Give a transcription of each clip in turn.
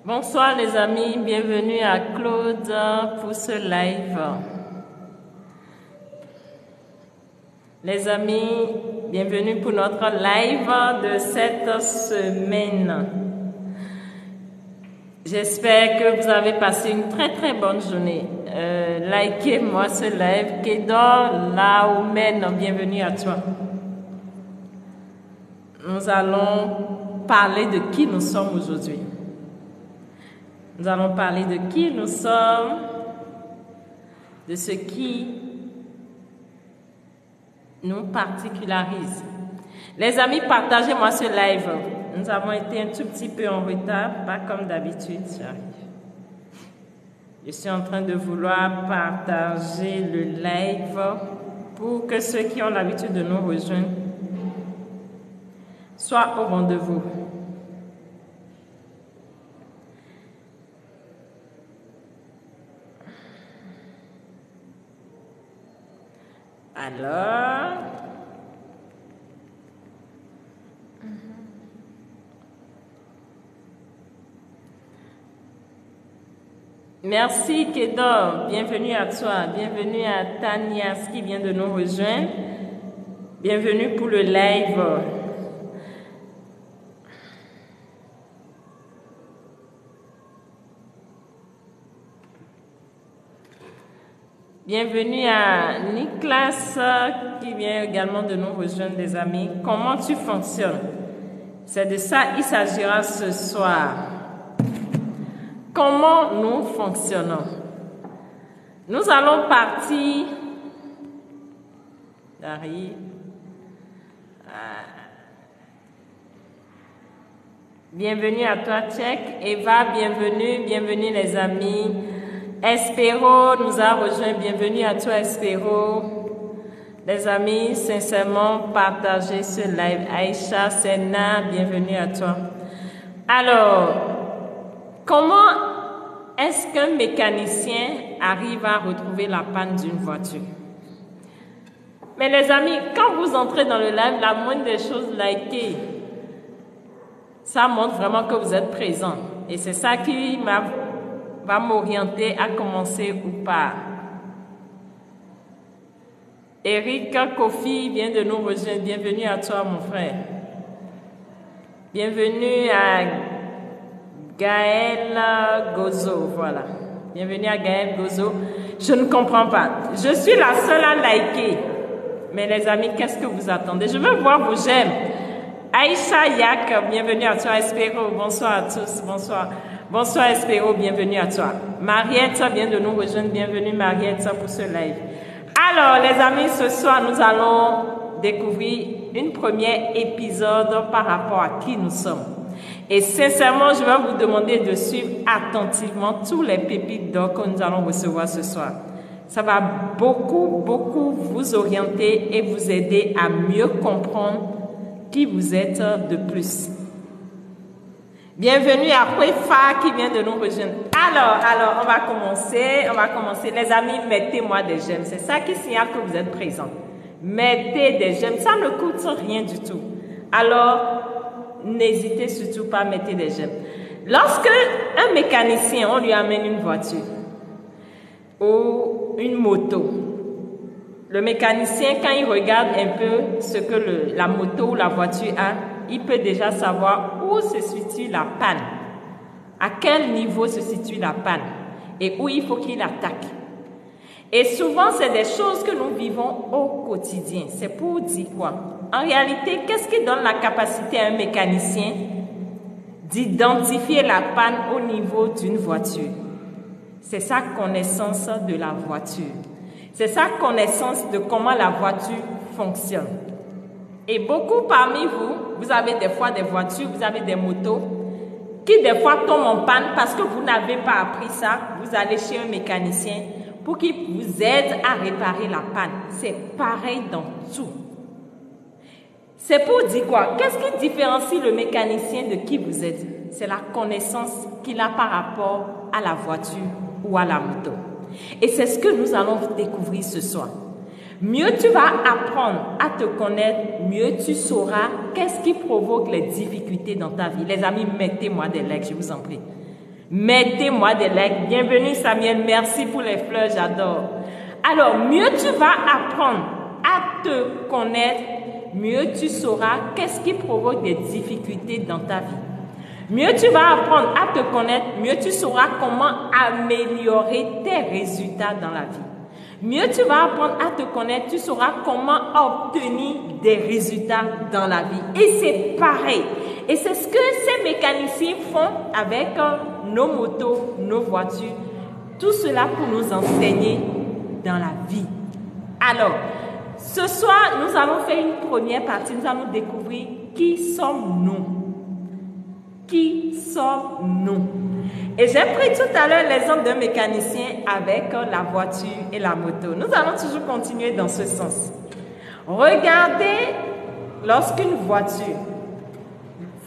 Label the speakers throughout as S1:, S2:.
S1: Bonsoir les amis, bienvenue à Claude pour ce live. Les amis, bienvenue pour notre live de cette semaine. J'espère que vous avez passé une très bonne journée. Likez-moi ce live. Kédor Laoumène, bienvenue à toi. Nous allons parler de qui nous sommes aujourd'hui. Nous allons parler de qui nous sommes, de ce qui nous particularise. Les amis, partagez-moi ce live. Nous avons été un tout petit peu en retard, pas comme d'habitude, j'arrive. Je suis en train de vouloir partager le live pour que ceux qui ont l'habitude de nous rejoindre soient au rendez-vous. Alors, merci Kédor, bienvenue à toi, bienvenue à Tanias qui vient de nous rejoindre, bienvenue pour le live. Bienvenue à Nicolas qui vient également de nous rejoindre, des amis. Comment tu fonctionnes? C'est de ça il s'agira ce soir. Comment nous fonctionnons? Nous allons partir. Dari. Bienvenue à toi, Tchèque. Eva, bienvenue les amis. Espéro nous a rejoint. Bienvenue à toi, Espéro. Les amis, sincèrement, partagez ce live. Aïcha, Sena, bienvenue à toi. Alors, comment est-ce qu'un mécanicien arrive à retrouver la panne d'une voiture? Mais les amis, quand vous entrez dans le live, la moindre des choses, likez. Ça montre vraiment que vous êtes présent. Et c'est ça qui va m'orienter à commencer ou pas. Eric Kofi vient de nous rejoindre. Bienvenue à toi, mon frère. Bienvenue à Gaël Gozo. Voilà. Bienvenue à Gaël Gozo. Je ne comprends pas. Je suis la seule à liker. Mais les amis, qu'est-ce que vous attendez? Je veux voir vos j'aime. Aïcha Yak, bienvenue à toi. Espéro, bonsoir à tous. Bonsoir. Bonsoir Espéro, bienvenue à toi. Mariette vient de nous rejoindre. Bienvenue Mariette pour ce live. Alors les amis, ce soir nous allons découvrir une première épisode par rapport à qui nous sommes. Et sincèrement, je vais vous demander de suivre attentivement tous les pépites d'or que nous allons recevoir ce soir. Ça va beaucoup vous orienter et vous aider à mieux comprendre qui vous êtes de plus. Bienvenue à Kwefa qui vient de nous rejoindre. Alors, on va commencer. Les amis, mettez-moi des j'aime. C'est ça qui signale que vous êtes présents. Mettez des j'aime. Ça ne coûte rien du tout. Alors, n'hésitez surtout pas à mettre des j'aime. Lorsque un mécanicien, on lui amène une voiture ou une moto, le mécanicien, quand il regarde un peu ce que la moto ou la voiture a, il peut déjà savoir où se situe la panne, à quel niveau se situe la panne et où il faut qu'il attaque. Et souvent, c'est des choses que nous vivons au quotidien. C'est pour dire quoi? En réalité, qu'est-ce qui donne la capacité à un mécanicien d'identifier la panne au niveau d'une voiture? C'est sa connaissance de la voiture. C'est sa connaissance de comment la voiture fonctionne. Et beaucoup parmi vous, vous avez des fois des voitures, vous avez des motos qui des fois tombent en panne parce que vous n'avez pas appris ça. Vous allez chez un mécanicien pour qu'il vous aide à réparer la panne. C'est pareil dans tout. C'est pour dire quoi? Qu'est-ce qui différencie le mécanicien de qui vous êtes? C'est la connaissance qu'il a par rapport à la voiture ou à la moto. Et c'est ce que nous allons découvrir ce soir. Mieux tu vas apprendre à te connaître, mieux tu sauras qu'est-ce qui provoque les difficultés dans ta vie. Les amis, mettez-moi des likes, je vous en prie. Mettez-moi des likes. Bienvenue Samuel, merci pour les fleurs, j'adore. Alors, mieux tu vas apprendre à te connaître, mieux tu sauras qu'est-ce qui provoque des difficultés dans ta vie. Mieux tu vas apprendre à te connaître, mieux tu sauras comment améliorer tes résultats dans la vie. Mieux tu vas apprendre à te connaître, tu sauras comment obtenir des résultats dans la vie. Et c'est pareil. Et c'est ce que ces mécaniciens font avec nos motos, nos voitures. Tout cela pour nous enseigner dans la vie. Alors, ce soir, nous allons faire une première partie. Nous allons découvrir qui sommes-nous. Qui sommes-nous? Et j'ai pris tout à l'heure l'exemple d'un mécanicien avec la voiture et la moto. Nous allons toujours continuer dans ce sens. Regardez lorsqu'une voiture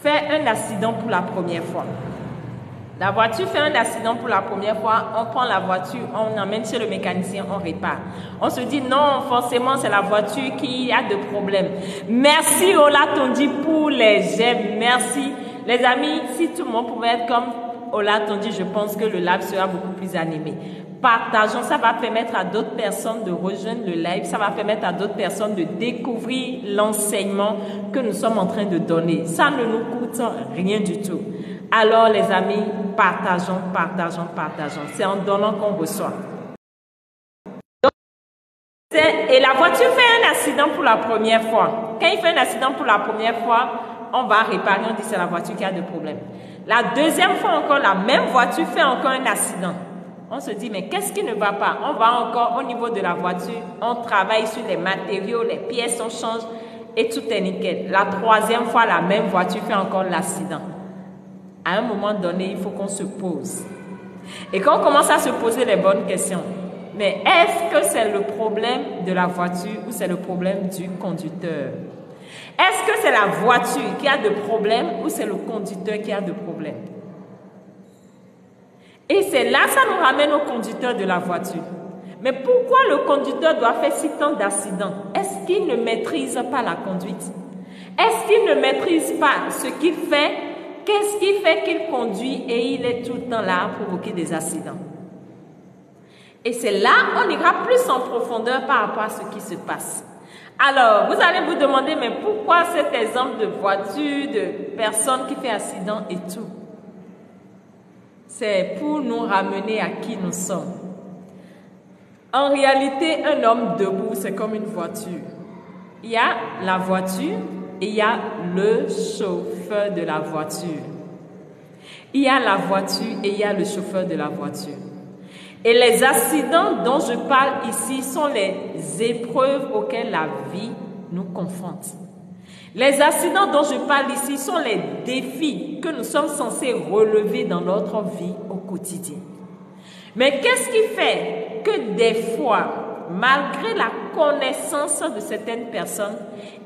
S1: fait un accident pour la première fois. La voiture fait un accident pour la première fois, on prend la voiture, on l'emmène chez le mécanicien, on répare. On se dit non, forcément c'est la voiture qui a de problèmes. Merci Ola Tondi pour les j'aime, merci. Les amis, si tout le monde pouvait être comme Ola Tondi, je pense que le live sera beaucoup plus animé. Partageons, ça va permettre à d'autres personnes de rejoindre le live, ça va permettre à d'autres personnes de découvrir l'enseignement que nous sommes en train de donner. Ça ne nous coûte rien du tout. Alors les amis, partageons, partageons, partageons. C'est en donnant qu'on reçoit. Et la voiture fait un accident pour la première fois. Quand il fait un accident pour la première fois, on va réparer, on dit c'est la voiture qui a des problèmes. La deuxième fois encore, la même voiture fait encore un accident. On se dit, mais qu'est-ce qui ne va pas? On va encore au niveau de la voiture, on travaille sur les matériaux, les pièces, on change et tout est nickel. La troisième fois, la même voiture fait encore l'accident. À un moment donné, il faut qu'on se pose. Et quand on commence à se poser les bonnes questions, mais est-ce que c'est le problème de la voiture ou c'est le problème du conducteur? Est-ce que c'est la voiture qui a de problèmes ou c'est le conducteur qui a de problèmes? Et c'est là, ça nous ramène au conducteur de la voiture. Mais pourquoi le conducteur doit faire si tant d'accidents? Est-ce qu'il ne maîtrise pas la conduite? Est-ce qu'il ne maîtrise pas ce qu'il fait? Qu'est-ce qui fait qu'il conduit et il est tout le temps là à provoquer des accidents? Et c'est là, on ira plus en profondeur par rapport à ce qui se passe. Alors, vous allez vous demander, mais pourquoi cet exemple de voiture, de personne qui fait accident et tout? C'est pour nous ramener à qui nous sommes. En réalité, un homme debout, c'est comme une voiture. Il y a la voiture et il y a le chauffeur de la voiture. Il y a la voiture et il y a le chauffeur de la voiture. Et les accidents dont je parle ici sont les épreuves auxquelles la vie nous confronte. Les accidents dont je parle ici sont les défis que nous sommes censés relever dans notre vie au quotidien. Mais qu'est-ce qui fait que des fois, malgré la connaissance de certaines personnes,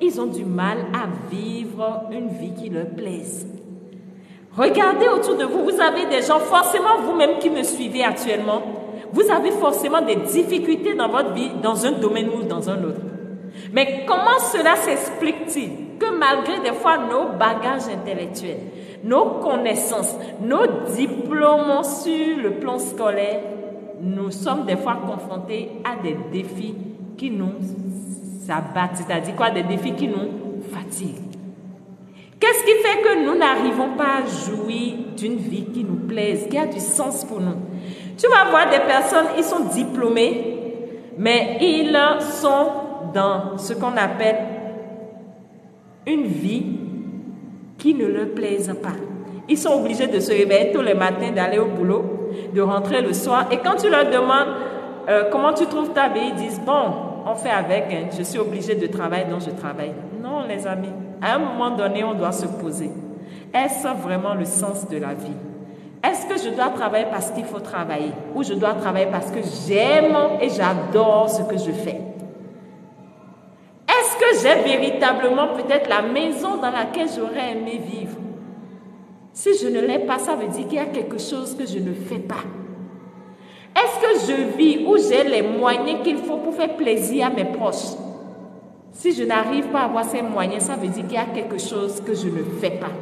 S1: ils ont du mal à vivre une vie qui leur plaise? Regardez autour de vous, vous avez des gens, forcément vous-même qui me suivez actuellement, vous avez forcément des difficultés dans votre vie, dans un domaine ou dans un autre. Mais comment cela s'explique-t-il que malgré des fois nos bagages intellectuels, nos connaissances, nos diplômes sur le plan scolaire, nous sommes des fois confrontés à des défis qui nous abattent, c'est-à-dire quoi? Des défis qui nous fatiguent. Qu'est-ce qui fait que nous n'arrivons pas à jouir d'une vie qui nous plaise, qui a du sens pour nous? Tu vas voir des personnes, ils sont diplômés, mais ils sont dans ce qu'on appelle une vie qui ne leur plaise pas. Ils sont obligés de se réveiller tous les matins, d'aller au boulot, de rentrer le soir. Et quand tu leur demandes comment tu trouves ta vie, ils disent, bon, on fait avec, hein, je suis obligé de travailler, donc je travaille. Non, les amis, à un moment donné, on doit se poser. Est-ce vraiment le sens de la vie? Est-ce que je dois travailler parce qu'il faut travailler? Ou je dois travailler parce que j'aime et j'adore ce que je fais? Est-ce que j'ai véritablement peut-être la maison dans laquelle j'aurais aimé vivre? Si je ne l'ai pas, ça veut dire qu'il y a quelque chose que je ne fais pas. Est-ce que je vis où j'ai les moyens qu'il faut pour faire plaisir à mes proches? Si je n'arrive pas à avoir ces moyens, ça veut dire qu'il y a quelque chose que je ne fais pas.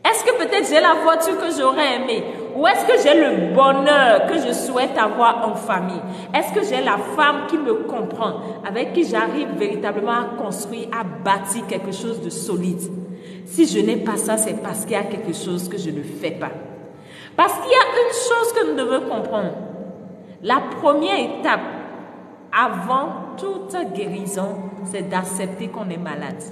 S1: Est-ce que peut-être j'ai la voiture que j'aurais aimée? Ou est-ce que j'ai le bonheur que je souhaite avoir en famille? Est-ce que j'ai la femme qui me comprend, avec qui j'arrive véritablement à construire, à bâtir quelque chose de solide? Si je n'ai pas ça, c'est parce qu'il y a quelque chose que je ne fais pas. Parce qu'il y a une chose que nous devons comprendre. La première étape avant toute guérison, c'est d'accepter qu'on est malade.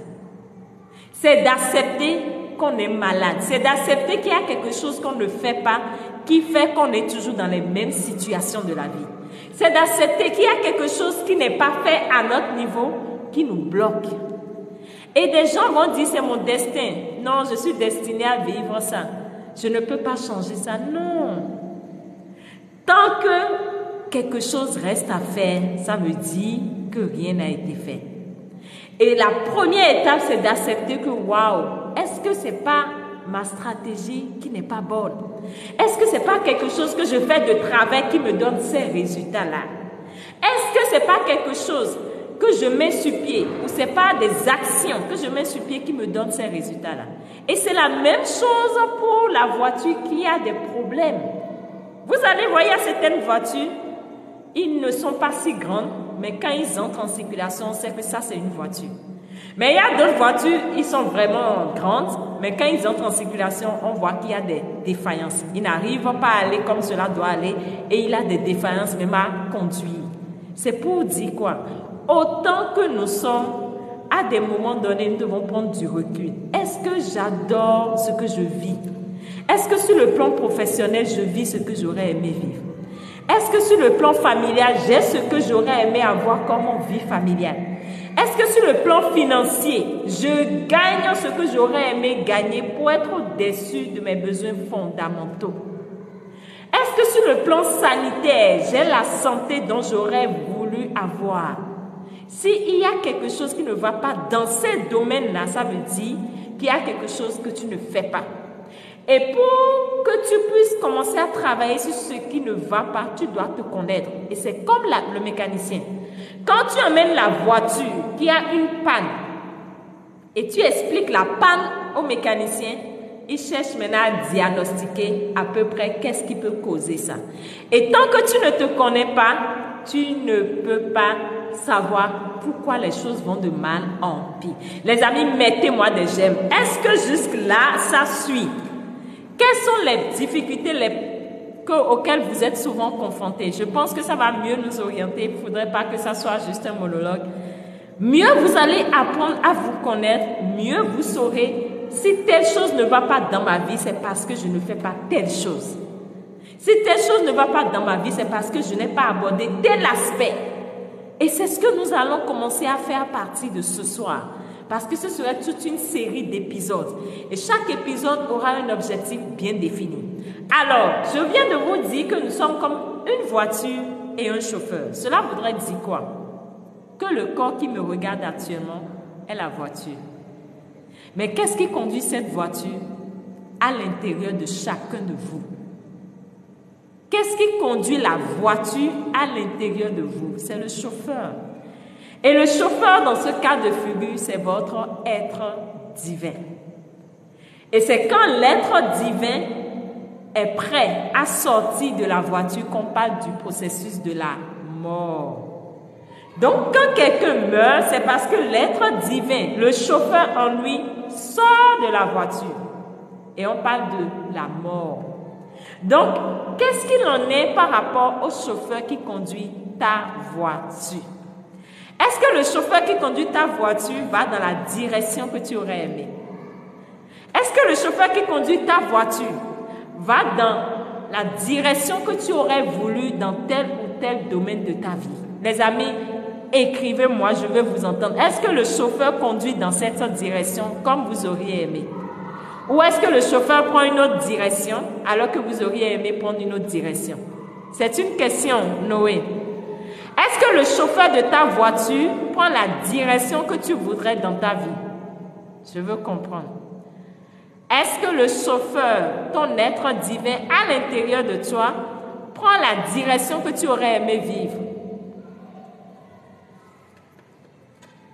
S1: C'est d'accepter qu'on est malade. C'est d'accepter qu'il y a quelque chose qu'on ne fait pas qui fait qu'on est toujours dans les mêmes situations de la vie. C'est d'accepter qu'il y a quelque chose qui n'est pas fait à notre niveau qui nous bloque. Et des gens vont dire c'est mon destin. Non, je suis destiné à vivre ça. Je ne peux pas changer ça. Non. Tant que quelque chose reste à faire, ça veut dire que rien n'a été fait. Et la première étape, c'est d'accepter que, waouh, est-ce que ce n'est pas ma stratégie qui n'est pas bonne? Est-ce que ce n'est pas quelque chose que je fais de travers qui me donne ces résultats-là? Est-ce que ce n'est pas quelque chose que je mets sur pied ou ce n'est pas des actions que je mets sur pied qui me donnent ces résultats-là? Et c'est la même chose pour la voiture qui a des problèmes. Vous allez voir, il y a certaines voitures, ils ne sont pas si grandes, mais quand ils entrent en circulation, on sait que ça, c'est une voiture. Mais il y a d'autres voitures, ils sont vraiment grandes, mais quand ils entrent en circulation, on voit qu'il y a des défaillances. Ils n'arrivent pas à aller comme cela doit aller et il a des défaillances même à conduire. C'est pour dire quoi? Autant que nous sommes, à des moments donnés, nous devons prendre du recul. Est-ce que j'adore ce que je vis? Est-ce que sur le plan professionnel, je vis ce que j'aurais aimé vivre? Est-ce que sur le plan familial, j'ai ce que j'aurais aimé avoir comme vie familiale? Est-ce que sur le plan financier, je gagne ce que j'aurais aimé gagner pour être au-dessus de mes besoins fondamentaux? Est-ce que sur le plan sanitaire, j'ai la santé dont j'aurais voulu avoir? S'il y a quelque chose qui ne va pas dans ces domaines-là, ça veut dire qu'il y a quelque chose que tu ne fais pas. Et pour que tu puisses commencer à travailler sur ce qui ne va pas, tu dois te connaître. Et c'est comme le mécanicien. Quand tu emmènes la voiture qui a une panne et tu expliques la panne au mécanicien, il cherche maintenant à diagnostiquer à peu près qu'est-ce qui peut causer ça. Et tant que tu ne te connais pas, tu ne peux pas savoir pourquoi les choses vont de mal en pire. Les amis, mettez-moi des j'aime. Est-ce que jusque-là, ça suit? Quelles sont les difficultés auxquelles vous êtes souvent confrontés? Je pense que ça va mieux nous orienter. Il ne faudrait pas que ça soit juste un monologue. Mieux vous allez apprendre à vous connaître, mieux vous saurez si telle chose ne va pas dans ma vie, c'est parce que je ne fais pas telle chose. Si telle chose ne va pas dans ma vie, c'est parce que je n'ai pas abordé tel aspect. Et c'est ce que nous allons commencer à faire à partir de ce soir. Parce que ce serait toute une série d'épisodes. Et chaque épisode aura un objectif bien défini. Alors, je viens de vous dire que nous sommes comme une voiture et un chauffeur. Cela voudrait dire quoi? Que le corps qui me regarde actuellement est la voiture. Mais qu'est-ce qui conduit cette voiture à l'intérieur de chacun de vous? Qu'est-ce qui conduit la voiture à l'intérieur de vous? C'est le chauffeur. Et le chauffeur, dans ce cas de figure, c'est votre être divin. Et c'est quand l'être divin est prêt à sortir de la voiture qu'on parle du processus de la mort. Donc, quand quelqu'un meurt, c'est parce que l'être divin, le chauffeur en lui, sort de la voiture. Et on parle de la mort. Donc, qu'est-ce qu'il en est par rapport au chauffeur qui conduit ta voiture? Est-ce que le chauffeur qui conduit ta voiture va dans la direction que tu aurais aimé? Est-ce que le chauffeur qui conduit ta voiture va dans la direction que tu aurais voulu dans tel ou tel domaine de ta vie? Les amis, écrivez-moi, je veux vous entendre. Est-ce que le chauffeur conduit dans cette direction comme vous auriez aimé? Ou est-ce que le chauffeur prend une autre direction alors que vous auriez aimé prendre une autre direction? C'est une question, Noé. Est-ce que le chauffeur de ta voiture prend la direction que tu voudrais dans ta vie? Je veux comprendre. Est-ce que le chauffeur, ton être divin à l'intérieur de toi, prend la direction que tu aurais aimé vivre?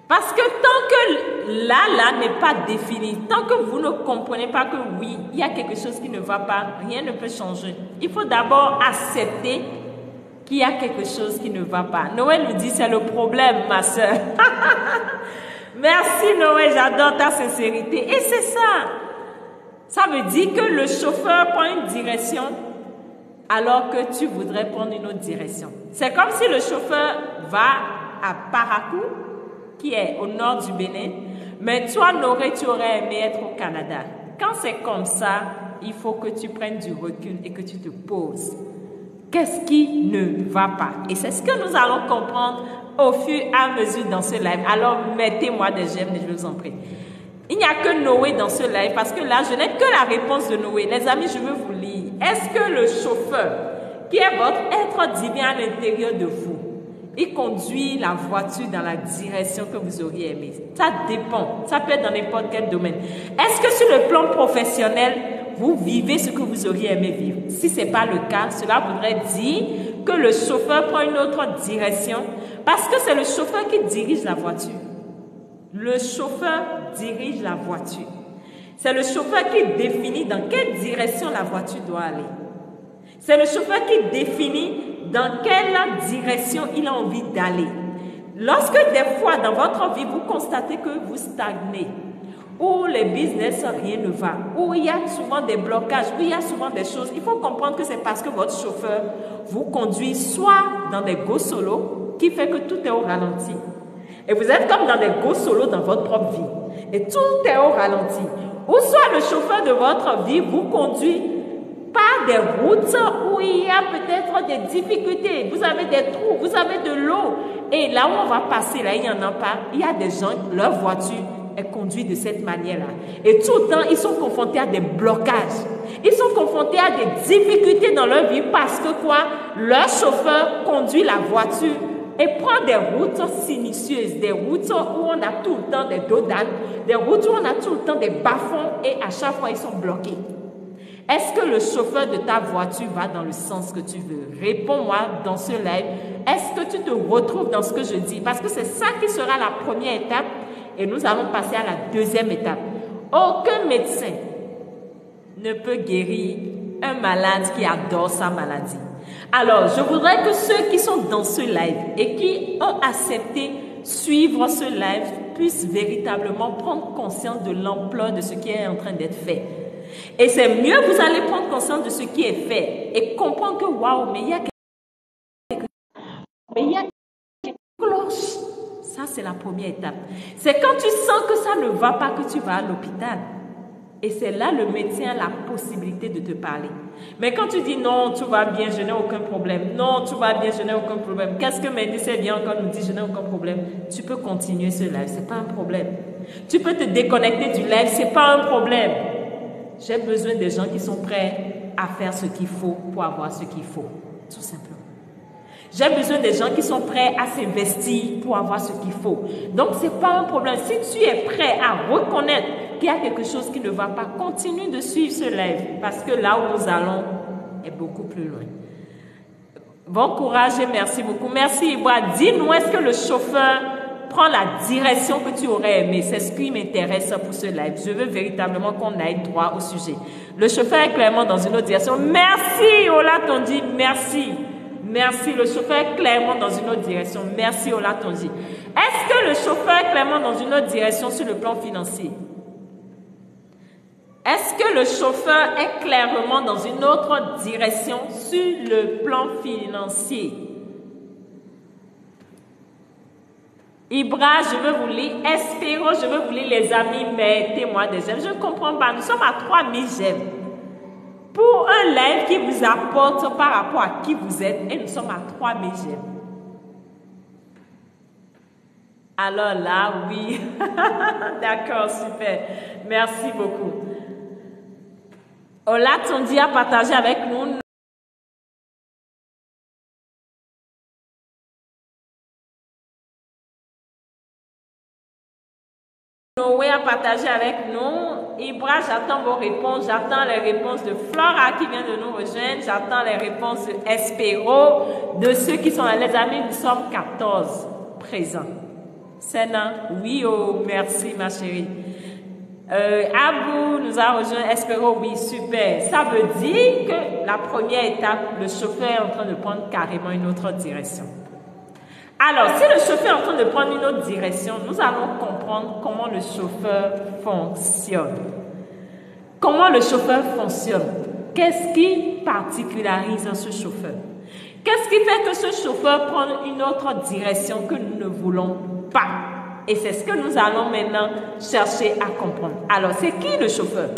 S1: Parce que tant que là n'est pas défini, tant que vous ne comprenez pas que oui, il y a quelque chose qui ne va pas, rien ne peut changer. Il faut d'abord accepter qu'il y a quelque chose qui ne va pas. Noé nous dit, c'est le problème, ma soeur. Merci Noé, j'adore ta sincérité. Et c'est ça. Ça veut dire que le chauffeur prend une direction alors que tu voudrais prendre une autre direction. C'est comme si le chauffeur va à Parakou, qui est au nord du Bénin, mais toi, Noé, tu aurais aimé être au Canada. Quand c'est comme ça, il faut que tu prennes du recul et que tu te poses. Qu'est-ce qui ne va pas? Et c'est ce que nous allons comprendre au fur et à mesure dans ce live. Alors, mettez-moi des j'aime, je vous en prie. Il n'y a que Noé dans ce live parce que là, je n'ai que la réponse de Noé. Les amis, je veux vous lire. Est-ce que le chauffeur, qui est votre être divin à l'intérieur de vous, il conduit la voiture dans la direction que vous auriez aimé? Ça dépend. Ça peut être dans n'importe quel domaine. Est-ce que sur le plan professionnel, vous vivez ce que vous auriez aimé vivre? Si ce n'est pas le cas, cela voudrait dire que le chauffeur prend une autre direction parce que c'est le chauffeur qui dirige la voiture. Le chauffeur dirige la voiture. C'est le chauffeur qui définit dans quelle direction la voiture doit aller. C'est le chauffeur qui définit dans quelle direction il a envie d'aller. Lorsque des fois dans votre vie, vous constatez que vous stagnez, où les business, rien ne va, où il y a souvent des blocages, où il y a souvent des choses, il faut comprendre que c'est parce que votre chauffeur vous conduit soit dans des go solo, qui fait que tout est au ralenti. Et vous êtes comme dans des go solo dans votre propre vie. Et tout est au ralenti. Ou soit le chauffeur de votre vie vous conduit par des routes où il y a peut-être des difficultés. Vous avez des trous, vous avez de l'eau. Et là où on va passer, là, il n'y en a pas. Il y a des gens, leur voiture est conduite de cette manière-là. Et tout le temps, ils sont confrontés à des blocages. Ils sont confrontés à des difficultés dans leur vie parce que quoi? Leur chauffeur conduit la voiture et prend des routes sinueuses, des routes où on a tout le temps des dos d'âne, des routes où on a tout le temps des bas-fonds et à chaque fois, ils sont bloqués. Est-ce que le chauffeur de ta voiture va dans le sens que tu veux? Réponds-moi dans ce live. Est-ce que tu te retrouves dans ce que je dis? Parce que c'est ça qui sera la première étape et nous allons passer à la deuxième étape. Aucun médecin ne peut guérir un malade qui adore sa maladie. Alors, je voudrais que ceux qui sont dans ce live et qui ont accepté suivre ce live puissent véritablement prendre conscience de l'ampleur de ce qui est en train d'être fait. Et c'est mieux, vous allez prendre conscience de ce qui est fait et comprendre que waouh, mais il y a quelque cloche. Ça, c'est la première étape. C'est quand tu sens que ça ne va pas que tu vas à l'hôpital. Et c'est là le médecin a la possibilité de te parler. Mais quand tu dis non, tout va bien, je n'ai aucun problème. Non, tout va bien, je n'ai aucun problème. Qu'est-ce que médecin vient encore nous dire, je n'ai aucun problème. Tu peux continuer ce live, ce n'est pas un problème. Tu peux te déconnecter du live, ce n'est pas un problème. J'ai besoin des gens qui sont prêts à faire ce qu'il faut pour avoir ce qu'il faut, tout simplement. J'ai besoin des gens qui sont prêts à s'investir pour avoir ce qu'il faut. Donc, ce n'est pas un problème. Si tu es prêt à reconnaître qu'il y a quelque chose qui ne va pas, continue de suivre ce live parce que là où nous allons est beaucoup plus loin. Bon courage et merci beaucoup. Merci Iboua. Dis-nous, est-ce que le chauffeur prends la direction que tu aurais aimé. C'est ce qui m'intéresse pour ce live. Je veux véritablement qu'on aille droit au sujet. Le chauffeur est clairement dans une autre direction. Merci, Ola Tondi. Merci. Merci. Le chauffeur est clairement dans une autre direction. Merci, Ola Tondi. Est-ce que le chauffeur est clairement dans une autre direction sur le plan financier? Est-ce que le chauffeur est clairement dans une autre direction sur le plan financier? Ibra, je veux vous lire. Espéro, je veux vous lire, les amis. Mettez-moi des j'aime. Je ne comprends pas. Nous sommes à 3000 j'aime. Pour un live qui vous apporte par rapport à qui vous êtes, et nous sommes à 3000 j'aime. Alors là, oui. D'accord, super. Merci beaucoup. Ola Tondi a partagé avec nous. Noé a partagé avec nous. Ibra, j'attends vos réponses. J'attends les réponses de Flora qui vient de nous rejoindre. J'attends les réponses de Espéro, de ceux qui sont là. Les amis, nous sommes 14 présents. Sena, oui, oh, merci ma chérie. Abou nous a rejoint, Espero, oui, super. Ça veut dire que la première étape, le chauffeur est en train de prendre carrément une autre direction. Alors, si le chauffeur est en train de prendre une autre direction, nous allons comprendre comment le chauffeur fonctionne. Comment le chauffeur fonctionne? Qu'est-ce qui particularise ce chauffeur? Qu'est-ce qui fait que ce chauffeur prend une autre direction que nous ne voulons pas? Et c'est ce que nous allons maintenant chercher à comprendre. Alors, c'est qui le chauffeur?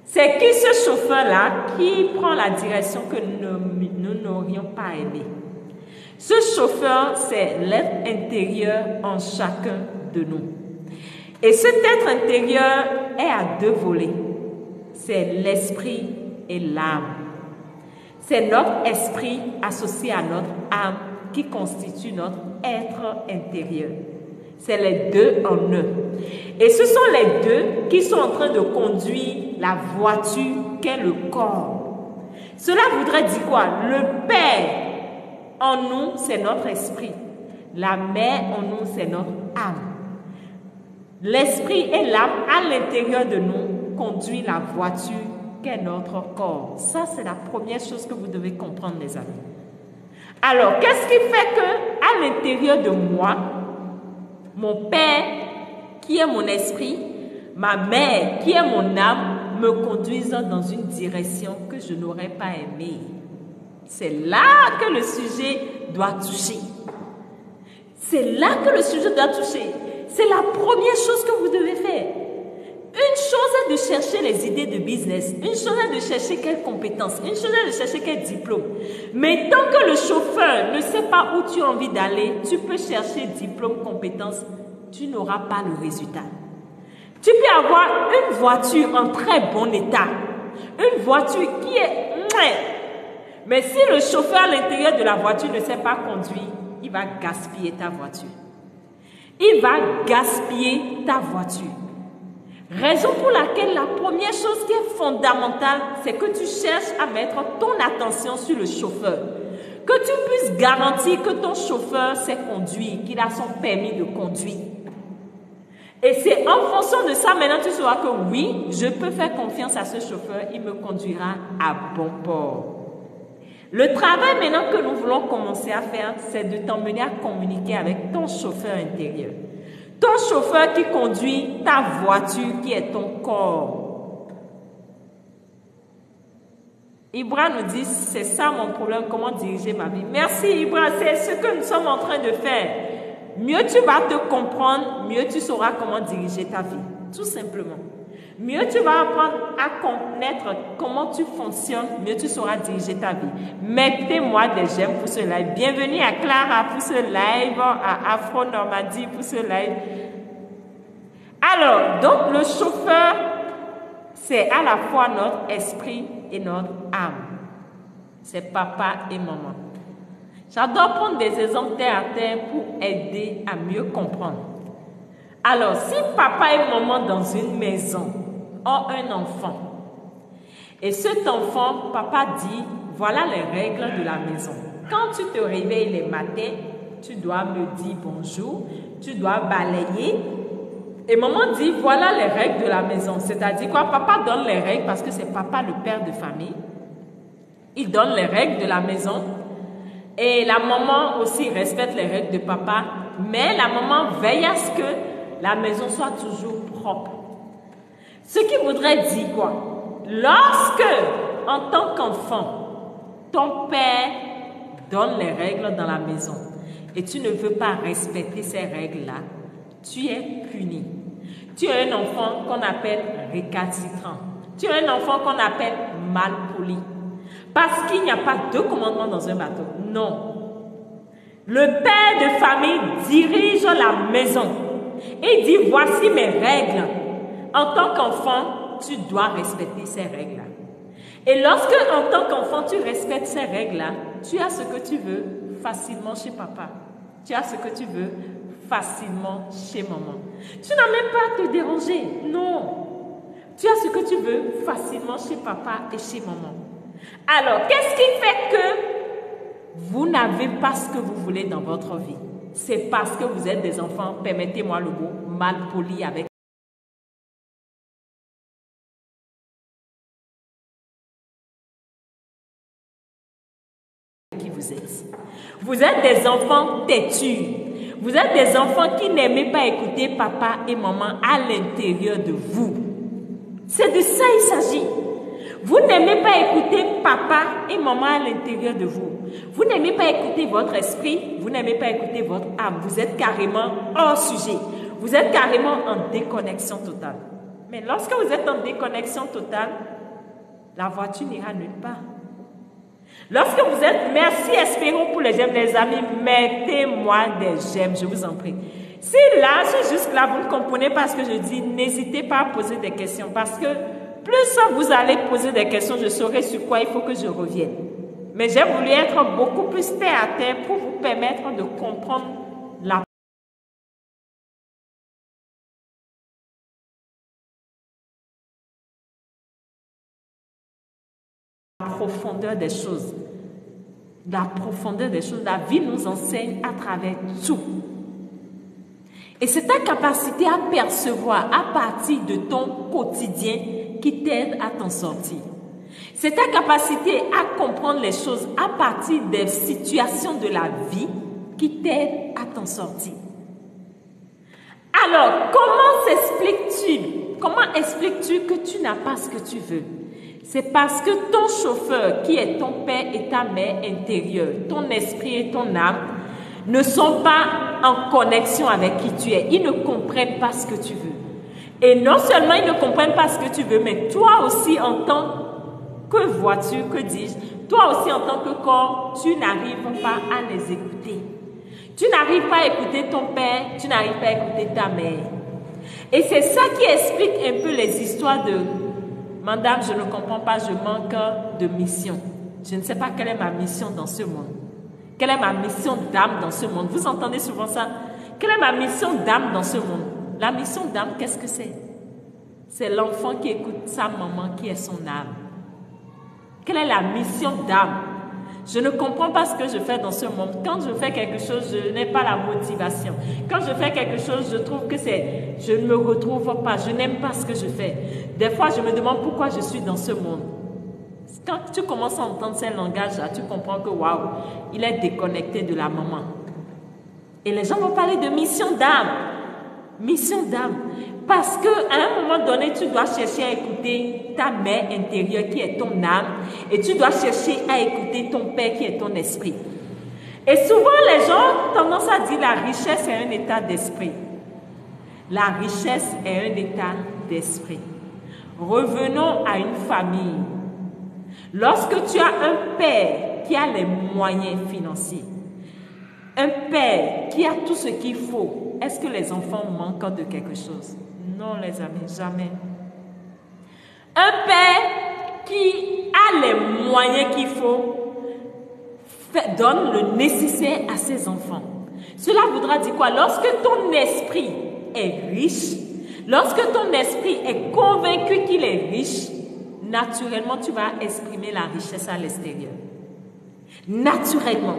S1: C'est qui ce chauffeur-là qui prend la direction que nous n'aurions pas aimée? Ce chauffeur, c'est l'être intérieur en chacun de nous. Et cet être intérieur est à deux volets. C'est l'esprit et l'âme. C'est notre esprit associé à notre âme qui constitue notre être intérieur. C'est les deux en un. Et ce sont les deux qui sont en train de conduire la voiture qu'est le corps. Cela voudrait dire quoi? Le Père en nous, c'est notre esprit. La mère en nous, c'est notre âme. L'esprit et l'âme à l'intérieur de nous conduisent la voiture qu'est notre corps. Ça, c'est la première chose que vous devez comprendre, les amis. Alors, qu'est-ce qui fait que à l'intérieur de moi, mon Père, qui est mon esprit, ma mère, qui est mon âme, me conduisent dans une direction que je n'aurais pas aimée? C'est là que le sujet doit toucher. C'est là que le sujet doit toucher. C'est la première chose que vous devez faire. Une chose est de chercher les idées de business. Une chose est de chercher quelles compétences. Une chose est de chercher quel diplôme. Mais tant que le chauffeur ne sait pas où tu as envie d'aller, tu peux chercher diplôme, compétences, tu n'auras pas le résultat. Tu peux avoir une voiture en très bon état. Une voiture qui est... Mais si le chauffeur à l'intérieur de la voiture ne sait pas conduire, il va gaspiller ta voiture. Il va gaspiller ta voiture. Raison pour laquelle la première chose qui est fondamentale, c'est que tu cherches à mettre ton attention sur le chauffeur. Que tu puisses garantir que ton chauffeur sait conduire, qu'il a son permis de conduire. Et c'est en fonction de ça, maintenant tu sauras que oui, je peux faire confiance à ce chauffeur, il me conduira à bon port. Le travail maintenant que nous voulons commencer à faire, c'est de t'emmener à communiquer avec ton chauffeur intérieur. Ton chauffeur qui conduit ta voiture, qui est ton corps. Ibra nous dit, c'est ça mon problème, comment diriger ma vie. Merci Ibra, c'est ce que nous sommes en train de faire. Mieux tu vas te comprendre, mieux tu sauras comment diriger ta vie. Tout simplement. Mieux tu vas apprendre à connaître comment tu fonctionnes, mieux tu sauras diriger ta vie. Mettez-moi des j'aime pour ce live. Bienvenue à Clara pour ce live, à Afro Normandie pour ce live. Alors, donc le chauffeur, c'est à la fois notre esprit et notre âme. C'est papa et maman. J'adore prendre des exemples terre à terre pour aider à mieux comprendre. Alors, si papa et maman dans une maison ont un enfant, et cet enfant, papa dit, voilà les règles de la maison. Quand tu te réveilles les matins, tu dois me dire bonjour, tu dois balayer. Et maman dit, voilà les règles de la maison. C'est-à-dire quoi? Papa donne les règles parce que c'est papa le père de famille. Il donne les règles de la maison. Et la maman aussi respecte les règles de papa. Mais la maman veille à ce que la maison soit toujours propre. Ce qui voudrait dire quoi? Lorsque, en tant qu'enfant, ton père donne les règles dans la maison et tu ne veux pas respecter ces règles-là, tu es puni. Tu es un enfant qu'on appelle récalcitrant. Tu es un enfant qu'on appelle mal poli. Parce qu'il n'y a pas deux commandements dans un bateau. Non. Le père de famille dirige la maison. Et dit, voici mes règles. En tant qu'enfant, tu dois respecter ces règles-là. Et lorsque, en tant qu'enfant, tu respectes ces règles-là, tu as ce que tu veux facilement chez papa. Tu as ce que tu veux facilement chez maman. Tu n'as même pas à te déranger. Non. Tu as ce que tu veux facilement chez papa et chez maman. Alors, qu'est-ce qui fait que vous n'avez pas ce que vous voulez dans votre vie? c'est parce que vous êtes des enfants, permettez-moi le mot, mal polis avec qui vous êtes. Vous êtes des enfants têtus. Vous êtes des enfants qui n'aimez pas écouter papa et maman à l'intérieur de vous. C'est de ça il s'agit. Vous n'aimez pas écouter papa et maman à l'intérieur de vous. Vous n'aimez pas écouter votre esprit. Vous n'aimez pas écouter votre âme. Vous êtes carrément hors sujet. Vous êtes carrément en déconnexion totale. Mais lorsque vous êtes en déconnexion totale, la voiture n'ira nulle part. Lorsque vous êtes, merci, espérons pour les j'aime, les amis, mettez-moi des j'aime, je vous en prie. Si là, c'est juste là, vous ne comprenez pas ce que je dis, n'hésitez pas à poser des questions parce que plus vous allez poser des questions, je saurai sur quoi il faut que je revienne. Mais j'ai voulu être beaucoup plus terre à terre pour vous permettre de comprendre la profondeur des choses. La profondeur des choses, la vie nous enseigne à travers tout. Et c'est ta capacité à percevoir à partir de ton quotidien qui t'aide à t'en sortir. C'est ta capacité à comprendre les choses à partir des situations de la vie qui t'aident à t'en sortir. Alors, comment expliques-tu que tu n'as pas ce que tu veux? C'est parce que ton chauffeur, qui est ton père et ta mère intérieure, ton esprit et ton âme, ne sont pas en connexion avec qui tu es. Ils ne comprennent pas ce que tu veux. Et non seulement ils ne comprennent pas ce que tu veux, mais toi aussi en tant que voiture, que dis-je, toi aussi en tant que corps, tu n'arrives pas à les écouter. Tu n'arrives pas à écouter ton père, tu n'arrives pas à écouter ta mère. Et c'est ça qui explique un peu les histoires de « Madame, je ne comprends pas, je manque de mission. Je ne sais pas quelle est ma mission dans ce monde. Quelle est ma mission d'âme dans ce monde? » Vous entendez souvent ça? Quelle est ma mission d'âme dans ce monde? La mission d'âme, qu'est-ce que c'est? C'est l'enfant qui écoute sa maman qui est son âme. Quelle est la mission d'âme? Je ne comprends pas ce que je fais dans ce monde. Quand je fais quelque chose, je n'ai pas la motivation. Quand je fais quelque chose, je trouve que je ne me retrouve pas. Je n'aime pas ce que je fais. Des fois, je me demande pourquoi je suis dans ce monde. Quand tu commences à entendre ces langages-là, tu comprends que waouh, il est déconnecté de la maman. Et les gens vont parler de mission d'âme. Mission d'âme. Parce qu'à un moment donné, tu dois chercher à écouter ta mère intérieure qui est ton âme et tu dois chercher à écouter ton père qui est ton esprit. Et souvent, les gens ont tendance à dire la richesse est un état d'esprit. La richesse est un état d'esprit. Revenons à une famille. Lorsque tu as un père qui a les moyens financiers, un père qui a tout ce qu'il faut, est-ce que les enfants manquent de quelque chose? Non, les amis, jamais. Un père qui a les moyens qu'il faut donne le nécessaire à ses enfants. Cela voudra dire quoi? Lorsque ton esprit est riche, lorsque ton esprit est convaincu qu'il est riche, naturellement, tu vas exprimer la richesse à l'extérieur. Naturellement.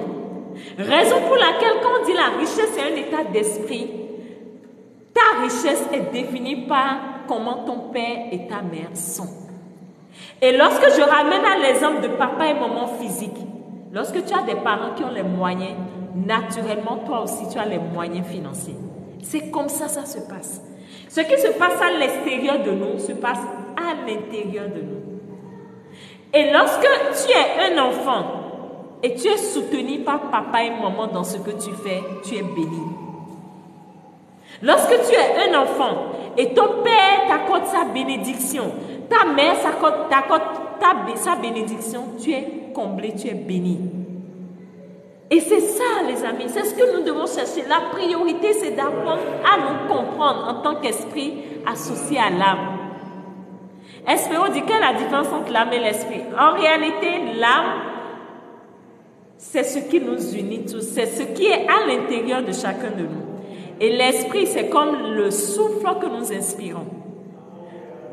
S1: Raison pour laquelle, quand on dit la richesse est un état d'esprit, ta richesse est définie par comment ton père et ta mère sont. Et lorsque je ramène à l'exemple de papa et maman physique, lorsque tu as des parents qui ont les moyens, naturellement, toi aussi, tu as les moyens financiers. C'est comme ça, ça se passe. Ce qui se passe à l'extérieur de nous se passe à l'intérieur de nous. Et lorsque tu es un enfant et tu es soutenu par papa et maman dans ce que tu fais, tu es béni. Lorsque tu es un enfant et ton père t'accorde sa bénédiction, ta mère t'accorde sa bénédiction, tu es comblé, tu es béni. Et c'est ça, les amis, c'est ce que nous devons chercher. La priorité, c'est d'apprendre à nous comprendre en tant qu'esprit associé à l'âme. Espérons dire quelle est la différence entre l'âme et l'esprit. En réalité, l'âme, c'est ce qui nous unit tous, c'est ce qui est à l'intérieur de chacun de nous. Et l'esprit, c'est comme le souffle que nous inspirons.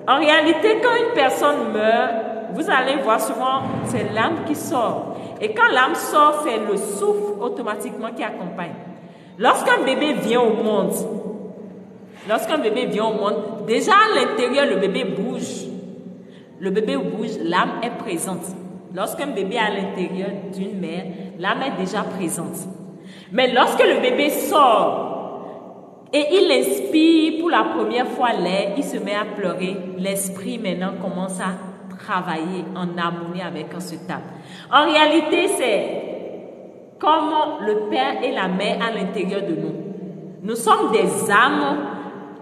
S1: En réalité, quand une personne meurt, vous allez voir souvent, c'est l'âme qui sort. Et quand l'âme sort, c'est le souffle automatiquement qui accompagne. Lorsqu'un bébé vient au monde, déjà à l'intérieur, le bébé bouge. Le bébé bouge, l'âme est présente. Lorsqu'un bébé est à l'intérieur d'une mère, l'âme est déjà présente. Mais lorsque le bébé sort et il inspire pour la première fois l'air, il se met à pleurer. L'esprit maintenant commence à travailler en harmonie avec ce âme. En réalité, c'est comme le père et la mère à l'intérieur de nous. Nous sommes des âmes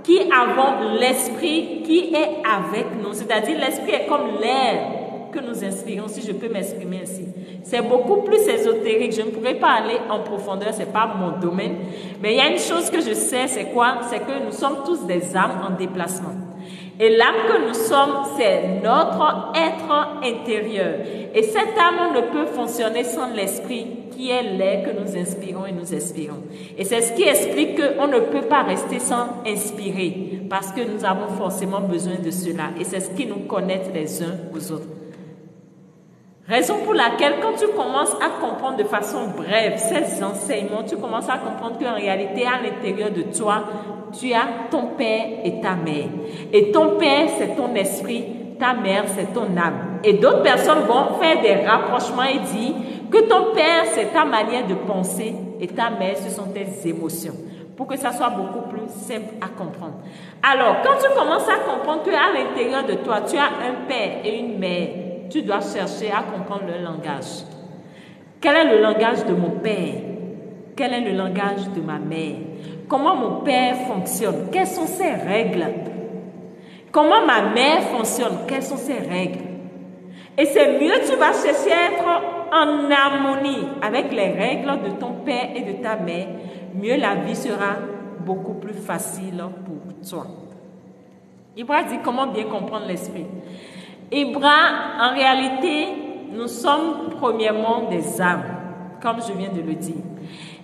S1: qui avons l'esprit qui est avec nous. C'est-à-dire l'esprit est comme l'air que nous inspirons, si je peux m'exprimer ainsi. C'est beaucoup plus ésotérique. Je ne pourrais pas aller en profondeur, ce n'est pas mon domaine. Mais il y a une chose que je sais, c'est quoi? C'est que nous sommes tous des âmes en déplacement. Et l'âme que nous sommes, c'est notre être intérieur. Et cette âme ne peut fonctionner sans l'esprit qui est l'air que nous inspirons et nous expirons. Et c'est ce qui explique qu'on ne peut pas rester sans inspirer, parce que nous avons forcément besoin de cela. Et c'est ce qui nous connecte les uns aux autres. Raison pour laquelle, quand tu commences à comprendre de façon brève ces enseignements, tu commences à comprendre qu'en réalité, à l'intérieur de toi, tu as ton père et ta mère. Et ton père, c'est ton esprit, ta mère, c'est ton âme. Et d'autres personnes vont faire des rapprochements et dire que ton père, c'est ta manière de penser et ta mère, ce sont tes émotions. Pour que ça soit beaucoup plus simple à comprendre. Alors, quand tu commences à comprendre qu'à l'intérieur de toi, tu as un père et une mère, tu dois chercher à comprendre leur langage. Quel est le langage de mon père? Quel est le langage de ma mère? Comment mon père fonctionne? Quelles sont ses règles? Comment ma mère fonctionne? Quelles sont ses règles? Et c'est mieux, tu vas chercher à être en harmonie avec les règles de ton père et de ta mère. Mieux la vie sera beaucoup plus facile pour toi. Ibra dit comment bien comprendre l'esprit. Ibra, en réalité, nous sommes premièrement des âmes, comme je viens de le dire.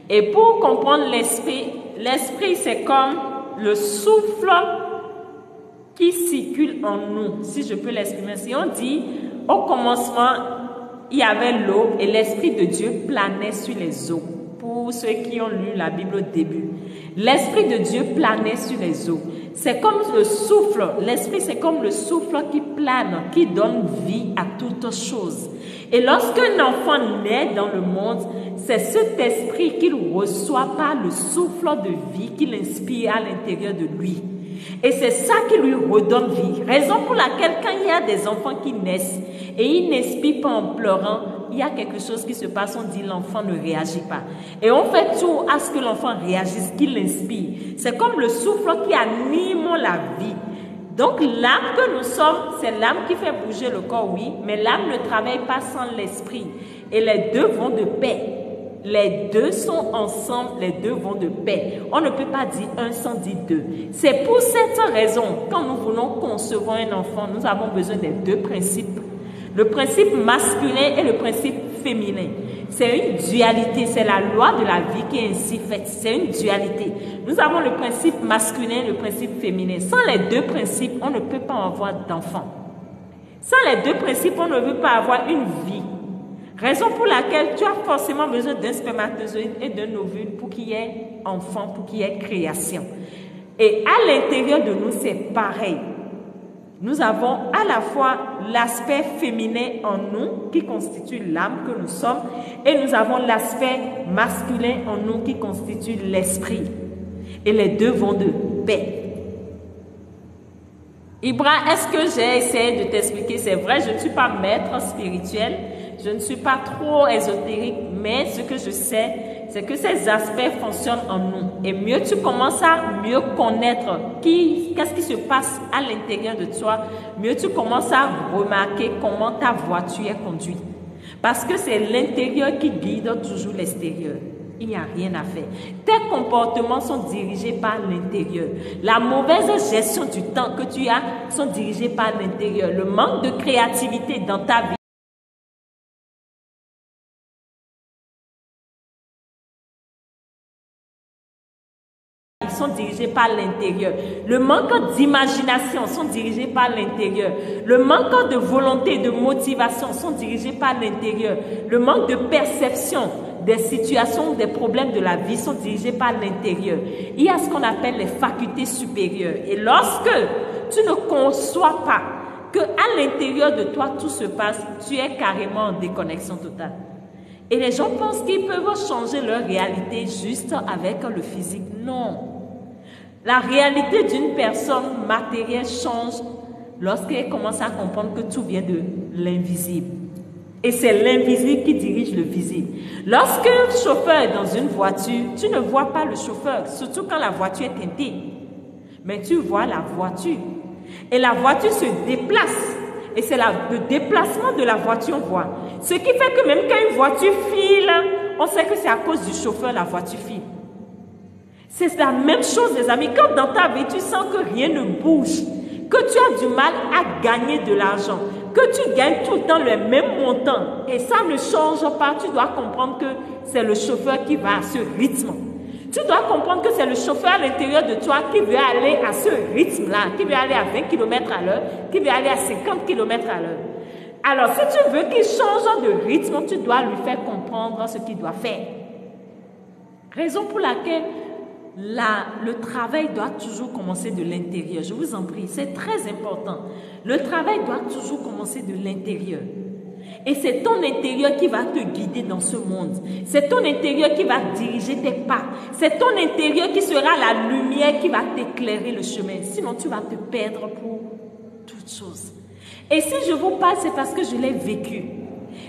S1: Et pour comprendre l'esprit, l'esprit c'est comme le souffle qui circule en nous, si je peux l'exprimer ainsi. On dit, au commencement, il y avait l'eau et l'Esprit de Dieu planait sur les eaux. Pour ceux qui ont lu la Bible au début, l'Esprit de Dieu planait sur les eaux. C'est comme le souffle, l'Esprit c'est comme le souffle qui plane, qui donne vie à toutes choses. Et lorsqu'un enfant naît dans le monde, c'est cet esprit qu'il reçoit par le souffle de vie qu'il inspire à l'intérieur de lui. Et c'est ça qui lui redonne vie. Raison pour laquelle quand il y a des enfants qui naissent et ils n'inspirent pas en pleurant, il y a quelque chose qui se passe, on dit l'enfant ne réagit pas. Et on fait tout à ce que l'enfant réagisse, qu'il inspire. C'est comme le souffle qui anime la vie. Donc l'âme que nous sommes, c'est l'âme qui fait bouger le corps, oui, mais l'âme ne travaille pas sans l'esprit. Et les deux vont de paix. Les deux sont ensemble, les deux vont de paix. On ne peut pas dire un sans dire deux. C'est pour cette raison, quand nous voulons concevoir un enfant, nous avons besoin des deux principes. Le principe masculin et le principe féminin. C'est une dualité, c'est la loi de la vie qui est ainsi faite. C'est une dualité. Nous avons le principe masculin et le principe féminin. Sans les deux principes, on ne peut pas avoir d'enfant. Sans les deux principes, on ne veut pas avoir une vie. Raison pour laquelle tu as forcément besoin d'un spermatozoïde et d'un ovule pour qu'il y ait enfant, pour qu'il y ait création. Et à l'intérieur de nous, c'est pareil. Nous avons à la fois l'aspect féminin en nous qui constitue l'âme que nous sommes et nous avons l'aspect masculin en nous qui constitue l'esprit. Et les deux vont de paix. Ibra, est-ce que j'ai essayé de t'expliquer? C'est vrai, je ne suis pas maître spirituel, je ne suis pas trop ésotérique, mais ce que je sais, c'est que ces aspects fonctionnent en nous. Et mieux tu commences à mieux connaître qu'est-ce qui se passe à l'intérieur de toi, mieux tu commences à remarquer comment ta voiture est conduite. Parce que c'est l'intérieur qui guide toujours l'extérieur. Il n'y a rien à faire. Tes comportements sont dirigés par l'intérieur. La mauvaise gestion du temps que tu as sont dirigés par l'intérieur. Le manque de créativité dans ta vie sont dirigés par l'intérieur. Le manque d'imagination sont dirigés par l'intérieur. Le manque de volonté, de motivation sont dirigés par l'intérieur. Le manque de perception des situations, des problèmes de la vie sont dirigés par l'intérieur. Il y a ce qu'on appelle les facultés supérieures. Et lorsque tu ne conçois pas qu'à l'intérieur de toi, tout se passe, tu es carrément en déconnexion totale. Et les gens pensent qu'ils peuvent changer leur réalité juste avec le physique. Non. La réalité d'une personne matérielle change lorsqu'elle commence à comprendre que tout vient de l'invisible. Et c'est l'invisible qui dirige le visible. Lorsqu'un chauffeur est dans une voiture, tu ne vois pas le chauffeur, surtout quand la voiture est teintée. Mais tu vois la voiture. Et la voiture se déplace. Et c'est le déplacement de la voiture qu'on voit. Ce qui fait que même quand une voiture file, on sait que c'est à cause du chauffeur la voiture file. C'est la même chose, les amis. Quand dans ta vie, tu sens que rien ne bouge, que tu as du mal à gagner de l'argent, que tu gagnes tout le temps le même montant, et ça ne change pas, tu dois comprendre que c'est le chauffeur qui va à ce rythme. Tu dois comprendre que c'est le chauffeur à l'intérieur de toi qui veut aller à ce rythme-là, qui veut aller à 20 km à l'heure, qui veut aller à 50 km à l'heure. Alors, si tu veux qu'il change de rythme, tu dois lui faire comprendre ce qu'il doit faire. Raison pour laquelle le travail doit toujours commencer de l'intérieur. Je vous en prie, c'est très important. Le travail doit toujours commencer de l'intérieur. Et c'est ton intérieur qui va te guider dans ce monde. C'est ton intérieur qui va diriger tes pas. C'est ton intérieur qui sera la lumière qui va t'éclairer le chemin. Sinon, tu vas te perdre pour toutes choses. Et si je vous parle, c'est parce que je l'ai vécu.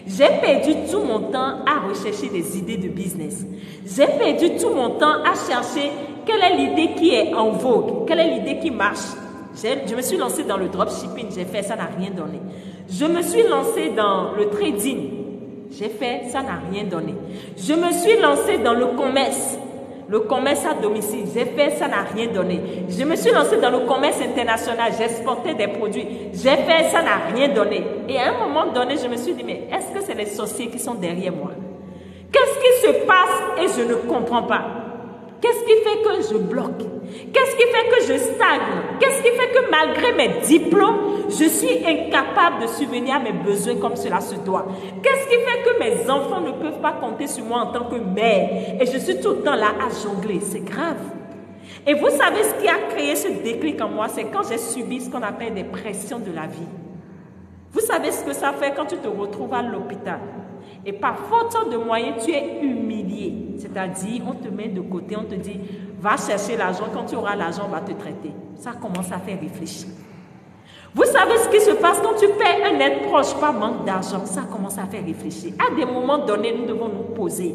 S1: J'ai perdu tout mon temps à rechercher des idées de business. J'ai perdu tout mon temps à chercher quelle est l'idée qui est en vogue, quelle est l'idée qui marche. Je me suis lancée dans le dropshipping, j'ai fait, ça n'a rien donné. Je me suis lancée dans le trading, j'ai fait, ça n'a rien donné. Je me suis lancée dans le commerce à domicile, j'ai fait, ça n'a rien donné. Je me suis lancée dans le commerce international, j'exportais des produits, j'ai fait, ça n'a rien donné. Et à un moment donné, je me suis dit, mais est-ce que c'est les sorciers qui sont derrière moi? Qu'est-ce qui se passe et je ne comprends pas? Qu'est-ce qui fait que je bloque? Qu'est-ce qui fait que je stagne? Qu'est-ce qui fait que malgré mes diplômes, je suis incapable de subvenir à mes besoins comme cela se doit? Qu'est-ce qui fait que mes enfants ne peuvent pas compter sur moi en tant que mère? Et je suis tout le temps là à jongler. C'est grave. Et vous savez ce qui a créé ce déclic en moi? C'est quand j'ai subi ce qu'on appelle des pressions de la vie. Vous savez ce que ça fait quand tu te retrouves à l'hôpital? Et par faute de moyens, tu es humilié. C'est-à-dire, on te met de côté, on te dit, va chercher l'argent, quand tu auras l'argent, on va te traiter. Ça commence à faire réfléchir. Vous savez ce qui se passe quand tu perds un être proche par manque d'argent? Ça commence à faire réfléchir. À des moments donnés, nous devons nous poser.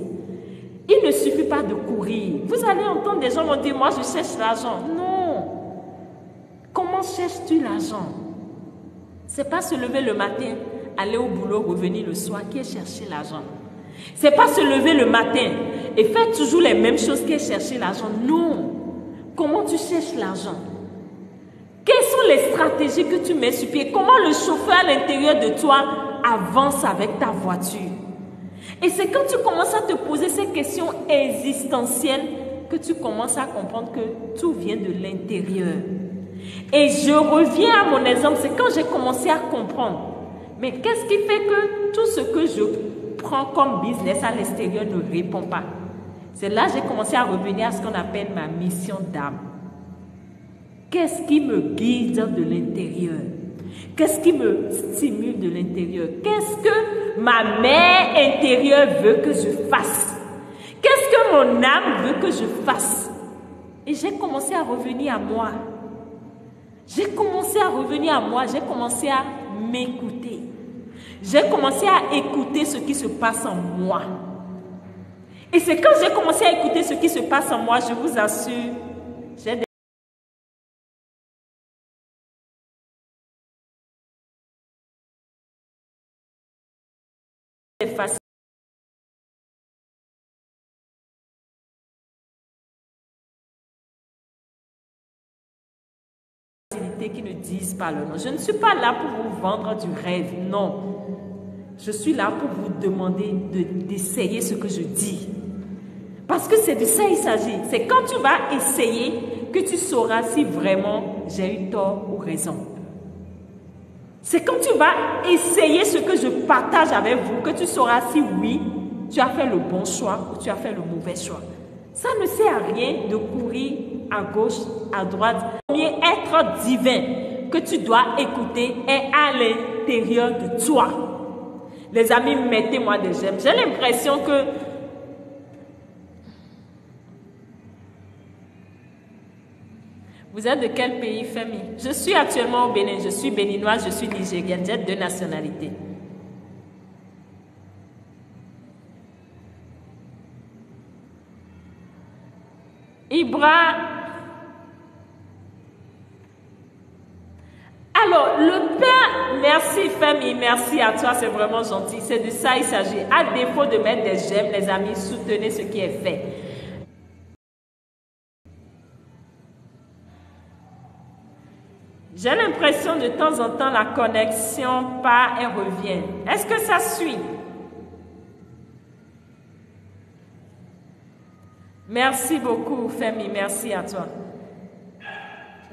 S1: Il ne suffit pas de courir. Vous allez entendre des gens me dire, moi je cherche l'argent. Non. Comment cherches-tu l'argent? Ce n'est pas se lever le matin, aller au boulot, revenir le soir, qui est chercher l'argent. Ce n'est pas se lever le matin et faire toujours les mêmes choses qui est chercher l'argent. Non. Comment tu cherches l'argent? Quelles sont les stratégies que tu mets sur pied? Comment le chauffeur à l'intérieur de toi avance avec ta voiture? Et c'est quand tu commences à te poser ces questions existentielles que tu commences à comprendre que tout vient de l'intérieur. Et je reviens à mon exemple, c'est quand j'ai commencé à comprendre. Mais qu'est-ce qui fait que tout ce que je prends comme business à l'extérieur ne répond pas? C'est là que j'ai commencé à revenir à ce qu'on appelle ma mission d'âme. Qu'est-ce qui me guide de l'intérieur? Qu'est-ce qui me stimule de l'intérieur? Qu'est-ce que ma mère intérieure veut que je fasse? Qu'est-ce que mon âme veut que je fasse? Et j'ai commencé à revenir à moi. J'ai commencé à revenir à moi, j'ai commencé à m'écouter. J'ai commencé à écouter ce qui se passe en moi. Et c'est quand j'ai commencé à écouter ce qui se passe en moi, je vous assure, j'ai des facilités qui ne disent pas le nom. Je ne suis pas là pour vous vendre du rêve, non. Je suis là pour vous demander d'essayer ce que je dis. Parce que c'est de ça il s'agit. C'est quand tu vas essayer que tu sauras si vraiment j'ai eu tort ou raison. C'est quand tu vas essayer ce que je partage avec vous que tu sauras si oui tu as fait le bon choix ou tu as fait le mauvais choix. Ça ne sert à rien de courir à gauche, à droite. Le premier être divin que tu dois écouter est à l'intérieur de toi. Les amis, mettez-moi des j'aime. J'ai l'impression que vous êtes de quel pays, famille? Je suis actuellement au Bénin. Je suis béninoise, je suis nigérienne. J'ai 2 nationalités. Ibra. Alors, le Père, merci famille, merci à toi, c'est vraiment gentil. C'est de ça il s'agit. À défaut de mettre des j'aime, les amis, soutenez ce qui est fait. J'ai l'impression de temps en temps la connexion part et revient. Est-ce que ça suit? Merci beaucoup, Femi, merci à toi.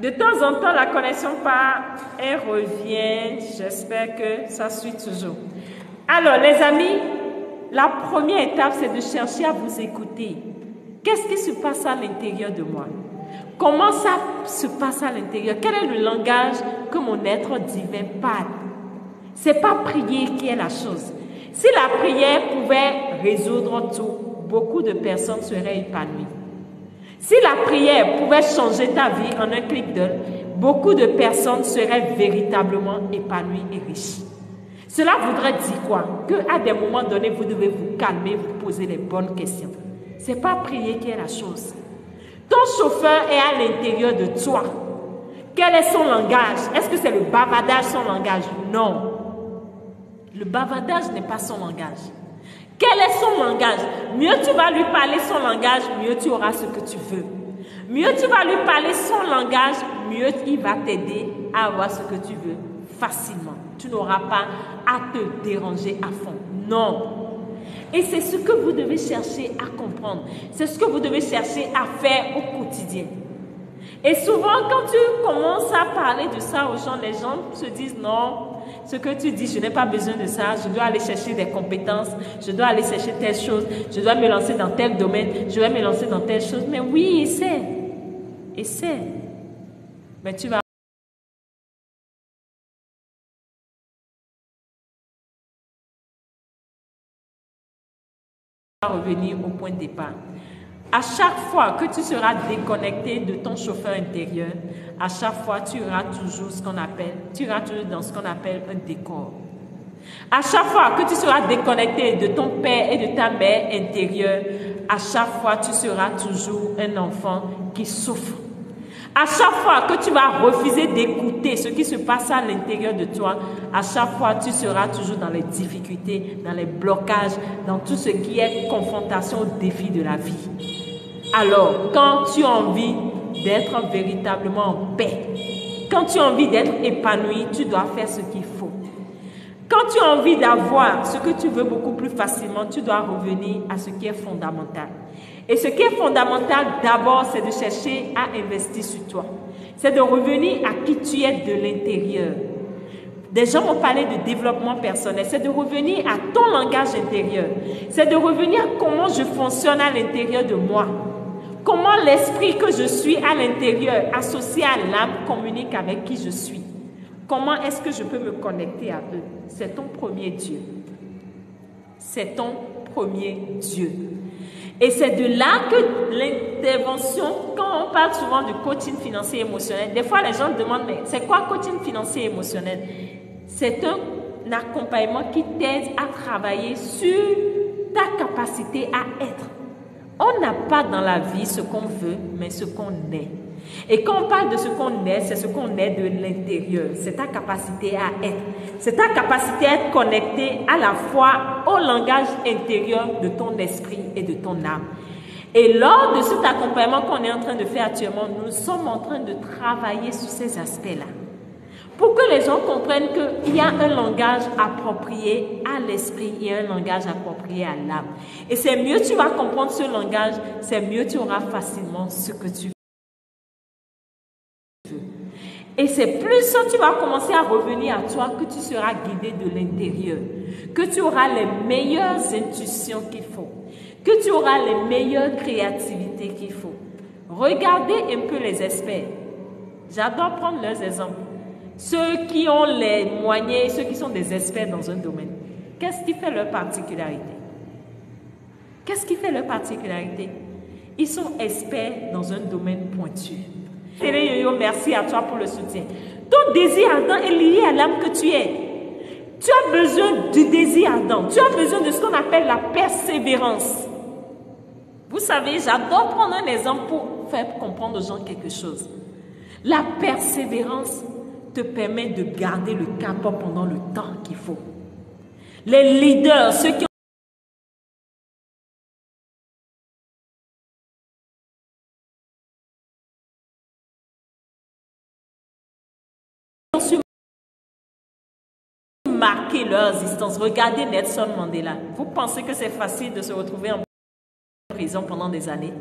S1: De temps en temps, la connexion part et revient. J'espère que ça suit toujours. Alors, les amis, la première étape, c'est de chercher à vous écouter. Qu'est-ce qui se passe à l'intérieur de moi? Comment ça se passe à l'intérieur? Quel est le langage que mon être divin parle? Ce n'est pas prier qui est la chose. Si la prière pouvait résoudre tout, beaucoup de personnes seraient épanouies. Si la prière pouvait changer ta vie en un clic d'œil, beaucoup de personnes seraient véritablement épanouies et riches. Cela voudrait dire quoi? Qu'à des moments donnés, vous devez vous calmer, vous poser les bonnes questions. Ce n'est pas prier qui est la chose. Ton chauffeur est à l'intérieur de toi. Quel est son langage? Est-ce que c'est le bavardage son langage? Non. Le bavardage n'est pas son langage. Quel est son langage? Mieux tu vas lui parler son langage, mieux tu auras ce que tu veux. Mieux tu vas lui parler son langage, mieux il va t'aider à avoir ce que tu veux facilement. Tu n'auras pas à te déranger à fond. Non. Et c'est ce que vous devez chercher à comprendre. C'est ce que vous devez chercher à faire au quotidien. Et souvent, quand tu commences à parler de ça aux gens, les gens se disent non, ce que tu dis, je n'ai pas besoin de ça, je dois aller chercher des compétences, je dois aller chercher telle chose, je dois me lancer dans tel domaine, je vais me lancer dans telle chose. Mais oui, essaie. Essaie. Mais tu vas revenir au point de départ. À chaque fois que tu seras déconnecté de ton chauffeur intérieur, à chaque fois tu auras toujours dans ce qu'on appelle un décor. À chaque fois que tu seras déconnecté de ton père et de ta mère intérieure, à chaque fois tu seras toujours un enfant qui souffre. À chaque fois que tu vas refuser d'écouter ce qui se passe à l'intérieur de toi, à chaque fois tu seras toujours dans les difficultés, dans les blocages, dans tout ce qui est confrontation aux défis de la vie. Alors, quand tu as envie d'être véritablement en paix, quand tu as envie d'être épanoui, tu dois faire ce qu'il faut. Quand tu as envie d'avoir ce que tu veux beaucoup plus facilement, tu dois revenir à ce qui est fondamental. Et ce qui est fondamental, d'abord, c'est de chercher à investir sur toi. C'est de revenir à qui tu es de l'intérieur. Des gens m'ont parlé de développement personnel. C'est de revenir à ton langage intérieur. C'est de revenir à comment je fonctionne à l'intérieur de moi. Comment l'esprit que je suis à l'intérieur, associé à l'âme, communique avec qui je suis. Comment est-ce que je peux me connecter à eux? C'est ton premier Dieu. C'est ton premier Dieu. Et c'est de là que l'intervention, quand on parle souvent de coaching financier émotionnel, des fois les gens demandent, mais c'est quoi coaching financier émotionnel? C'est un accompagnement qui t'aide à travailler sur ta capacité à être. On n'a pas dans la vie ce qu'on veut, mais ce qu'on est. Et quand on parle de ce qu'on est, c'est ce qu'on est de l'intérieur. C'est ta capacité à être. C'est ta capacité à être connecté à la fois au langage intérieur de ton esprit et de ton âme. Et lors de cet accompagnement qu'on est en train de faire actuellement, nous sommes en train de travailler sur ces aspects-là. Pour que les gens comprennent qu'il y a un langage approprié à l'esprit et un langage approprié à l'âme. Et c'est mieux tu vas comprendre ce langage, c'est mieux tu auras facilement ce que tu veux. Et c'est plus tu vas commencer à revenir à toi que tu seras guidé de l'intérieur, que tu auras les meilleures intuitions qu'il faut, que tu auras les meilleures créativités qu'il faut. Regardez un peu les experts. J'adore prendre leurs exemples. Ceux qui ont les moyens, ceux qui sont des experts dans un domaine. Qu'est-ce qui fait leur particularité? Qu'est-ce qui fait leur particularité? Ils sont experts dans un domaine pointu. Télé Yo-Yo, merci à toi pour le soutien. Ton désir ardent est lié à l'âme que tu es. Tu as besoin du désir ardent. Tu as besoin de ce qu'on appelle la persévérance. Vous savez, j'adore prendre un exemple pour faire comprendre aux gens quelque chose. La persévérance te permet de garder le cap pendant le temps qu'il faut. Les leaders, ceux qui ont su marquer leur existence. Regardez Nelson Mandela. Vous pensez que c'est facile de se retrouver en prison pendant des années?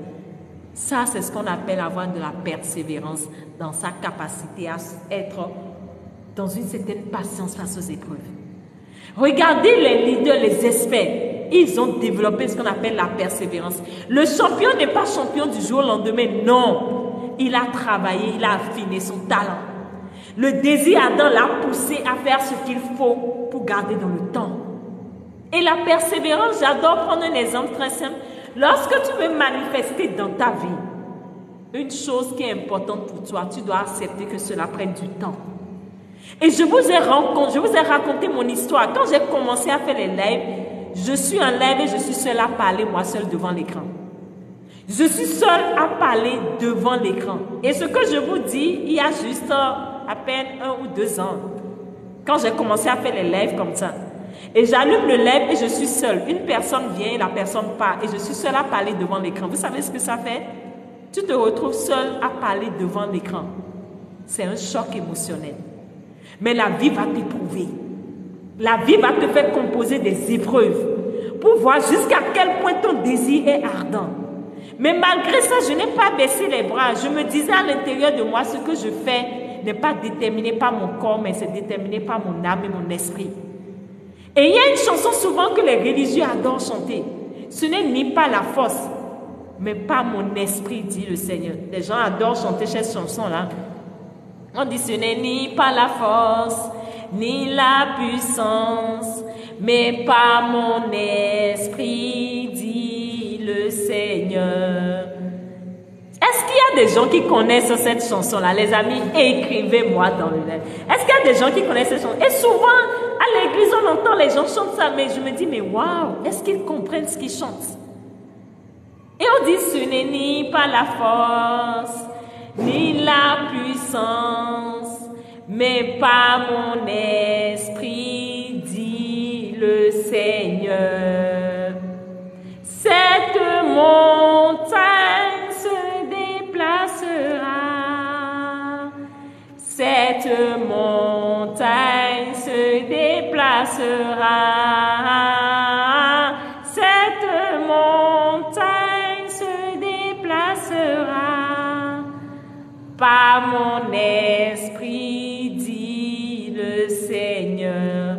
S1: Ça, c'est ce qu'on appelle avoir de la persévérance dans sa capacité à être dans une certaine patience face aux épreuves. Regardez les leaders, les experts. Ils ont développé ce qu'on appelle la persévérance. Le champion n'est pas champion du jour au lendemain, non. Il a travaillé, il a affiné son talent. Le désir ardent l'a poussé à faire ce qu'il faut pour garder dans le temps. Et la persévérance, j'adore prendre un exemple très simple. Lorsque tu veux manifester dans ta vie une chose qui est importante pour toi, tu dois accepter que cela prenne du temps. Et je vous ai raconté mon histoire. Quand j'ai commencé à faire les lives, je suis en live et je suis seule à parler, moi seule devant l'écran. Je suis seule à parler devant l'écran. Et ce que je vous dis, il y a juste à peine 1 ou 2 ans, quand j'ai commencé à faire les lives comme ça. Et j'allume le live et je suis seule. Une personne vient, la personne part et je suis seule à parler devant l'écran. Vous savez ce que ça fait? Tu te retrouves seule à parler devant l'écran. C'est un choc émotionnel. Mais la vie va t'éprouver. La vie va te faire composer des épreuves pour voir jusqu'à quel point ton désir est ardent. Mais malgré ça, je n'ai pas baissé les bras. Je me disais à l'intérieur de moi, ce que je fais n'est pas déterminé par mon corps, mais c'est déterminé par mon âme et mon esprit. Et il y a une chanson souvent que les religieux adorent chanter. Ce n'est ni pas la force, mais pas mon esprit, dit le Seigneur. Les gens adorent chanter cette chanson-là. On dit ce n'est ni pas la force, ni la puissance, mais pas mon esprit, dit le Seigneur. Est-ce qu'il y a des gens qui connaissent cette chanson-là? Les amis, écrivez-moi dans le live. Est-ce qu'il y a des gens qui connaissent cette chanson? Et souvent, à l'église, on entend les gens chanter ça, mais je me dis, mais waouh, est-ce qu'ils comprennent ce qu'ils chantent? Et on dit, ce n'est ni pas la force, ni la puissance, mais pas mon esprit, dit le Seigneur. Cette montagne se déplacera, cette montagne se déplacera, cette montagne se déplacera, par mon esprit, dit le Seigneur.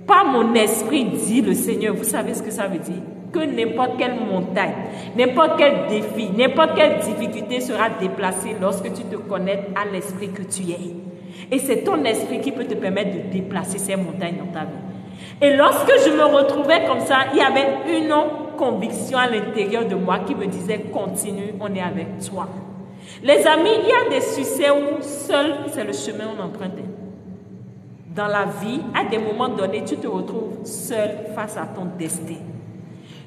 S1: Par mon esprit, dit le Seigneur. Vous savez ce que ça veut dire? Que n'importe quelle montagne, n'importe quel défi, n'importe quelle difficulté sera déplacée lorsque tu te connectes à l'esprit que tu es. Et c'est ton esprit qui peut te permettre de déplacer ces montagnes dans ta vie. Et lorsque je me retrouvais comme ça, il y avait une conviction à l'intérieur de moi qui me disait « Continue, on est avec toi ». Les amis, il y a des succès où seul, c'est le chemin où on emprunte. Dans la vie, à des moments donnés, tu te retrouves seul face à ton destin.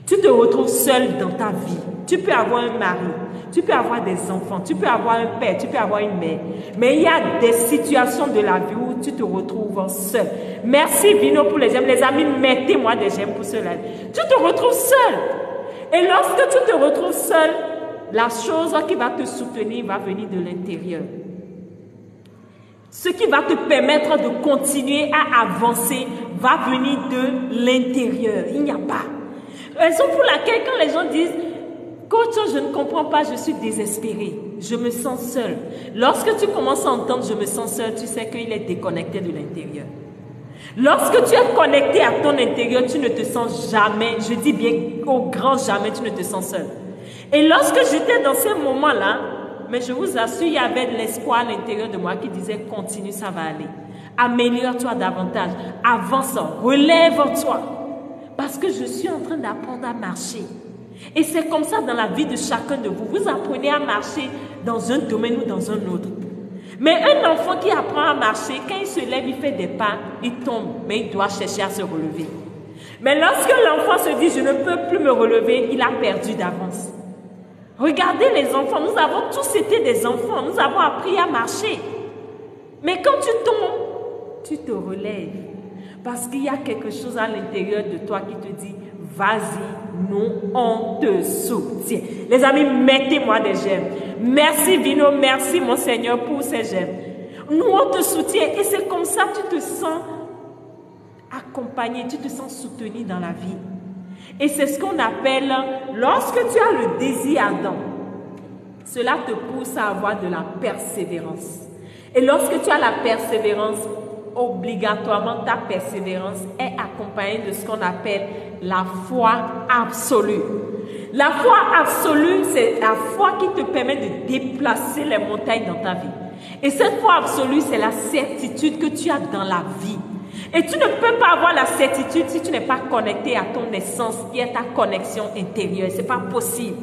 S1: Tu te retrouves seul dans ta vie. Tu peux avoir un mari, tu peux avoir des enfants, tu peux avoir un père, tu peux avoir une mère. Mais il y a des situations de la vie où tu te retrouves seul. Merci Vino pour les j'aime. Les amis, mettez-moi des j'aime pour cela. Tu te retrouves seul. Et lorsque tu te retrouves seul, la chose qui va te soutenir va venir de l'intérieur. Ce qui va te permettre de continuer à avancer va venir de l'intérieur. Il n'y a pas. Raison pour laquelle quand les gens disent Coach, je ne comprends pas, je suis désespérée. Je me sens seule. Lorsque tu commences à entendre je me sens seule, tu sais qu'il est déconnecté de l'intérieur. Lorsque tu es connecté à ton intérieur, tu ne te sens jamais, je dis bien au grand jamais, tu ne te sens seul. Et lorsque j'étais dans ces moments-là, mais je vous assure, il y avait de l'espoir à l'intérieur de moi qui disait continue, ça va aller. Améliore-toi davantage, avance, relève-toi. Parce que je suis en train d'apprendre à marcher. Et c'est comme ça dans la vie de chacun de vous. Vous apprenez à marcher dans un domaine ou dans un autre. Mais un enfant qui apprend à marcher, quand il se lève, il fait des pas, il tombe, mais il doit chercher à se relever. Mais lorsque l'enfant se dit, je ne peux plus me relever, il a perdu d'avance. Regardez les enfants, nous avons tous été des enfants, nous avons appris à marcher. Mais quand tu tombes, tu te relèves. Parce qu'il y a quelque chose à l'intérieur de toi qui te dit, vas-y, nous, on te soutient. Les amis, mettez-moi des j'aime. Merci Vino, merci mon Seigneur pour ces j'aime. Nous, on te soutient et c'est comme ça que tu te sens accompagné, tu te sens soutenu dans la vie. Et c'est ce qu'on appelle, lorsque tu as le désir ardent, cela te pousse à avoir de la persévérance. Et lorsque tu as la persévérance, obligatoirement ta persévérance est accompagnée de ce qu'on appelle la foi absolue. La foi absolue, c'est la foi qui te permet de déplacer les montagnes dans ta vie. Et cette foi absolue, c'est la certitude que tu as dans la vie. Et tu ne peux pas avoir la certitude si tu n'es pas connecté à ton essence, qui est ta connexion intérieure. Ce n'est pas possible.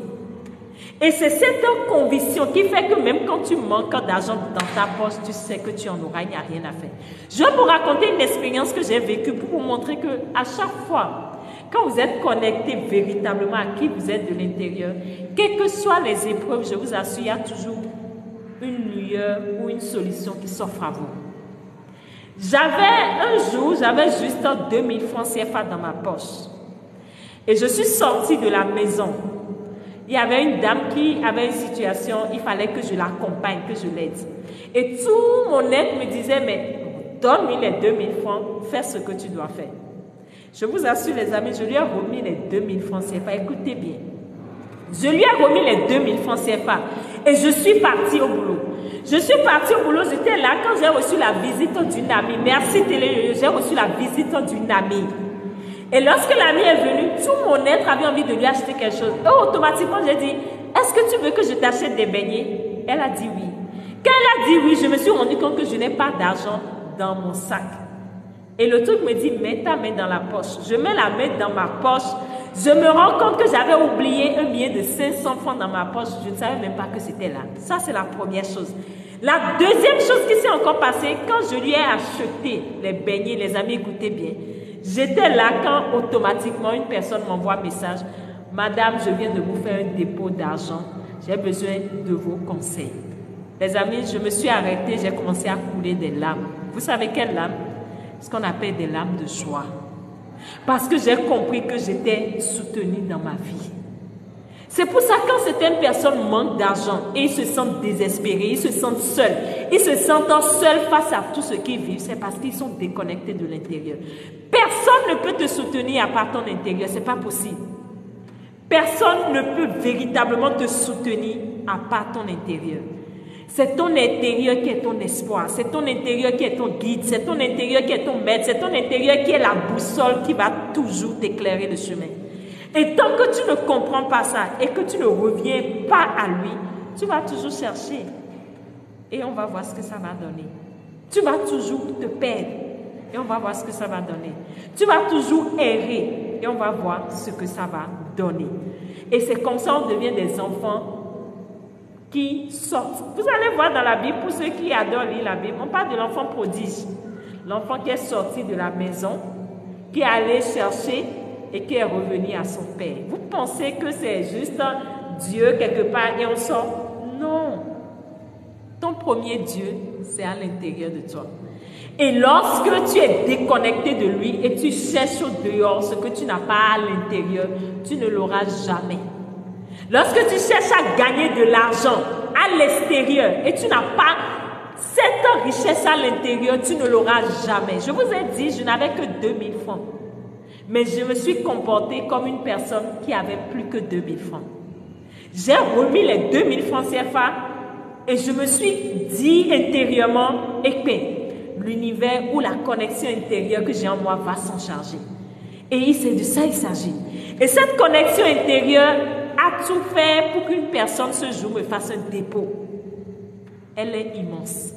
S1: Et c'est cette conviction qui fait que même quand tu manques d'argent dans ta poche, tu sais que tu en auras, il n'y a rien à faire. Je vais vous raconter une expérience que j'ai vécue pour vous montrer qu'à chaque fois, quand vous êtes connecté véritablement à qui vous êtes de l'intérieur, quelles que soient les épreuves, je vous assure, il y a toujours une lueur ou une solution qui s'offre à vous. J'avais juste 2000 francs CFA dans ma poche. Et je suis sortie de la maison. Il y avait une dame qui avait une situation, il fallait que je l'accompagne, que je l'aide. Et tout mon aide me disait, mais donne-lui les 2000 francs, fais ce que tu dois faire. Je vous assure les amis, je lui ai remis les 2000 francs CFA. Écoutez bien. Je lui ai remis les 2000 francs CFA et je suis partie au boulot. Je suis partie au boulot, j'étais là quand j'ai reçu la visite d'une amie. Merci Télé, j'ai reçu la visite d'une amie. Et lorsque l'amie est venue, tout mon être avait envie de lui acheter quelque chose. Et automatiquement, j'ai dit, est-ce que tu veux que je t'achète des beignets? Elle a dit oui. Quand elle a dit oui, je me suis rendu compte que je n'ai pas d'argent dans mon sac. Et le truc me dit, mets ta main dans la poche. Je mets la main dans ma poche. Je me rends compte que j'avais oublié un billet de 500 francs dans ma poche. Je ne savais même pas que c'était là. Ça, c'est la première chose. La deuxième chose qui s'est encore passée, quand je lui ai acheté les beignets, les amis, écoutez bien. J'étais là quand automatiquement une personne m'envoie un message. Madame, je viens de vous faire un dépôt d'argent. J'ai besoin de vos conseils. Les amis, je me suis arrêtée, j'ai commencé à couler des larmes. Vous savez quelles larmes? Ce qu'on appelle des larmes de joie. Parce que j'ai compris que j'étais soutenue dans ma vie. C'est pour ça que quand certaines personnes manquent d'argent et ils se sentent désespérés, ils se sentent seuls, ils se sentent seuls face à tout ce qu'ils vivent, c'est parce qu'ils sont déconnectés de l'intérieur. Personne ne peut te soutenir à part ton intérieur, ce n'est pas possible. Personne ne peut véritablement te soutenir à part ton intérieur. C'est ton intérieur qui est ton espoir, c'est ton intérieur qui est ton guide, c'est ton intérieur qui est ton maître, c'est ton intérieur qui est la boussole qui va toujours t'éclairer le chemin. Et tant que tu ne comprends pas ça et que tu ne reviens pas à lui, tu vas toujours chercher. Et on va voir ce que ça va donner. Tu vas toujours te perdre. Et on va voir ce que ça va donner. Tu vas toujours errer. Et on va voir ce que ça va donner. Et c'est comme ça qu'on devient des enfants qui sortent. Vous allez voir dans la Bible, pour ceux qui adorent lire la Bible, on parle de l'enfant prodige. L'enfant qui est sorti de la maison, qui est allé chercher et qui est revenu à son père. Vous pensez que c'est juste Dieu quelque part et on sort? Non. Ton premier Dieu, c'est à l'intérieur de toi. Et lorsque tu es déconnecté de lui et tu cherches au dehors ce que tu n'as pas à l'intérieur, tu ne l'auras jamais. Lorsque tu cherches à gagner de l'argent à l'extérieur et tu n'as pas cette richesse à l'intérieur, tu ne l'auras jamais. Je vous ai dit, je n'avais que 2000 francs. Mais je me suis comportée comme une personne qui avait plus que 2000 francs. J'ai remis les 2000 francs CFA et je me suis dit intérieurement, l'univers ou la connexion intérieure que j'ai en moi va s'en charger. Et c'est de ça qu'il s'agit. Et cette connexion intérieure a tout fait pour qu'une personne ce jour me fasse un dépôt. Elle est immense.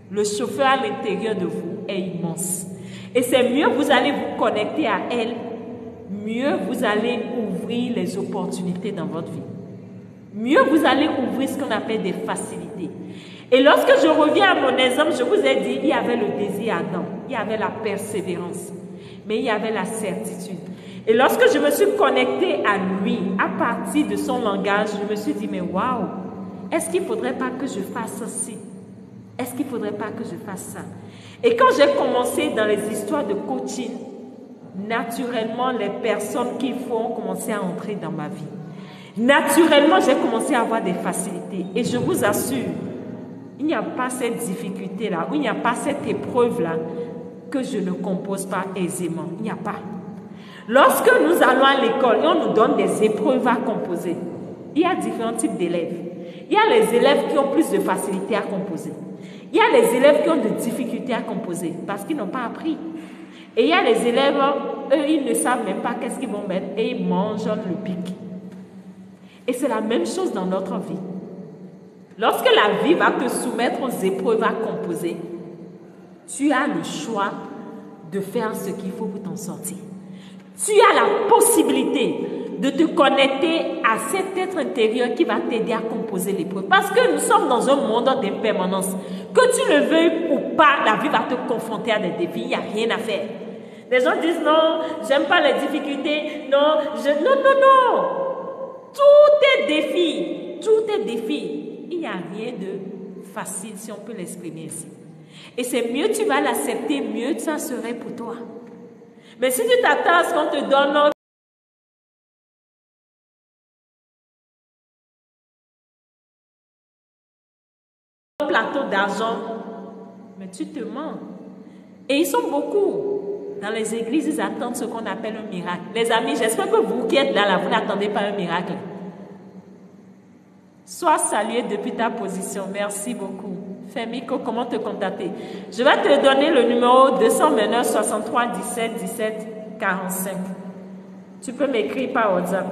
S1: Le chauffeur à l'intérieur de vous est immense. Et c'est mieux vous allez vous connecter à elle, mieux vous allez ouvrir les opportunités dans votre vie. Mieux vous allez ouvrir ce qu'on appelle des facilités. Et lorsque je reviens à mon exemple, je vous ai dit, il y avait le désir ardent, il y avait la persévérance, mais il y avait la certitude. Et lorsque je me suis connectée à lui, à partir de son langage, je me suis dit, mais waouh, est-ce qu'il ne faudrait pas que je fasse ceci? Est-ce qu'il ne faudrait pas que je fasse ça? Et quand j'ai commencé dans les histoires de coaching, naturellement, les personnes qu'il faut ont commencé à entrer dans ma vie. Naturellement, j'ai commencé à avoir des facilités. Et je vous assure, il n'y a pas cette difficulté-là, ou il n'y a pas cette épreuve-là que je ne compose pas aisément. Il n'y a pas. Lorsque nous allons à l'école et on nous donne des épreuves à composer, il y a différents types d'élèves. Il y a les élèves qui ont plus de facilité à composer. Il y a les élèves qui ont de difficultés à composer parce qu'ils n'ont pas appris. Et il y a les élèves, eux, ils ne savent même pas qu'est-ce qu'ils vont mettre et ils mangent le pic. Et c'est la même chose dans notre vie. Lorsque la vie va te soumettre aux épreuves à composer, tu as le choix de faire ce qu'il faut pour t'en sortir. Tu as la possibilité de te connecter à cet être intérieur qui va t'aider à composer l'épreuve. Parce que nous sommes dans un monde d'impermanence. Que tu le veuilles ou pas, la vie va te confronter à des défis. Il n'y a rien à faire. Les gens disent non, j'aime pas les difficultés. Non, non. Tout est défi. Tout est défi. Il n'y a rien de facile si on peut l'exprimer ainsi. Et c'est mieux tu vas l'accepter, mieux ça serait pour toi. Mais si tu t'attends à ce qu'on te donne un plateau d'argent, mais tu te mens. Et ils sont beaucoup. Dans les églises, ils attendent ce qu'on appelle un miracle. Les amis, j'espère que vous qui êtes là, vous n'attendez pas un miracle. Sois salué depuis ta position. Merci beaucoup. Femiko, comment te contacter? Je vais te donner le numéro 229 63 17 17 45. Tu peux m'écrire par WhatsApp.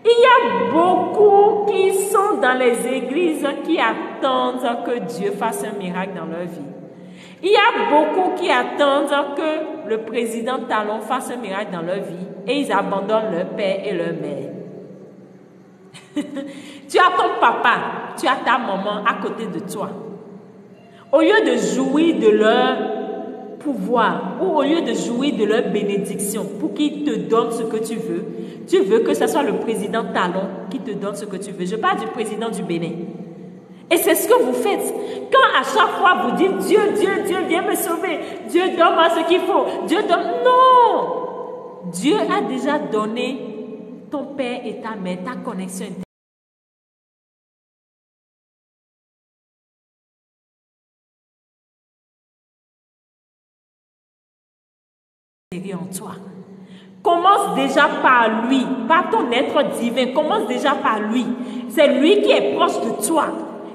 S1: Il y a beaucoup qui sont dans les églises qui attendent que Dieu fasse un miracle dans leur vie. Il y a beaucoup qui attendent que le président Talon fasse un miracle dans leur vie et ils abandonnent leur père et leur mère. Tu as ton papa, tu as ta maman à côté de toi. Au lieu de jouir de leur pouvoir ou au lieu de jouir de leur bénédiction pour qu'ils te donnent ce que tu veux que ce soit le président Talon qui te donne ce que tu veux. Je parle du président du Bénin. Et c'est ce que vous faites. Quand à chaque fois vous dites Dieu, viens me sauver. Dieu, donne-moi ce qu'il faut. Dieu donne. Non! Dieu a déjà donné ton père et ta mère, ta connexion intérieure en toi. Commence déjà par lui, par ton être divin. Commence déjà par lui. C'est lui qui est proche de toi.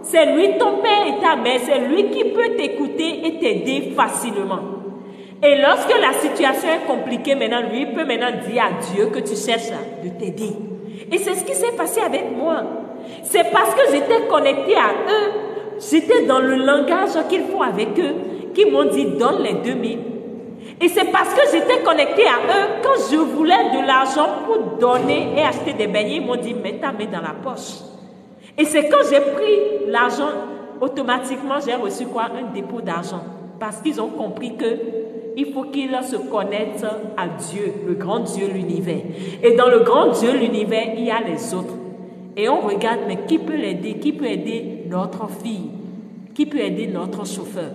S1: C'est lui, ton père et ta mère. C'est lui qui peut t'écouter et t'aider facilement. Et lorsque la situation est compliquée, maintenant, lui peut maintenant dire à Dieu que tu cherches de t'aider. Et c'est ce qui s'est passé avec moi. C'est parce que j'étais connectée à eux, j'étais dans le langage qu'il faut avec eux, qui m'ont dit donne les 2000. Et c'est parce que j'étais connectée à eux, quand je voulais de l'argent pour donner et acheter des beignets, ils m'ont dit mets ta main dans la poche. Et c'est quand j'ai pris l'argent, automatiquement j'ai reçu quoi? Un dépôt d'argent. Parce qu'ils ont compris que il faut qu'ils se connectent à Dieu, le grand Dieu, l'univers. Et dans le grand Dieu, l'univers, il y a les autres. Et on regarde, mais qui peut l'aider? Qui peut aider notre fille? Qui peut aider notre chauffeur?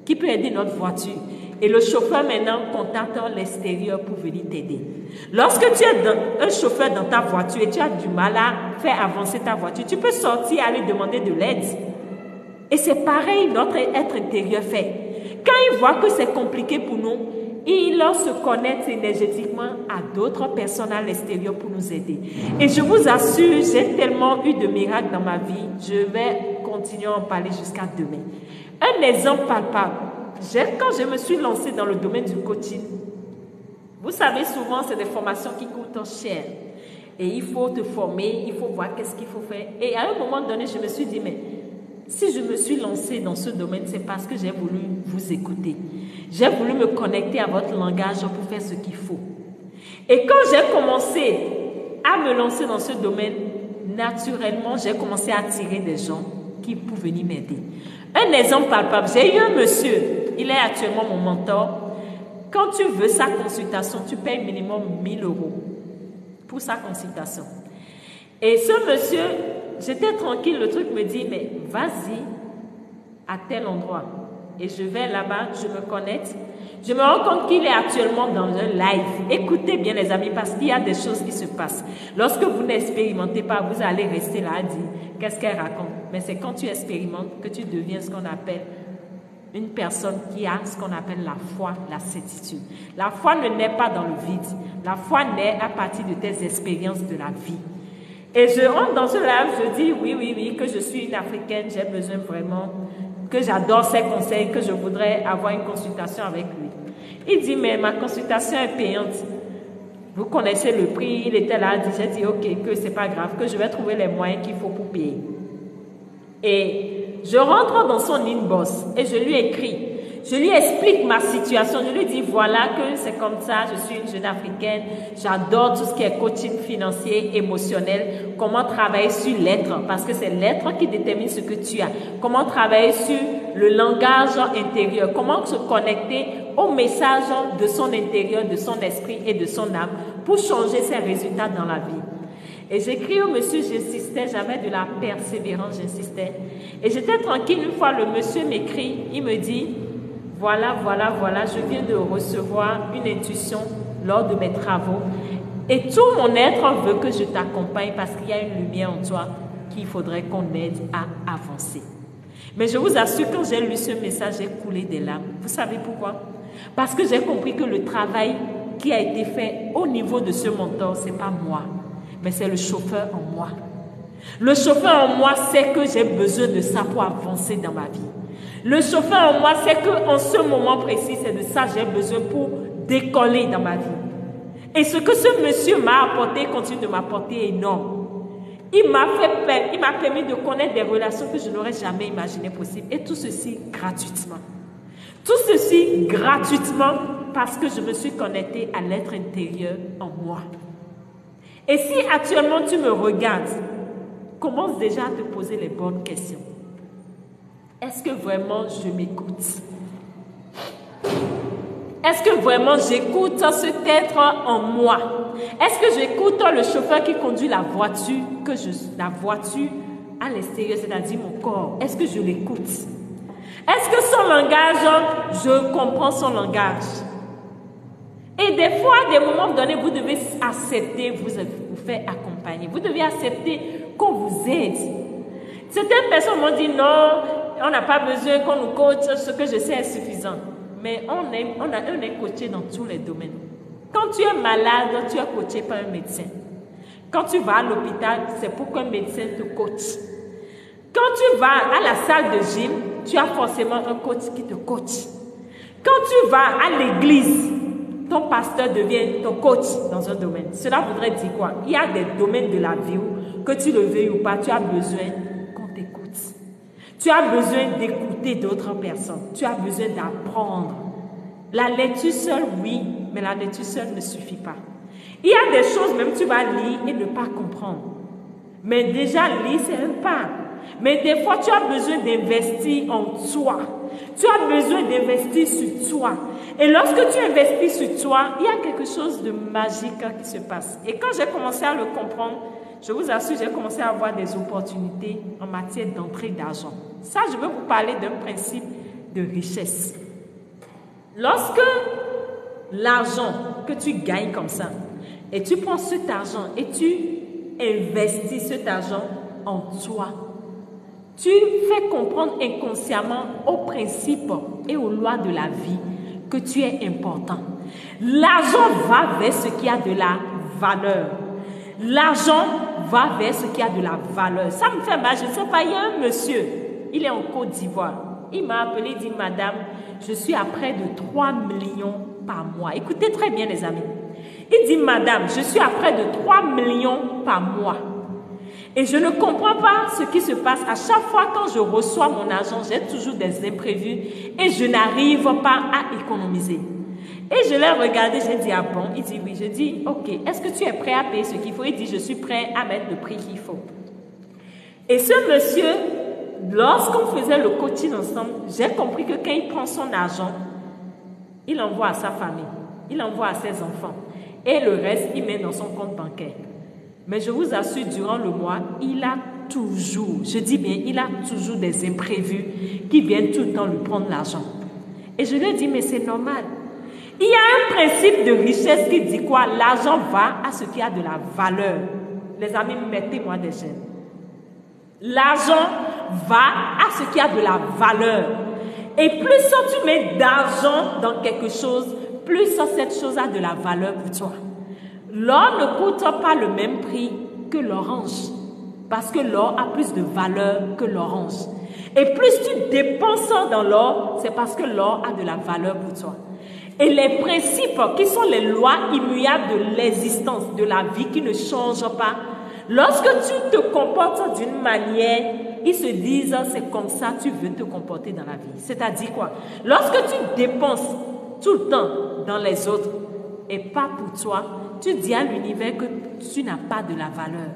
S1: Qui peut aider notre voiture? Et le chauffeur maintenant contacte l'extérieur pour venir t'aider. Lorsque tu es un chauffeur dans ta voiture et tu as du mal à faire avancer ta voiture, tu peux sortir et aller demander de l'aide. Et c'est pareil, notre être intérieur fait. Quand il voit que c'est compliqué pour nous, il se connecte énergétiquement à d'autres personnes à l'extérieur pour nous aider. Et je vous assure, j'ai tellement eu de miracles dans ma vie, je vais continuer à en parler jusqu'à demain. Un exemple palpable, quand je me suis lancée dans le domaine du coaching, vous savez, souvent, c'est des formations qui coûtent cher. Et il faut te former, il faut voir qu'est-ce qu'il faut faire. Et à un moment donné, je me suis dit, mais si je me suis lancée dans ce domaine, c'est parce que j'ai voulu vous écouter. J'ai voulu me connecter à votre langage pour faire ce qu'il faut. Et quand j'ai commencé à me lancer dans ce domaine, naturellement, j'ai commencé à attirer des gens qui pouvaient venir m'aider. Un exemple palpable, j'ai eu un monsieur, il est actuellement mon mentor. Quand tu veux sa consultation, tu payes minimum 1 000 € pour sa consultation. Et ce monsieur, j'étais tranquille, le truc me dit, mais vas-y à tel endroit. Et je vais là-bas, je me connecte. Je me rends compte qu'il est actuellement dans un live. Écoutez bien les amis, parce qu'il y a des choses qui se passent. Lorsque vous n'expérimentez pas, vous allez rester là à dire, qu'est-ce qu'elle raconte? Mais c'est quand tu expérimentes que tu deviens ce qu'on appelle une personne qui a ce qu'on appelle la foi, la certitude. La foi ne naît pas dans le vide. La foi naît à partir de tes expériences de la vie. Et je rentre dans ce live, je dis oui, que je suis une Africaine, j'ai besoin vraiment, que j'adore ses conseils, que je voudrais avoir une consultation avec lui. Il dit, mais ma consultation est payante. Vous connaissez le prix, il était là, j'ai dit, ok, que c'est pas grave, que je vais trouver les moyens qu'il faut pour payer. Et je rentre dans son inbox et je lui écris. Je lui explique ma situation. Je lui dis, voilà que c'est comme ça, je suis une jeune Africaine. J'adore tout ce qui est coaching financier, émotionnel. Comment travailler sur l'être, parce que c'est l'être qui détermine ce que tu as. Comment travailler sur le langage intérieur. Comment se connecter au message de son intérieur, de son esprit et de son âme pour changer ses résultats dans la vie. Et j'écris au monsieur, j'insistais, j'avais de la persévérance, j'insistais. Et j'étais tranquille, une fois le monsieur m'écrit, il me dit, voilà, je viens de recevoir une intuition lors de mes travaux. Et tout mon être veut que je t'accompagne parce qu'il y a une lumière en toi qu'il faudrait qu'on aide à avancer. Mais je vous assure, quand j'ai lu ce message, j'ai coulé des larmes. Vous savez pourquoi? Parce que j'ai compris que le travail qui a été fait au niveau de ce mentor, ce n'est pas moi. Mais c'est le chauffeur en moi. Le chauffeur en moi sait que j'ai besoin de ça pour avancer dans ma vie. Le chauffeur en moi sait qu'en ce moment précis, c'est de ça que j'ai besoin pour décoller dans ma vie. Et ce que ce monsieur m'a apporté, continue de m'apporter énorme. Il m'a permis de connaître des relations que je n'aurais jamais imaginées possibles. Et tout ceci gratuitement. Tout ceci gratuitement parce que je me suis connectée à l'être intérieur en moi. Et si actuellement tu me regardes, commence déjà à te poser les bonnes questions. Est-ce que vraiment je m'écoute? Est-ce que vraiment j'écoute cet être en moi? Est-ce que j'écoute le chauffeur qui conduit la voiture, à l'extérieur, c'est-à-dire mon corps? Est-ce que je l'écoute? Est-ce que son langage, je comprends son langage? Et des fois, à des moments donnés, vous devez accepter, vous faire accompagner. Vous devez accepter qu'on vous aide. Certaines personnes m'ont dit non, on n'a pas besoin qu'on nous coach, ce que je sais est suffisant. Mais on est coaché dans tous les domaines. Quand tu es malade, tu es coaché par un médecin. Quand tu vas à l'hôpital, c'est pour qu'un médecin te coach. Quand tu vas à la salle de gym, tu as forcément un coach qui te coach. Quand tu vas à l'église, ton pasteur devient ton coach dans un domaine. Cela voudrait dire quoi? Il y a des domaines de la vie où, que tu le veuilles ou pas, tu as besoin qu'on t'écoute. Tu as besoin d'écouter d'autres personnes. Tu as besoin d'apprendre. La lecture seule, oui, mais la lecture seule ne suffit pas. Il y a des choses, même tu vas lire et ne pas comprendre. Mais déjà, lire, c'est un pas. Mais des fois, tu as besoin d'investir en toi. Tu as besoin d'investir sur toi. Et lorsque tu investis sur toi, il y a quelque chose de magique qui se passe. Et quand j'ai commencé à le comprendre, je vous assure, j'ai commencé à avoir des opportunités en matière d'entrée d'argent. Ça, je veux vous parler d'un principe de richesse. Lorsque l'argent que tu gagnes comme ça, et tu prends cet argent et tu investis cet argent en toi, tu fais comprendre inconsciemment aux principes et aux lois de la vie que tu es important. L'argent va vers ce qui a de la valeur. L'argent va vers ce qui a de la valeur. Ça me fait mal, je ne sais pas, il y a un monsieur, il est en Côte d'Ivoire. Il m'a appelé, il dit, madame, je suis à près de 3 millions par mois. Écoutez très bien les amis. Il dit, madame, je suis à près de 3 millions par mois. Et je ne comprends pas ce qui se passe. À chaque fois quand je reçois mon argent, j'ai toujours des imprévus et je n'arrive pas à économiser. Et je l'ai regardé, j'ai dit, ah bon? Il dit oui. Je dis, ok, est-ce que tu es prêt à payer ce qu'il faut? Il dit, je suis prêt à mettre le prix qu'il faut. Et ce monsieur, lorsqu'on faisait le coaching ensemble, j'ai compris que quand il prend son argent, il envoie à sa famille, il envoie à ses enfants. Et le reste, il met dans son compte bancaire. Mais je vous assure, durant le mois, il a toujours, je dis bien, il a toujours des imprévus qui viennent tout le temps lui prendre l'argent. Et je lui ai dit, mais c'est normal. Il y a un principe de richesse qui dit quoi? L'argent va à ce qui a de la valeur. Les amis, mettez-moi des chaînes. L'argent va à ce qui a de la valeur. Et plus tu mets d'argent dans quelque chose, plus cette chose a de la valeur pour toi. L'or ne coûte pas le même prix que l'orange, parce que l'or a plus de valeur que l'orange. Et plus tu dépenses dans l'or, c'est parce que l'or a de la valeur pour toi. Et les principes qui sont les lois immuables de l'existence, de la vie qui ne changent pas, lorsque tu te comportes d'une manière, ils se disent c'est comme ça tu veux te comporter dans la vie. C'est-à-dire quoi? Lorsque tu dépenses tout le temps dans les autres et pas pour toi, tu dis à l'univers que tu n'as pas de la valeur.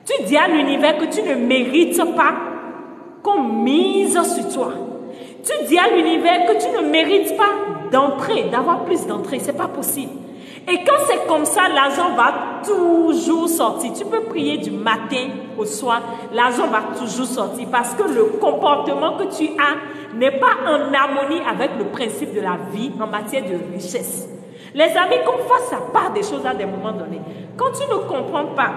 S1: Tu dis à l'univers que tu ne mérites pas qu'on mise sur toi. Tu dis à l'univers que tu ne mérites pas d'entrer, d'avoir plus d'entrée. C'est pas possible. Et quand c'est comme ça, l'argent va toujours sortir. Tu peux prier du matin au soir, l'argent va toujours sortir parce que le comportement que tu as n'est pas en harmonie avec le principe de la vie en matière de richesse. Les amis, qu'on fasse sa part des choses à des moments donnés. Quand tu ne comprends pas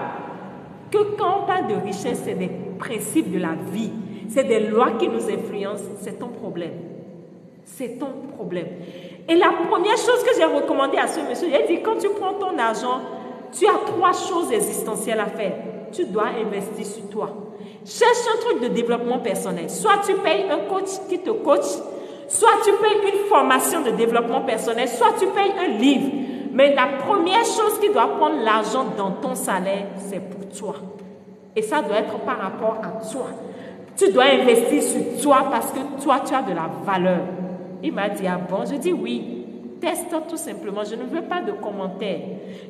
S1: que quand on parle de richesse, c'est des principes de la vie, c'est des lois qui nous influencent, c'est ton problème. C'est ton problème. Et la première chose que j'ai recommandé à ce monsieur, j'ai dit, quand tu prends ton argent, tu as 3 choses existentielles à faire. Tu dois investir sur toi. Cherche un truc de développement personnel. Soit tu payes un coach qui te coach, soit tu payes une formation de développement personnel, soit tu payes un livre. Mais la première chose qui doit prendre l'argent dans ton salaire, c'est pour toi. Et ça doit être par rapport à toi. Tu dois investir sur toi parce que toi, tu as de la valeur. Il m'a dit, ah bon? Je dis oui. Teste tout simplement. Je ne veux pas de commentaires.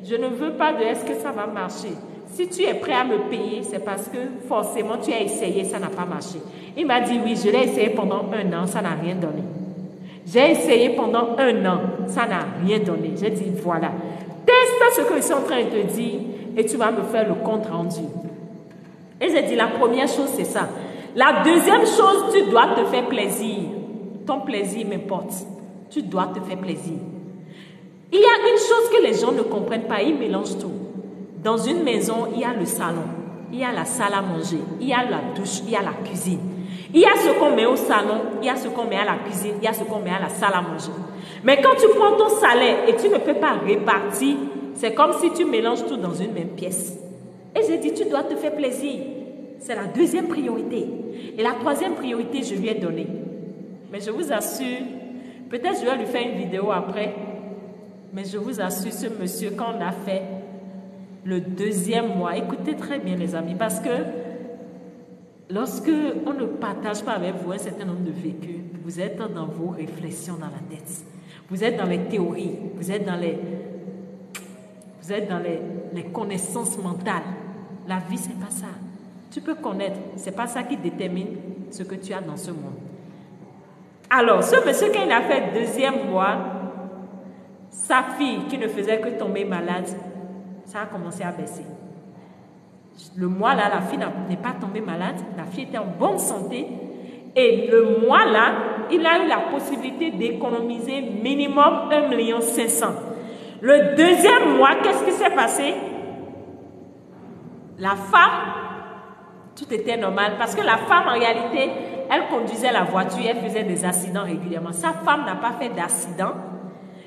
S1: Je ne veux pas de est-ce que ça va marcher. Si tu es prêt à me payer, c'est parce que forcément tu as essayé, ça n'a pas marché. Il m'a dit oui, je l'ai essayé pendant 1 an, ça n'a rien donné. J'ai essayé pendant 1 an, ça n'a rien donné. J'ai dit voilà. Teste ce que je suis en train de te dire et tu vas me faire le compte rendu. Et j'ai dit la première chose, c'est ça. La deuxième chose, tu dois te faire plaisir. Ton plaisir m'importe. Tu dois te faire plaisir. Il y a une chose que les gens ne comprennent pas, ils mélangent tout. Dans une maison, il y a le salon, il y a la salle à manger, il y a la douche, il y a la cuisine. Il y a ce qu'on met au salon, il y a ce qu'on met à la cuisine, il y a ce qu'on met à la salle à manger. Mais quand tu prends ton salaire et tu ne peux pas répartir, c'est comme si tu mélanges tout dans une même pièce. Et j'ai dit, tu dois te faire plaisir. C'est la deuxième priorité. Et la troisième priorité, je lui ai donné. Mais je vous assure, peut-être je vais lui faire une vidéo après, mais je vous assure, ce monsieur, quand on a fait le 2e mois, écoutez très bien les amis, parce que lorsque on ne partage pas avec vous un certain nombre de vécus, vous êtes dans vos réflexions dans la tête, vous êtes dans les théories, vous êtes dans les connaissances mentales. La vie, c'est pas ça. Tu peux connaître, c'est pas ça qui détermine ce que tu as dans ce monde. Alors, ce monsieur, quand il a fait le 2e mois, sa fille qui ne faisait que tomber malade, ça a commencé à baisser. Le mois là, la fille n'est pas tombée malade, la fille était en bonne santé. Et le mois là, il a eu la possibilité d'économiser minimum 1,5 million. Le 2e mois, qu'est-ce qui s'est passé? La femme, tout était normal. Parce que la femme, en réalité, elle conduisait la voiture, elle faisait des accidents régulièrement. Sa femme n'a pas fait d'accident.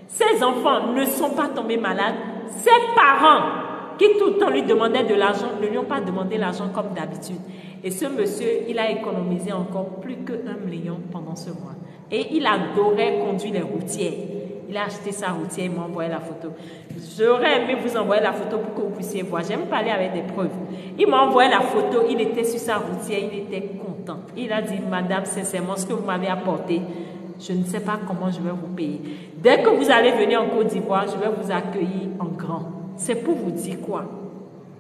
S1: Ses enfants ne sont pas tombés malades. Ses parents, qui tout le temps lui demandaient de l'argent, ne lui ont pas demandé l'argent comme d'habitude. Et ce monsieur, il a économisé encore plus que 1 million pendant ce mois. Et il adorait conduire les routières. Il a acheté sa routière, il m'a envoyé la photo. J'aurais aimé vous envoyer la photo pour que vous puissiez voir. J'aime parler avec des preuves. Il m'a envoyé la photo, il était sur sa routière, il était content. Il a dit, madame, sincèrement, ce que vous m'avez apporté, je ne sais pas comment je vais vous payer. Dès que vous allez venir en Côte d'Ivoire, je vais vous accueillir en grand. C'est pour vous dire quoi?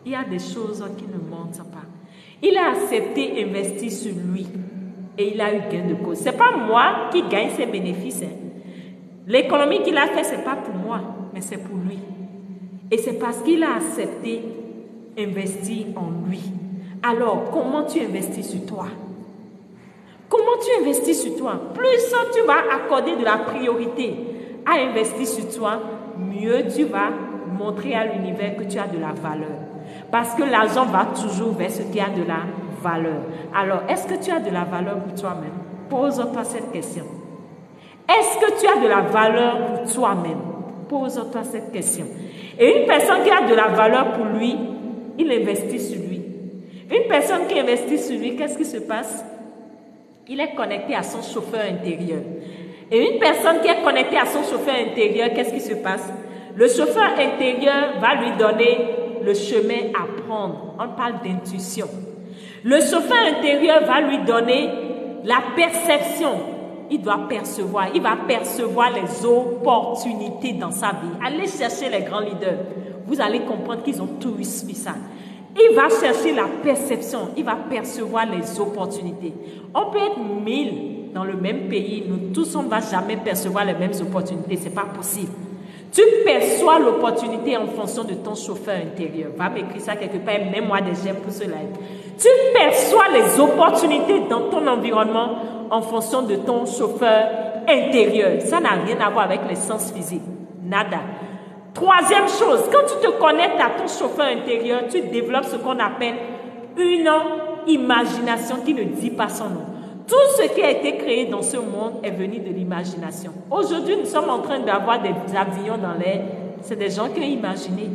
S1: Il y a des choses qui ne mentent pas. Il a accepté investir sur lui et il a eu gain de cause. Ce n'est pas moi qui gagne ses bénéfices. L'économie qu'il a fait, ce n'est pas pour moi, mais c'est pour lui. Et c'est parce qu'il a accepté investir en lui. Alors, comment tu investis sur toi? Comment tu investis sur toi? Plus tu vas accorder de la priorité à investir sur toi, mieux tu vas montrer à l'univers que tu as de la valeur. Parce que l'argent va toujours vers ce qui a de la valeur. Alors, est-ce que tu as de la valeur pour toi-même? Pose-toi cette question. Est-ce que tu as de la valeur pour toi-même? Pose-toi cette question. Et une personne qui a de la valeur pour lui, il investit sur lui. Une personne qui investit sur lui, qu'est-ce qui se passe? Il est connecté à son chauffeur intérieur. Et une personne qui est connectée à son chauffeur intérieur, qu'est-ce qui se passe? Le chauffeur intérieur va lui donner le chemin à prendre. On parle d'intuition. Le chauffeur intérieur va lui donner la perception. Il doit percevoir. Il va percevoir les opportunités dans sa vie. Allez chercher les grands leaders. Vous allez comprendre qu'ils ont tous eu ça. Il va chercher la perception. Il va percevoir les opportunités. On peut être 1000 dans le même pays. Nous tous, on ne va jamais percevoir les mêmes opportunités. Ce n'est pas possible. Tu perçois l'opportunité en fonction de ton chauffeur intérieur. Va m'écrire ça quelque part. Mets-moi des j'aime pour ce live. Tu perçois les opportunités dans ton environnement en fonction de ton chauffeur intérieur. Ça n'a rien à voir avec les sens physiques. Nada. Troisième chose, quand tu te connectes à ton chauffeur intérieur, tu développes ce qu'on appelle une imagination qui ne dit pas son nom. Tout ce qui a été créé dans ce monde est venu de l'imagination. Aujourd'hui, nous sommes en train d'avoir des avions dans l'air. C'est des gens qui ont imaginé.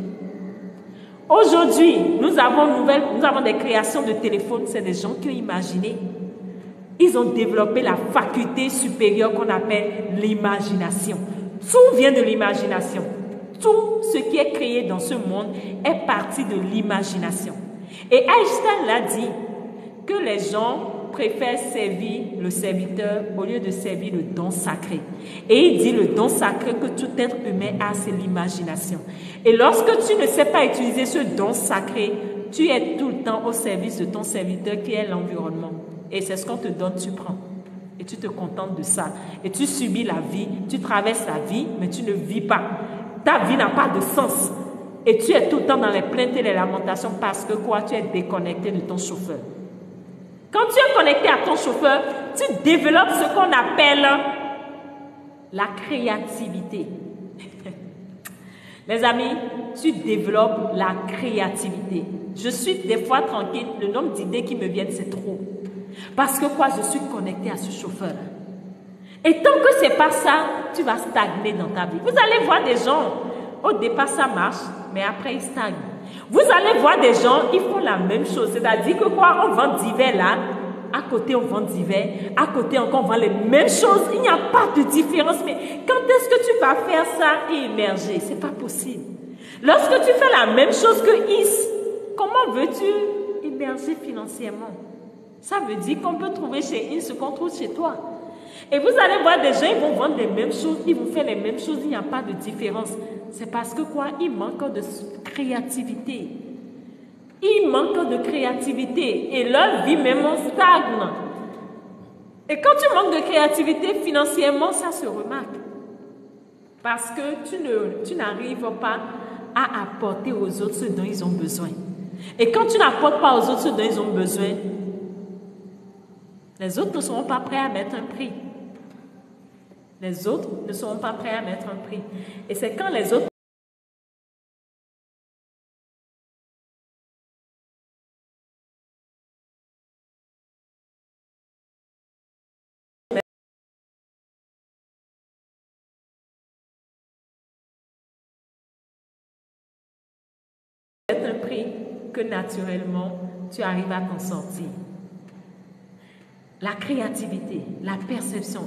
S1: Aujourd'hui, nous avons des créations de téléphones. C'est des gens qui ont imaginé. Ils ont développé la faculté supérieure qu'on appelle l'imagination. Tout vient de l'imagination. Tout ce qui est créé dans ce monde est parti de l'imagination. Et Einstein l'a dit que les gens préfèrent servir le serviteur au lieu de servir le don sacré. Et il dit le don sacré que tout être humain a, c'est l'imagination. Et lorsque tu ne sais pas utiliser ce don sacré, tu es tout le temps au service de ton serviteur qui est l'environnement. Et c'est ce qu'on te donne, tu prends. Et tu te contentes de ça. Et tu subis la vie, tu traverses la vie, mais tu ne vis pas. Ta vie n'a pas de sens. Et tu es tout le temps dans les plaintes et les lamentations parce que quoi? Tu es déconnecté de ton chauffeur. Quand tu es connecté à ton chauffeur, tu développes ce qu'on appelle la créativité. Les amis, tu développes la créativité. Je suis des fois tranquille, le nombre d'idées qui me viennent, c'est trop. Parce que quoi? Je suis connecté à ce chauffeur. Et tant que ce n'est pas ça, tu vas stagner dans ta vie. Vous allez voir des gens, au départ ça marche, mais après ils stagnent. Vous allez voir des gens, ils font la même chose. C'est-à-dire que quoi? On vend divers là, à côté on vend divers, à côté encore on vend les mêmes choses. Il n'y a pas de différence. Mais quand est-ce que tu vas faire ça et émerger? Ce n'est pas possible. Lorsque tu fais la même chose que Is, comment veux-tu émerger financièrement? Ça veut dire qu'on peut trouver chez Is ce qu'on trouve chez toi. Et vous allez voir des gens, ils vont vendre les mêmes choses, ils vont faire les mêmes choses, il n'y a pas de différence. C'est parce que quoi? Il manque de créativité. Il manque de créativité et leur vie même stagne. Et quand tu manques de créativité, financièrement, ça se remarque. Parce que tu n'arrives pas à apporter aux autres ce dont ils ont besoin. Et quand tu n'apportes pas aux autres ce dont ils ont besoin, les autres ne seront pas prêts à mettre un prix. Les autres ne seront pas prêts à mettre un prix. Et c'est quand les autres compris que naturellement, tu arrives à t'en sortir. La créativité, la perception.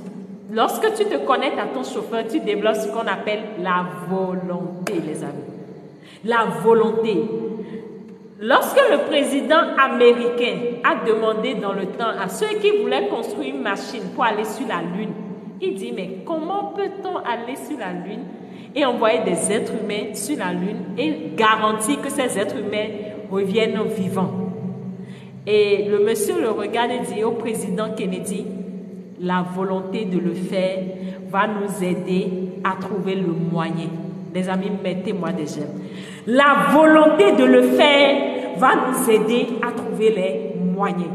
S1: Lorsque tu te connectes à ton chauffeur, tu développes ce qu'on appelle la volonté, les amis. La volonté. Lorsque le président américain a demandé dans le temps à ceux qui voulaient construire une machine pour aller sur la Lune, il dit, mais comment peut-on aller sur la Lune et envoyer des êtres humains sur la Lune et garantir que ces êtres humains reviennent vivants? Et le monsieur le regarde et dit au président Kennedy, la volonté de le faire va nous aider à trouver le moyen. Les amis, mettez-moi des j'aime. La volonté de le faire va nous aider à trouver les moyens.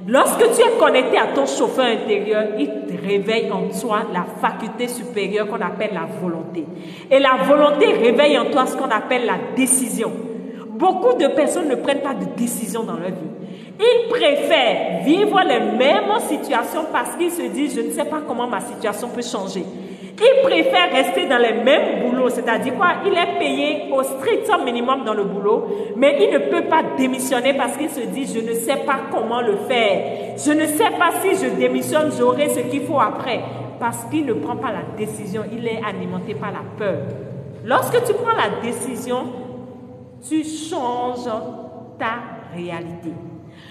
S1: Lorsque tu es connecté à ton chauffeur intérieur, il te réveille en toi la faculté supérieure qu'on appelle la volonté. Et la volonté réveille en toi ce qu'on appelle la décision. Beaucoup de personnes ne prennent pas de décision dans leur vie. Ils préfèrent vivre les mêmes situations parce qu'ils se disent, je ne sais pas comment ma situation peut changer. Ils préfèrent rester dans les mêmes boulots, c'est-à-dire quoi? Il est payé au strict minimum dans le boulot, mais il ne peut pas démissionner parce qu'il se dit, je ne sais pas comment le faire. Je ne sais pas si je démissionne, j'aurai ce qu'il faut après. Parce qu'il ne prend pas la décision, il est alimenté par la peur. Lorsque tu prends la décision, tu changes ta réalité.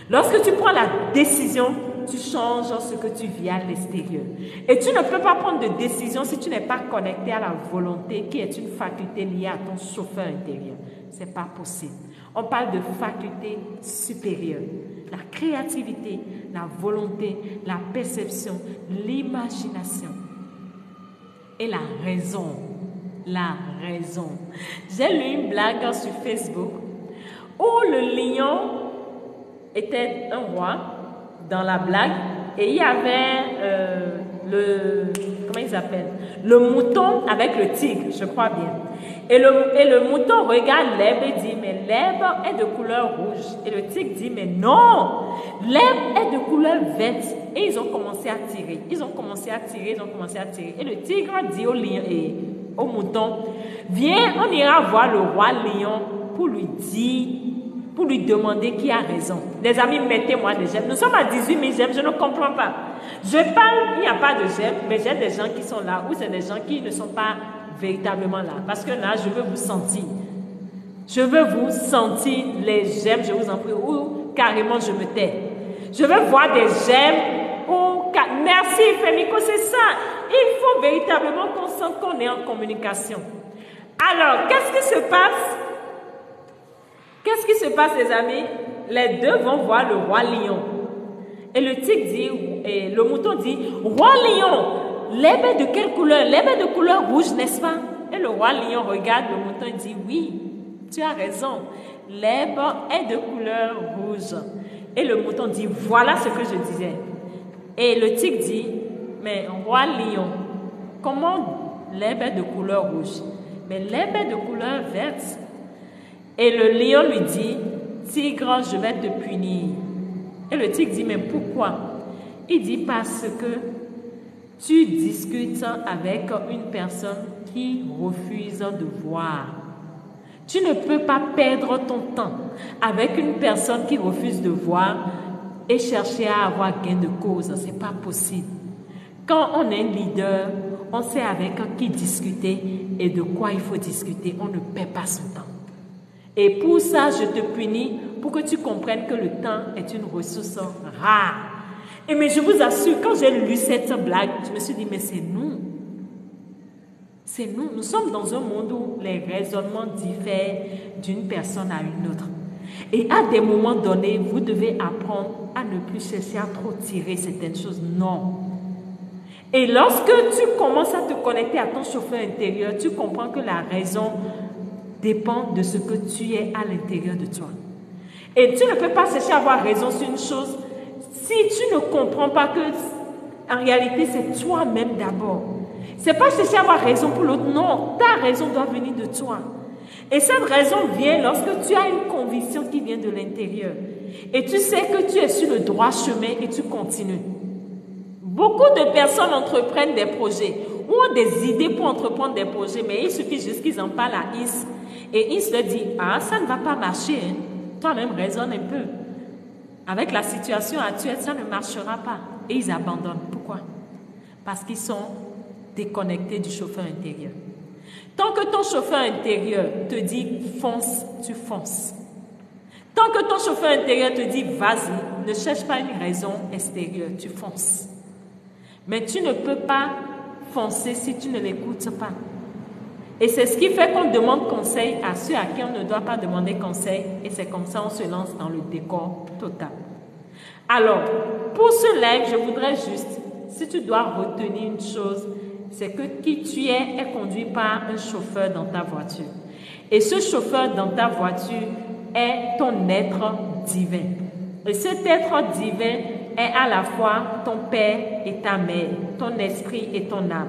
S1: Lorsque tu prends la décision, tu changes ce que tu vis à l'extérieur. Et tu ne peux pas prendre de décision si tu n'es pas connecté à la volonté qui est une faculté liée à ton chauffeur intérieur. Ce n'est pas possible. On parle de faculté supérieure. La créativité, la volonté, la perception, l'imagination et la raison. La raison. J'ai lu une blague sur Facebook où le lion était un roi dans la blague et il y avait comment ils appellent, le mouton avec le tigre, je crois bien. Et le mouton regarde l'herbe et dit, mais l'herbe est de couleur rouge. Et le tigre dit, mais non, l'herbe est de couleur verte. Et ils ont commencé à tirer. Ils ont commencé à tirer. Et le tigre dit au lion et au mouton, viens, on ira voir le roi lion pour lui demander qui a raison. Les amis, mettez-moi des j'aime. Nous sommes à 18 000 j'aime, je ne comprends pas. Je parle, il n'y a pas de j'aime, mais j'ai des gens qui sont là ou c'est des gens qui ne sont pas véritablement là. Parce que là, je veux vous sentir. Je veux vous sentir les j'aime, je vous en prie, ou carrément je me tais. Je veux voir des j'aime. Merci Fémico, c'est ça. Il faut véritablement qu'on sente qu'on est en communication. Alors, qu'est-ce qui se passe? Qu'est-ce qui se passe, les amis? Les deux vont voir le roi lion. Et le tigre dit, et le mouton dit, roi lion, l'herbe est de quelle couleur? L'herbe est de couleur rouge, n'est-ce pas? Et le roi lion regarde le mouton et dit, oui, tu as raison. L'herbe est de couleur rouge. Et le mouton dit, voilà ce que je disais. Et le tigre dit, mais roi lion, comment l'herbe est de couleur rouge? Mais l'herbe est de couleur verte. Et le lion lui dit, tigre, je vais te punir. Et le tigre dit, mais pourquoi? Il dit, parce que tu discutes avec une personne qui refuse de voir. Tu ne peux pas perdre ton temps avec une personne qui refuse de voir et chercher à avoir gain de cause. Ce n'est pas possible. Quand on est leader, on sait avec qui discuter et de quoi il faut discuter. On ne perd pas son temps. Et pour ça, je te punis pour que tu comprennes que le temps est une ressource rare. Et mais je vous assure, quand j'ai lu cette blague, je me suis dit, mais c'est nous. C'est nous. Nous sommes dans un monde où les raisonnements diffèrent d'une personne à une autre. Et à des moments donnés, vous devez apprendre à ne plus chercher à trop tirer certaines choses. Non. Et lorsque tu commences à te connecter à ton chauffeur intérieur, tu comprends que la raison dépend de ce que tu es à l'intérieur de toi. Et tu ne peux pas chercher à avoir raison sur une chose si tu ne comprends pas que en réalité c'est toi-même d'abord. C'est pas chercher à avoir raison pour l'autre. Non, ta raison doit venir de toi. Et cette raison vient lorsque tu as une conviction qui vient de l'intérieur. Et tu sais que tu es sur le droit chemin et tu continues. Beaucoup de personnes entreprennent des projets ou ont des idées pour entreprendre des projets, mais il suffit juste qu'ils en parlent à IS. Et IS leur dit, ah, ça ne va pas marcher. Hein. Toi-même, raisonne un peu. Avec la situation actuelle, ça ne marchera pas. Et ils abandonnent. Pourquoi? Parce qu'ils sont déconnectés du chauffeur intérieur. Tant que ton chauffeur intérieur te dit fonce, tu fonces. Tant que ton chauffeur intérieur te dit vas-y, ne cherche pas une raison extérieure, tu fonces. Mais tu ne peux pas foncer si tu ne l'écoutes pas. Et c'est ce qui fait qu'on demande conseil à ceux à qui on ne doit pas demander conseil. Et c'est comme ça qu'on se lance dans le décor total. Alors, pour ce live, je voudrais juste, si tu dois retenir une chose, c'est que qui tu est conduit par un chauffeur dans ta voiture. Et ce chauffeur dans ta voiture est ton être divin. Et cet être divin est à la fois ton père et ta mère, ton esprit et ton âme.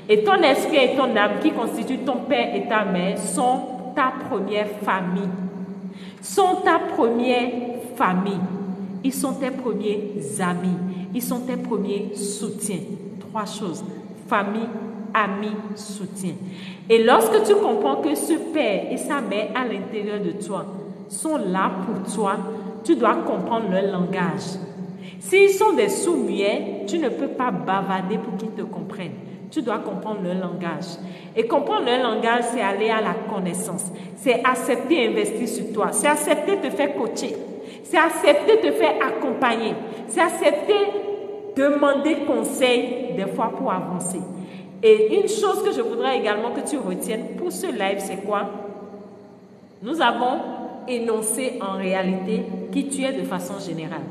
S1: Et ton esprit et ton âme qui constituent ton père et ta mère sont ta première famille. Sont ta première famille. Ils sont tes premiers amis. Ils sont tes premiers soutiens. 3 choses. Famille, amis, soutien. Et lorsque tu comprends que ce père et sa mère à l'intérieur de toi sont là pour toi, tu dois comprendre leur langage. S'ils sont des sourds-muets, tu ne peux pas bavarder pour qu'ils te comprennent. Tu dois comprendre leur langage. Et comprendre leur langage, c'est aller à la connaissance. C'est accepter et investir sur toi. C'est accepter de te faire coacher. C'est accepter de te faire accompagner. C'est accepter demander conseil des fois pour avancer. Et une chose que je voudrais également que tu retiennes pour ce live, c'est quoi? Nous avons énoncé en réalité qui tu es de façon générale.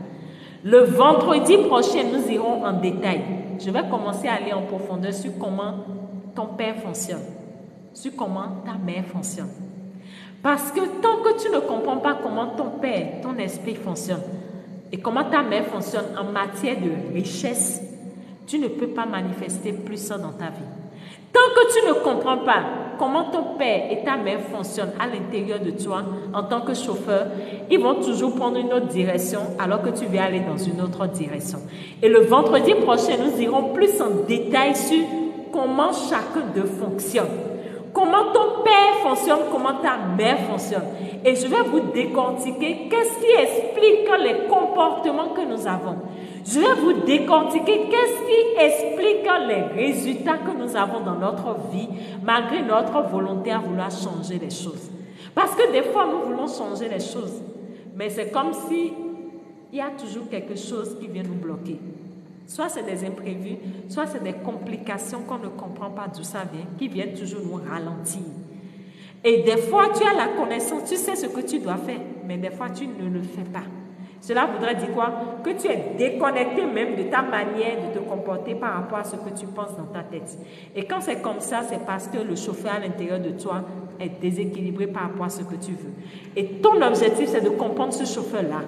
S1: Le vendredi prochain, nous irons en détail. Je vais commencer à aller en profondeur sur comment ton père fonctionne, sur comment ta mère fonctionne. Parce que tant que tu ne comprends pas comment ton père, ton esprit fonctionne et comment ta mère fonctionne en matière de richesse, tu ne peux pas manifester plus ça dans ta vie. Tant que tu ne comprends pas comment ton père et ta mère fonctionnent à l'intérieur de toi en tant que chauffeur, ils vont toujours prendre une autre direction alors que tu veux aller dans une autre direction. Et le vendredi prochain, nous irons plus en détail sur comment chacun d'eux fonctionne. Comment ton père fonctionne, comment ta mère fonctionne. Et je vais vous décortiquer qu'est-ce qui explique les comportements que nous avons. Je vais vous décortiquer qu'est-ce qui explique les résultats que nous avons dans notre vie, malgré notre volonté à vouloir changer les choses. Parce que des fois, nous voulons changer les choses, mais c'est comme si il y a toujours quelque chose qui vient nous bloquer. Soit c'est des imprévus, soit c'est des complications qu'on ne comprend pas d'où ça vient, qui viennent toujours nous ralentir. Et des fois, tu as la connaissance, tu sais ce que tu dois faire, mais des fois, tu ne le fais pas. Cela voudrait dire quoi? Que tu es déconnecté même de ta manière de te comporter par rapport à ce que tu penses dans ta tête. Et quand c'est comme ça, c'est parce que le chauffeur à l'intérieur de toi est déséquilibré par rapport à ce que tu veux. Et ton objectif, c'est de comprendre ce chauffeur-là.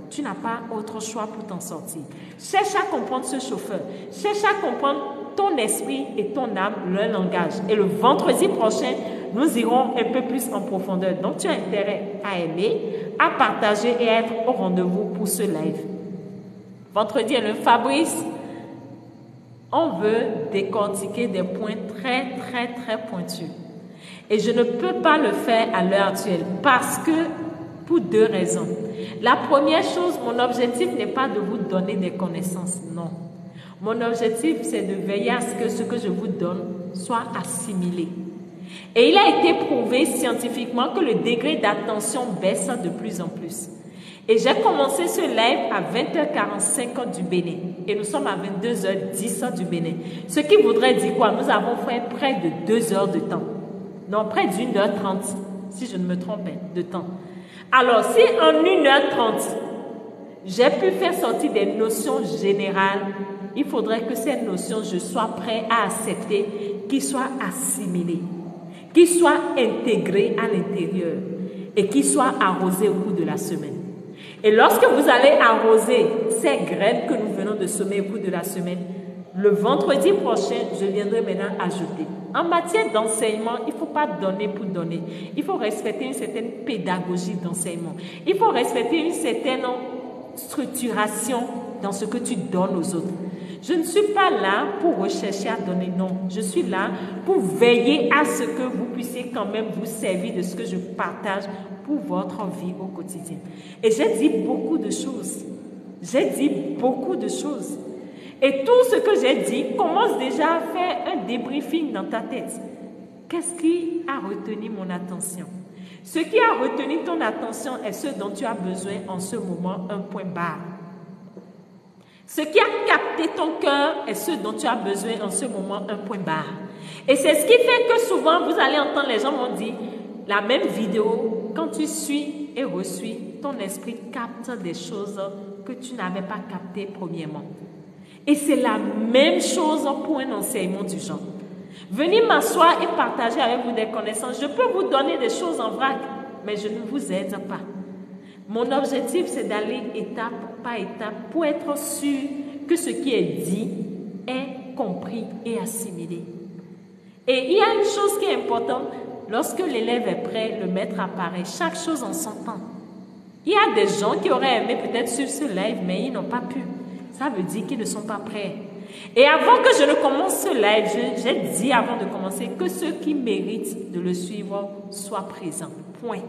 S1: Tu n'as pas autre choix pour t'en sortir. Cherche à comprendre ce chauffeur. Cherche à comprendre ton esprit et ton âme, leur langage. Et le vendredi prochain, nous irons un peu plus en profondeur. Donc, tu as intérêt à aimer, à partager et à être au rendez-vous pour ce live. Vendredi, le Fabrice, on veut décortiquer des points très, très, très pointus. Et je ne peux pas le faire à l'heure actuelle parce que, pour 2 raisons. La première chose, mon objectif n'est pas de vous donner des connaissances, non. Mon objectif, c'est de veiller à ce que je vous donne soit assimilé. Et il a été prouvé scientifiquement que le degré d'attention baisse de plus en plus. Et j'ai commencé ce live à 20h45 du Bénin. Et nous sommes à 22h10 du Bénin. Ce qui voudrait dire quoi? Nous avons fait près de 2 heures de temps. Non, près d'1h30, si je ne me trompe pas, de temps. Alors, si en 1h30, j'ai pu faire sortir des notions générales, il faudrait que ces notions, je sois prêt à accepter, qu'ils soient assimilées, qu'ils soient intégrées à l'intérieur et qu'ils soient arrosées au cours de la semaine. Et lorsque vous allez arroser ces graines que nous venons de semer au cours de la semaine, le vendredi prochain, je viendrai maintenant ajouter. En matière d'enseignement, il ne faut pas donner pour donner. Il faut respecter une certaine pédagogie d'enseignement. Il faut respecter une certaine structuration dans ce que tu donnes aux autres. Je ne suis pas là pour rechercher à donner, non. Je suis là pour veiller à ce que vous puissiez quand même vous servir de ce que je partage pour votre vie au quotidien. Et j'ai dit beaucoup de choses. J'ai dit beaucoup de choses. Et tout ce que j'ai dit commence déjà à faire un débriefing dans ta tête. Qu'est-ce qui a retenu mon attention? Ce qui a retenu ton attention est ce dont tu as besoin en ce moment, un point barre. Ce qui a capté ton cœur est ce dont tu as besoin en ce moment, un point barre. Et c'est ce qui fait que souvent, vous allez entendre les gens m'ont dit, la même vidéo, quand tu suis et reçus, ton esprit capte des choses que tu n'avais pas captées premièrement. Et c'est la même chose pour un enseignement du genre. Venez m'asseoir et partager avec vous des connaissances. Je peux vous donner des choses en vrac, mais je ne vous aide pas. Mon objectif, c'est d'aller étape par étape pour être sûr que ce qui est dit est compris et assimilé. Et il y a une chose qui est importante. Lorsque l'élève est prêt, le maître apparaît. Chaque chose en son temps. Il y a des gens qui auraient aimé peut-être suivre ce live, mais ils n'ont pas pu. Ça veut dire qu'ils ne sont pas prêts. Et avant que je ne commence ce live, j'ai dit avant de commencer que ceux qui méritent de le suivre soient présents. Point.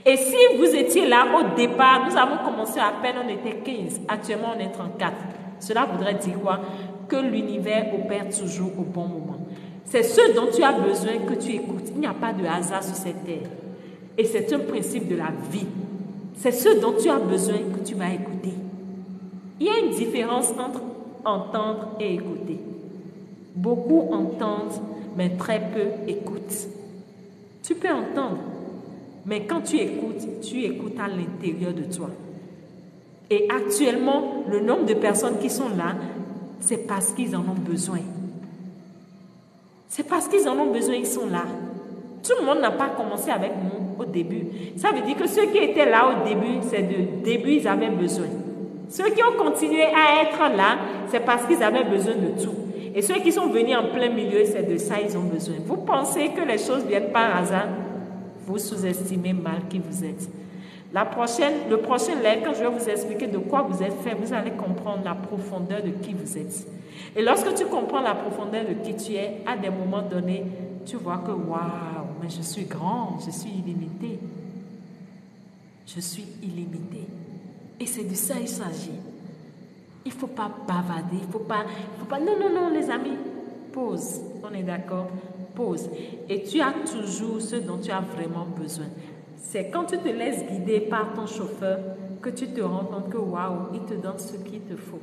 S1: Et si vous étiez là au départ, nous avons commencé à peine, on était 15. Actuellement, on est 34. Cela voudrait dire quoi? Que l'univers opère toujours au bon moment. C'est ce dont tu as besoin que tu écoutes. Il n'y a pas de hasard sur cette terre. Et c'est un principe de la vie. C'est ce dont tu as besoin que tu vas écouter. Il y a une différence entre entendre et écouter. Beaucoup entendent, mais très peu écoutent. Tu peux entendre, mais quand tu écoutes à l'intérieur de toi. Et actuellement, le nombre de personnes qui sont là, c'est parce qu'ils en ont besoin. C'est parce qu'ils en ont besoin, ils sont là. Tout le monde n'a pas commencé avec nous au début. Ça veut dire que ceux qui étaient là au début, c'est de début, ils avaient besoin. Ceux qui ont continué à être là, c'est parce qu'ils avaient besoin de tout. Et ceux qui sont venus en plein milieu, c'est de ça qu'ils ont besoin. Vous pensez que les choses viennent par hasard? Vous sous-estimez mal qui vous êtes. Le prochain live, quand je vais vous expliquer de quoi vous êtes fait, vous allez comprendre la profondeur de qui vous êtes. Et lorsque tu comprends la profondeur de qui tu es, à des moments donnés, tu vois que waouh, mais je suis grand, je suis illimité. Je suis illimité. Et c'est de ça il s'agit. Il ne faut pas bavarder, il ne faut pas... Non, les amis, pause. On est d'accord? Pause. Et tu as toujours ce dont tu as vraiment besoin. C'est quand tu te laisses guider par ton chauffeur que tu te rends compte que waouh, il te donne ce qu'il te faut.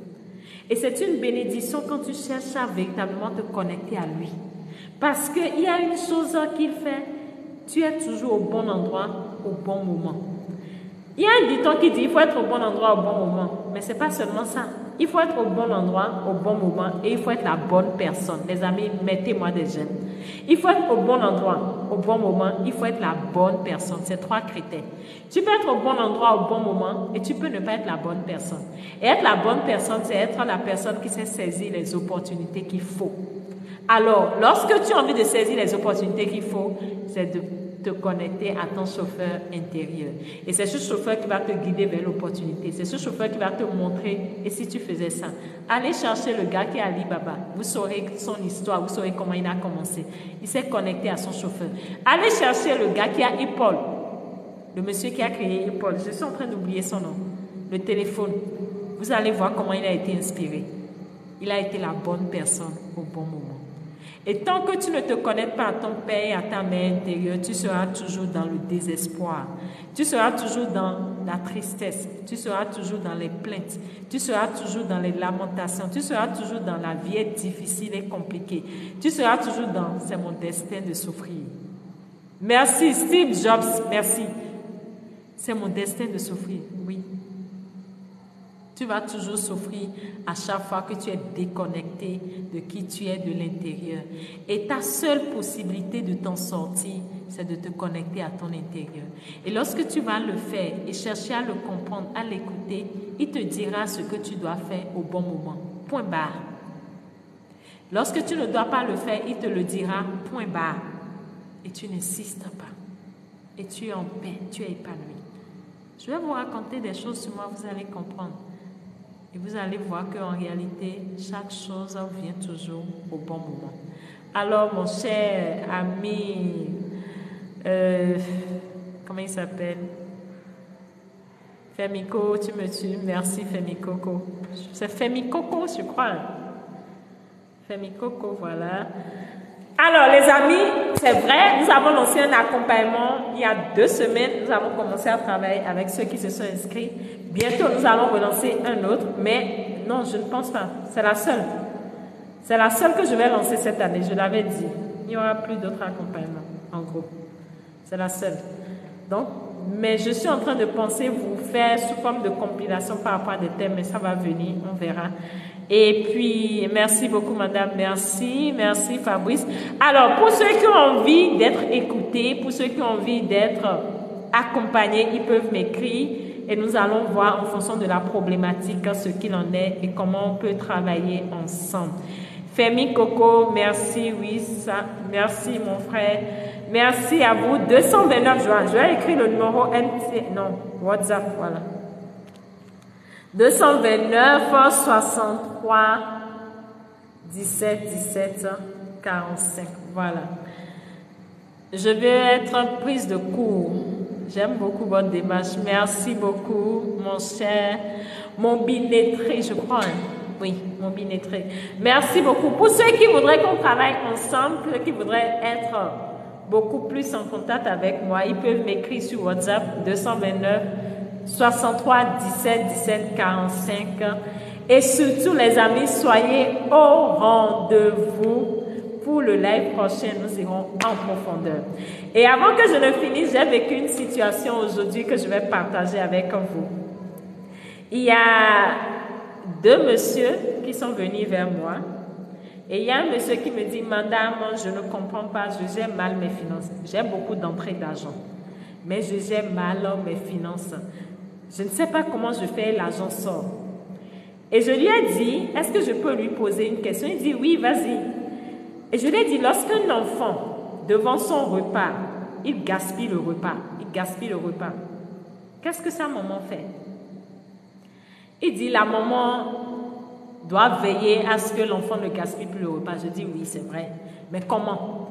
S1: Et c'est une bénédiction quand tu cherches à véritablement te connecter à lui. Parce qu'il y a une chose qu'il fait, tu es toujours au bon endroit, au bon moment. Il y a un dicton qui dit il faut être au bon endroit au bon moment. Mais ce n'est pas seulement ça. Il faut être au bon endroit au bon moment et il faut être la bonne personne. Les amis, mettez-moi des j'aime. Il faut être au bon endroit au bon moment. Il faut être la bonne personne. C'est 3 critères. Tu peux être au bon endroit au bon moment et tu peux ne pas être la bonne personne. Et être la bonne personne, c'est être la personne qui sait saisir les opportunités qu'il faut. Alors, lorsque tu as envie de saisir les opportunités qu'il faut, c'est de te connecter à ton chauffeur intérieur. Et c'est ce chauffeur qui va te guider vers l'opportunité. C'est ce chauffeur qui va te montrer. Et si tu faisais ça, allez chercher le gars qui est Ali Baba. Vous saurez son histoire, vous saurez comment il a commencé. Il s'est connecté à son chauffeur. Allez chercher le gars qui a Paul. Le monsieur qui a créé Paul. Je suis en train d'oublier son nom. Le téléphone. Vous allez voir comment il a été inspiré. Il a été la bonne personne au bon moment. Et tant que tu ne te connectes pas à ton père et à ta mère intérieure, tu seras toujours dans le désespoir. Tu seras toujours dans la tristesse. Tu seras toujours dans les plaintes. Tu seras toujours dans les lamentations. Tu seras toujours dans la vie est difficile et compliquée. Tu seras toujours dans c'est mon destin de souffrir. Merci Steve Jobs, merci. C'est mon destin de souffrir, oui. Tu vas toujours souffrir à chaque fois que tu es déconnecté de qui tu es de l'intérieur. Et ta seule possibilité de t'en sortir, c'est de te connecter à ton intérieur. Et lorsque tu vas le faire et chercher à le comprendre, à l'écouter, il te dira ce que tu dois faire au bon moment. Point barre. Lorsque tu ne dois pas le faire, il te le dira, point barre. Et tu n'insistes pas. Et tu es en paix, tu es épanoui. Je vais vous raconter des choses sur moi, vous allez comprendre. Et vous allez voir qu'en réalité, chaque chose vient toujours au bon moment. Alors, mon cher ami, comment il s'appelle? Femiko, tu me tues. Merci, Femikoko. C'est Femikoko, je crois. Femikoko, voilà. Alors, les amis, c'est vrai, nous avons lancé un accompagnement il y a 2 semaines. Nous avons commencé à travailler avec ceux qui se sont inscrits. Bientôt, nous allons relancer un autre, mais non, je ne pense pas. C'est la seule. C'est la seule que je vais lancer cette année, je l'avais dit. Il n'y aura plus d'autres accompagnements, en gros. C'est la seule. Donc, mais je suis en train de penser vous faire sous forme de compilation par rapport à des thèmes, mais ça va venir, on verra. Et puis, merci beaucoup, madame. Merci Fabrice. Alors, pour ceux qui ont envie d'être écoutés, pour ceux qui ont envie d'être accompagnés, ils peuvent m'écrire et nous allons voir en fonction de la problématique ce qu'il en est et comment on peut travailler ensemble. Femi Coco, merci, oui, ça, merci mon frère. Merci à vous. 229 juin. Je vais écrire le numéro WhatsApp, voilà. 229 63 17 45. Voilà. Je vais être prise de cours. J'aime beaucoup votre démarche. Merci beaucoup, mon cher, mon binétré, je crois. Oui, mon binétré. Merci beaucoup. Pour ceux qui voudraient qu'on travaille ensemble, ceux qui voudraient être beaucoup plus en contact avec moi, ils peuvent m'écrire sur WhatsApp 229 63 17 45. Et surtout, les amis, soyez au rendez-vous pour le live prochain. Nous irons en profondeur. Et avant que je ne finisse, j'ai vécu une situation aujourd'hui que je vais partager avec vous. Il y a 2 messieurs qui sont venus vers moi. Et il y a un monsieur qui me dit, madame, je ne comprends pas, je gère mal mes finances. J'ai beaucoup d'entrées d'argent, mais je gère mal mes finances. Je ne sais pas comment je fais, l'argent sort. Et je lui ai dit, est-ce que je peux lui poser une question? Il dit, oui, vas-y. Et je lui ai dit, lorsqu'un enfant, devant son repas, il gaspille le repas, qu'est-ce que sa maman fait? Il dit, la maman doit veiller à ce que l'enfant ne gaspille plus le repas. Je dis, oui, c'est vrai. Mais comment?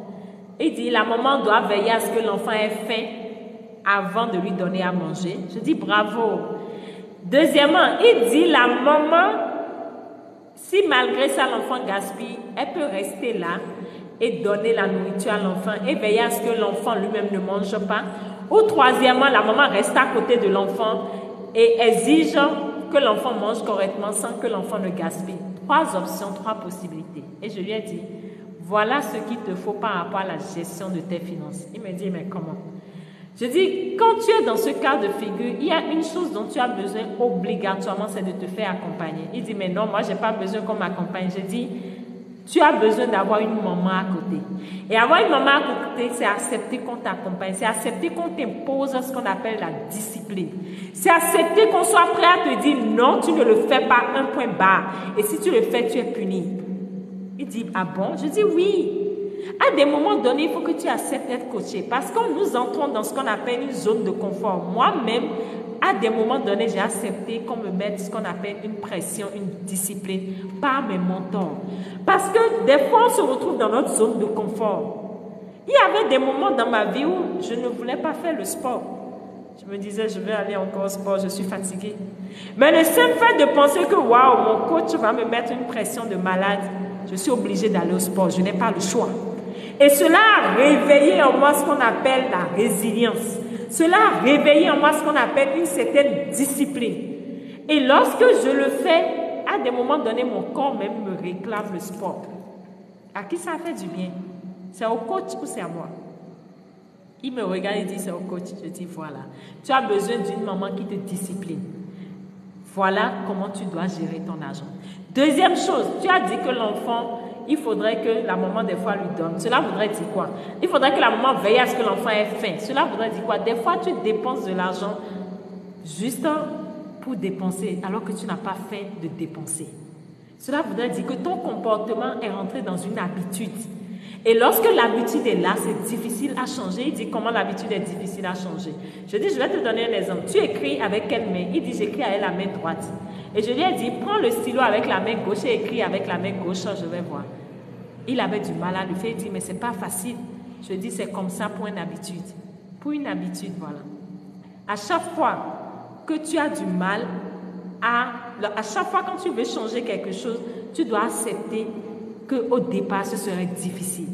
S1: Il dit, la maman doit veiller à ce que l'enfant ait faim avant de lui donner à manger. Je dis, bravo. Deuxièmement, il dit, la maman, si malgré ça l'enfant gaspille, elle peut rester là et donner la nourriture à l'enfant et veiller à ce que l'enfant lui-même ne mange pas. Ou troisièmement, la maman reste à côté de l'enfant et exige que l'enfant mange correctement sans que l'enfant ne gaspille. 3 options, 3 possibilités. Et je lui ai dit, voilà ce qu'il te faut par rapport à la gestion de tes finances. Il me dit, mais comment? Je dis, quand tu es dans ce cas de figure, il y a une chose dont tu as besoin obligatoirement, c'est de te faire accompagner. Il dit, mais non, moi, je n'ai pas besoin qu'on m'accompagne. Je dis, tu as besoin d'avoir une maman à côté. Et avoir une maman à côté, c'est accepter qu'on t'accompagne. C'est accepter qu'on t'impose ce qu'on appelle la discipline. C'est accepter qu'on soit prêt à te dire, non, tu ne le fais pas, un point barre. Et si tu le fais, tu es puni. Il dit, ah bon? Je dis, oui. À des moments donnés, il faut que tu acceptes d'être coaché. Parce que nous entrons dans ce qu'on appelle une zone de confort. Moi-même, à des moments donnés, j'ai accepté qu'on me mette ce qu'on appelle une pression, une discipline par mes mentors. Parce que des fois, on se retrouve dans notre zone de confort. Il y avait des moments dans ma vie où je ne voulais pas faire le sport. Je me disais, je vais aller encore au sport, je suis fatiguée. Mais le simple fait de penser que, waouh, mon coach va me mettre une pression de malade, je suis obligée d'aller au sport, je n'ai pas le choix. Et cela a réveillé en moi ce qu'on appelle la résilience. Cela a réveillé en moi ce qu'on appelle une certaine discipline. Et lorsque je le fais, à des moments donnés, mon corps même me réclame le sport. À qui ça fait du bien? C'est au coach ou c'est à moi? Il me regarde et dit, c'est au coach. Je dis, voilà. Tu as besoin d'une maman qui te discipline. Voilà comment tu dois gérer ton argent. Deuxième chose, tu as dit que l'enfant, il faudrait que la maman des fois lui donne. Cela voudrait dire quoi? Il faudrait que la maman veille à ce que l'enfant ait faim. Cela voudrait dire quoi? Des fois, tu dépenses de l'argent juste pour dépenser, alors que tu n'as pas fait de dépenser. Cela voudrait dire que ton comportement est rentré dans une habitude. Et lorsque l'habitude est là, c'est difficile à changer. Il dit comment l'habitude est difficile à changer. Je dis, je vais te donner un exemple. Tu écris avec quelle main? Il dit, j'écris avec la main droite. Et je lui ai dit, prends le stylo avec la main gauche et écris avec la main gauche, je vais voir. Il avait du mal à le faire. Il dit, mais c'est pas facile. Je lui ai dit, c'est comme ça pour une habitude. Pour une habitude, voilà. À chaque fois que tu as du mal à chaque fois quand tu veux changer quelque chose, tu dois accepter qu'au départ, ce serait difficile.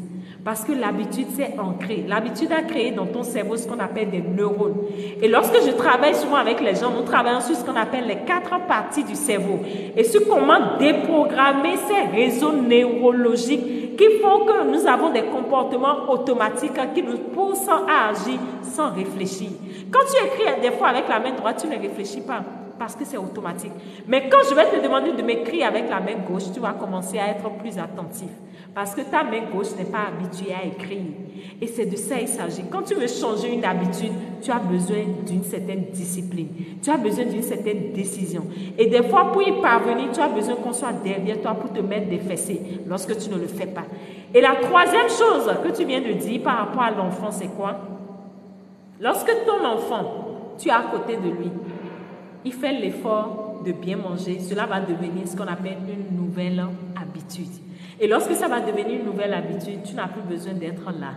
S1: Parce que l'habitude, c'est ancré. L'habitude a créé dans ton cerveau ce qu'on appelle des neurones. Et lorsque je travaille souvent avec les gens, nous travaillons sur ce qu'on appelle les 4 parties du cerveau. Et sur comment déprogrammer ces réseaux neurologiques qui font que nous avons des comportements automatiques qui nous poussent à agir sans réfléchir. Quand tu écris des fois avec la main droite, tu ne réfléchis pas parce que c'est automatique. Mais quand je vais te demander de m'écrire avec la main gauche, tu vas commencer à être plus attentif. Parce que ta main gauche n'est pas habituée à écrire. Et c'est de ça il s'agit. Quand tu veux changer une habitude, tu as besoin d'une certaine discipline. Tu as besoin d'une certaine décision. Et des fois, pour y parvenir, tu as besoin qu'on soit derrière toi pour te mettre des fessées lorsque tu ne le fais pas. Et la troisième chose que tu viens de dire par rapport à l'enfant, c'est quoi? Lorsque ton enfant, tu es à côté de lui, il fait l'effort de bien manger, cela va devenir ce qu'on appelle une nouvelle habitude. Et lorsque ça va devenir une nouvelle habitude, tu n'as plus besoin d'être là.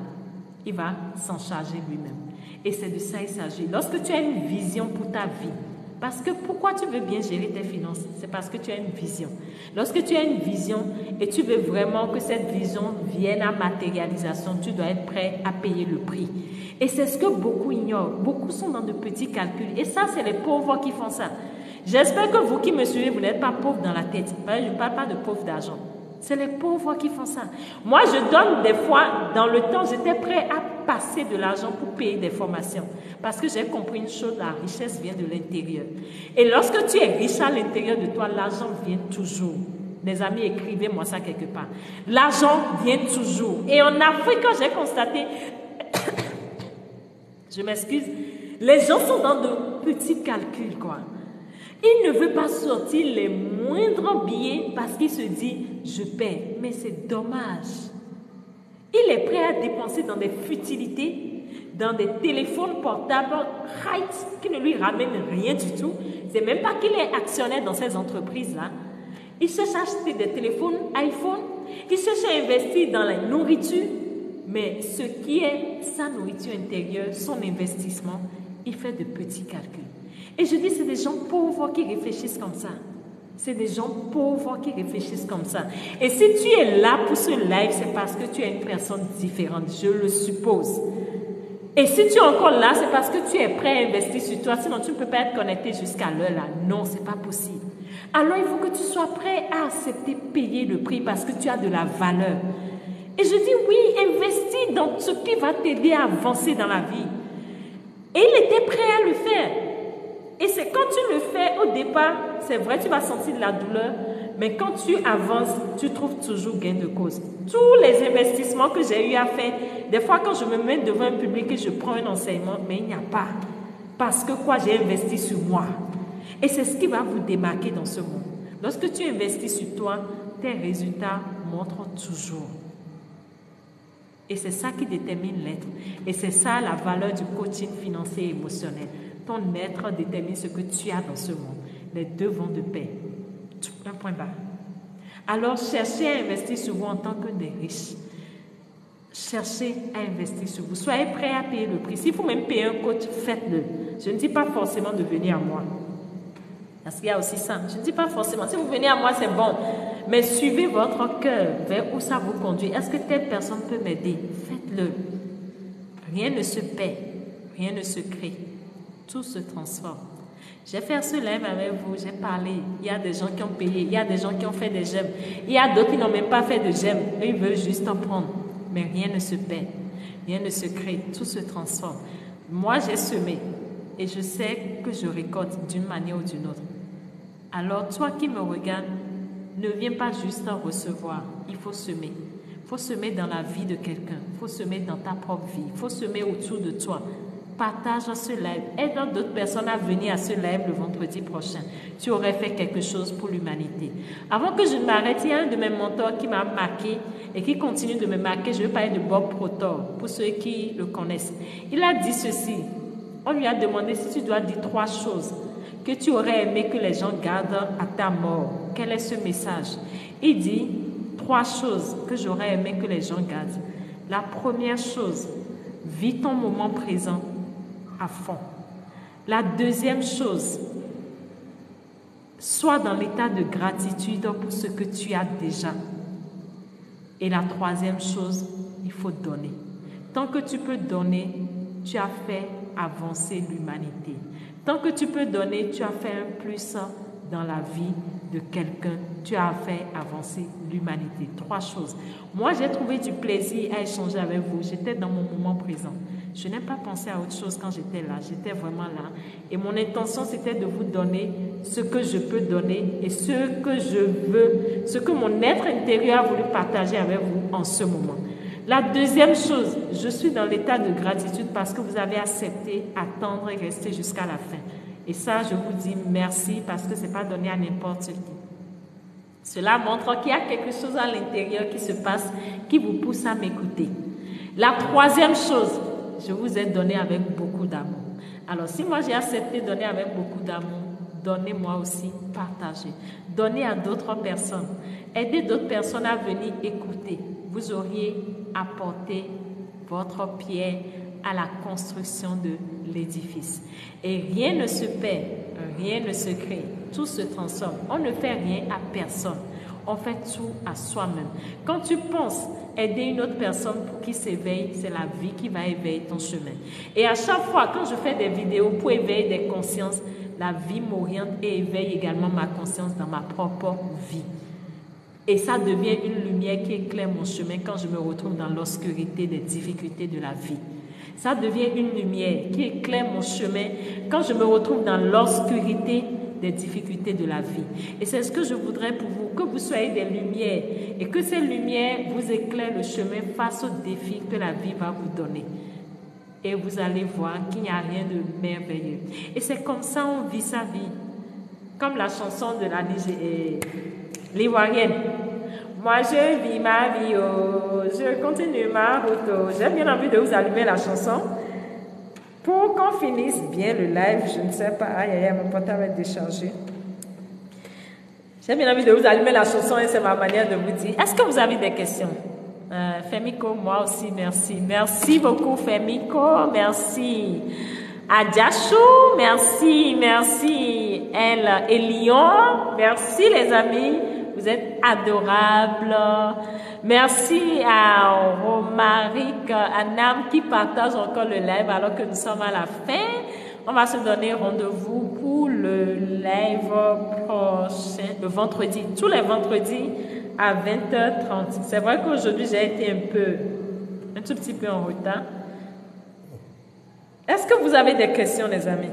S1: Il va s'en charger lui-même. Et c'est de ça il s'agit. Lorsque tu as une vision pour ta vie, parce que pourquoi tu veux bien gérer tes finances? C'est parce que tu as une vision. Lorsque tu as une vision et tu veux vraiment que cette vision vienne à matérialisation, tu dois être prêt à payer le prix. Et c'est ce que beaucoup ignorent. Beaucoup sont dans de petits calculs. Et ça, c'est les pauvres qui font ça. J'espère que vous qui me suivez, vous n'êtes pas pauvres dans la tête. Je ne parle pas de pauvres d'argent. C'est les pauvres qui font ça. Moi, je donne des fois, dans le temps, j'étais prêt à passer de l'argent pour payer des formations. Parce que j'ai compris une chose, la richesse vient de l'intérieur. Et lorsque tu es riche à l'intérieur de toi, l'argent vient toujours. Les amis, écrivez-moi ça quelque part. L'argent vient toujours. Et en Afrique, j'ai constaté, je m'excuse, les gens sont dans de petits calculs, quoi. Il ne veut pas sortir les moindres billets parce qu'il se dit, je paie. Mais c'est dommage. Il est prêt à dépenser dans des futilités, dans des téléphones portables, qui ne lui ramènent rien du tout. C'est même pas qu'il est actionnaire dans ces entreprises-là. Il cherche à acheter des téléphones iPhone. Il cherche à investir dans la nourriture. Mais ce qui est sa nourriture intérieure, son investissement, il fait de petits calculs. Et je dis, c'est des gens pauvres qui réfléchissent comme ça. C'est des gens pauvres qui réfléchissent comme ça. Et si tu es là pour ce live, c'est parce que tu es une personne différente, je le suppose. Et si tu es encore là, c'est parce que tu es prêt à investir sur toi. Sinon, tu ne peux pas être connecté jusqu'à l'heure là. Non, ce n'est pas possible. Alors, il faut que tu sois prêt à accepter payer le prix parce que tu as de la valeur. Et je dis, oui, investis dans ce qui va t'aider à avancer dans la vie. Et il était prêt à le faire. Et c'est quand tu le fais au départ, c'est vrai, tu vas sentir de la douleur, mais quand tu avances, tu trouves toujours gain de cause. Tous les investissements que j'ai eu à faire, des fois quand je me mets devant un public et je prends un enseignement, mais il n'y a pas. Parce que quoi, j'ai investi sur moi. Et c'est ce qui va vous démarquer dans ce monde. Lorsque tu investis sur toi, tes résultats montrent toujours. Et c'est ça qui détermine l'être. Et c'est ça la valeur du coaching financier et émotionnel. Ton être détermine ce que tu as dans ce monde. Les deux vont de pair. Un point barre. Alors, cherchez à investir sur vous en tant que des riches. Cherchez à investir sur vous. Soyez prêts à payer le prix. S'il faut même payer un coach, faites-le. Je ne dis pas forcément de venir à moi. Parce qu'il y a aussi ça. Je ne dis pas forcément. Si vous venez à moi, c'est bon. Mais suivez votre cœur vers où ça vous conduit. Est-ce que telle personne peut m'aider? Faites-le. Rien ne se paie. Rien ne se crée. Tout se transforme. J'ai fait ce live avec vous, j'ai parlé. Il y a des gens qui ont payé, il y a des gens qui ont fait des j'aime. Il y a d'autres qui n'ont même pas fait de j'aime. Eux, ils veulent juste en prendre. Mais rien ne se perd, rien ne se crée, tout se transforme. Moi, j'ai semé et je sais que je récolte d'une manière ou d'une autre. Alors, toi qui me regardes, ne viens pas juste en recevoir. Il faut semer. Il faut semer dans la vie de quelqu'un. Il faut semer dans ta propre vie. Il faut semer autour de toi. Partage ce live. Aide d'autres personnes à venir à ce live le vendredi prochain. Tu aurais fait quelque chose pour l'humanité. Avant que je ne m'arrête, il y a un de mes mentors qui m'a marqué et qui continue de me marquer. Je vais parler de Bob Proctor, pour ceux qui le connaissent. Il a dit ceci. On lui a demandé si tu dois dire 3 choses que tu aurais aimé que les gens gardent à ta mort. Quel est ce message? Il dit 3 choses que j'aurais aimé que les gens gardent. La première chose, vis ton moment présent à fond. La deuxième chose, sois dans l'état de gratitude pour ce que tu as déjà. Et la troisième chose, il faut donner. Tant que tu peux donner, tu as fait avancer l'humanité. Tant que tu peux donner, tu as fait un plus dans la vie de quelqu'un. Tu as fait avancer l'humanité. 3 choses. Moi, j'ai trouvé du plaisir à échanger avec vous. J'étais dans mon moment présent. Je n'ai pas pensé à autre chose quand j'étais là. J'étais vraiment là. Et mon intention, c'était de vous donner ce que je peux donner et ce que je veux, ce que mon être intérieur a voulu partager avec vous en ce moment. La deuxième chose, je suis dans l'état de gratitude parce que vous avez accepté, attendre et rester jusqu'à la fin. Et ça, je vous dis merci parce que ce n'est pas donné à n'importe qui. Cela montre qu'il y a quelque chose à l'intérieur qui se passe, qui vous pousse à m'écouter. La troisième chose, je vous ai donné avec beaucoup d'amour. Alors, si moi j'ai accepté de donner avec beaucoup d'amour, donnez-moi aussi, partagez. Donnez à d'autres personnes. Aidez d'autres personnes à venir écouter. Vous auriez apporté votre pierre à la construction de l'édifice. Et rien ne se perd, rien ne se crée, tout se transforme. On ne fait rien à personne, on fait tout à soi-même. Quand tu penses aider une autre personne pour qu'il s'éveille, c'est la vie qui va éveiller ton chemin. Et à chaque fois, quand je fais des vidéos pour éveiller des consciences, la vie m'oriente et éveille également ma conscience dans ma propre vie. Et ça devient une lumière qui éclaire mon chemin quand je me retrouve dans l'obscurité des difficultés de la vie. Ça devient une lumière qui éclaire mon chemin quand je me retrouve dans l'obscurité des difficultés de la vie. Et c'est ce que je voudrais pour vous, que vous soyez des lumières et que ces lumières vous éclairent le chemin face aux défis que la vie va vous donner. Et vous allez voir qu'il n'y a rien de merveilleux. Et c'est comme ça on vit sa vie. Comme la chanson de la l'Ivoirienne. Moi, je vis ma vie, oh, je continue ma route. Oh. J'ai bien envie de vous allumer la chanson pour qu'on finisse bien le live. Je ne sais pas. Aïe, aïe, aïe, mon portable est déchargé. J'ai bien envie de vous allumer la chanson et c'est ma manière de vous dire. Est-ce que vous avez des questions? Femiko, moi aussi, merci. Merci beaucoup, Femiko. Merci. Adjachou, merci, merci. Elle et Lyon, merci les amis. Vous êtes adorables. Merci à Romaric, à Nam qui partage encore le live alors que nous sommes à la fin. On va se donner rendez-vous pour le live prochain, le vendredi, tous les vendredis à 20h30. C'est vrai qu'aujourd'hui j'ai été un tout petit peu en retard. Est-ce que vous avez des questions, les amis?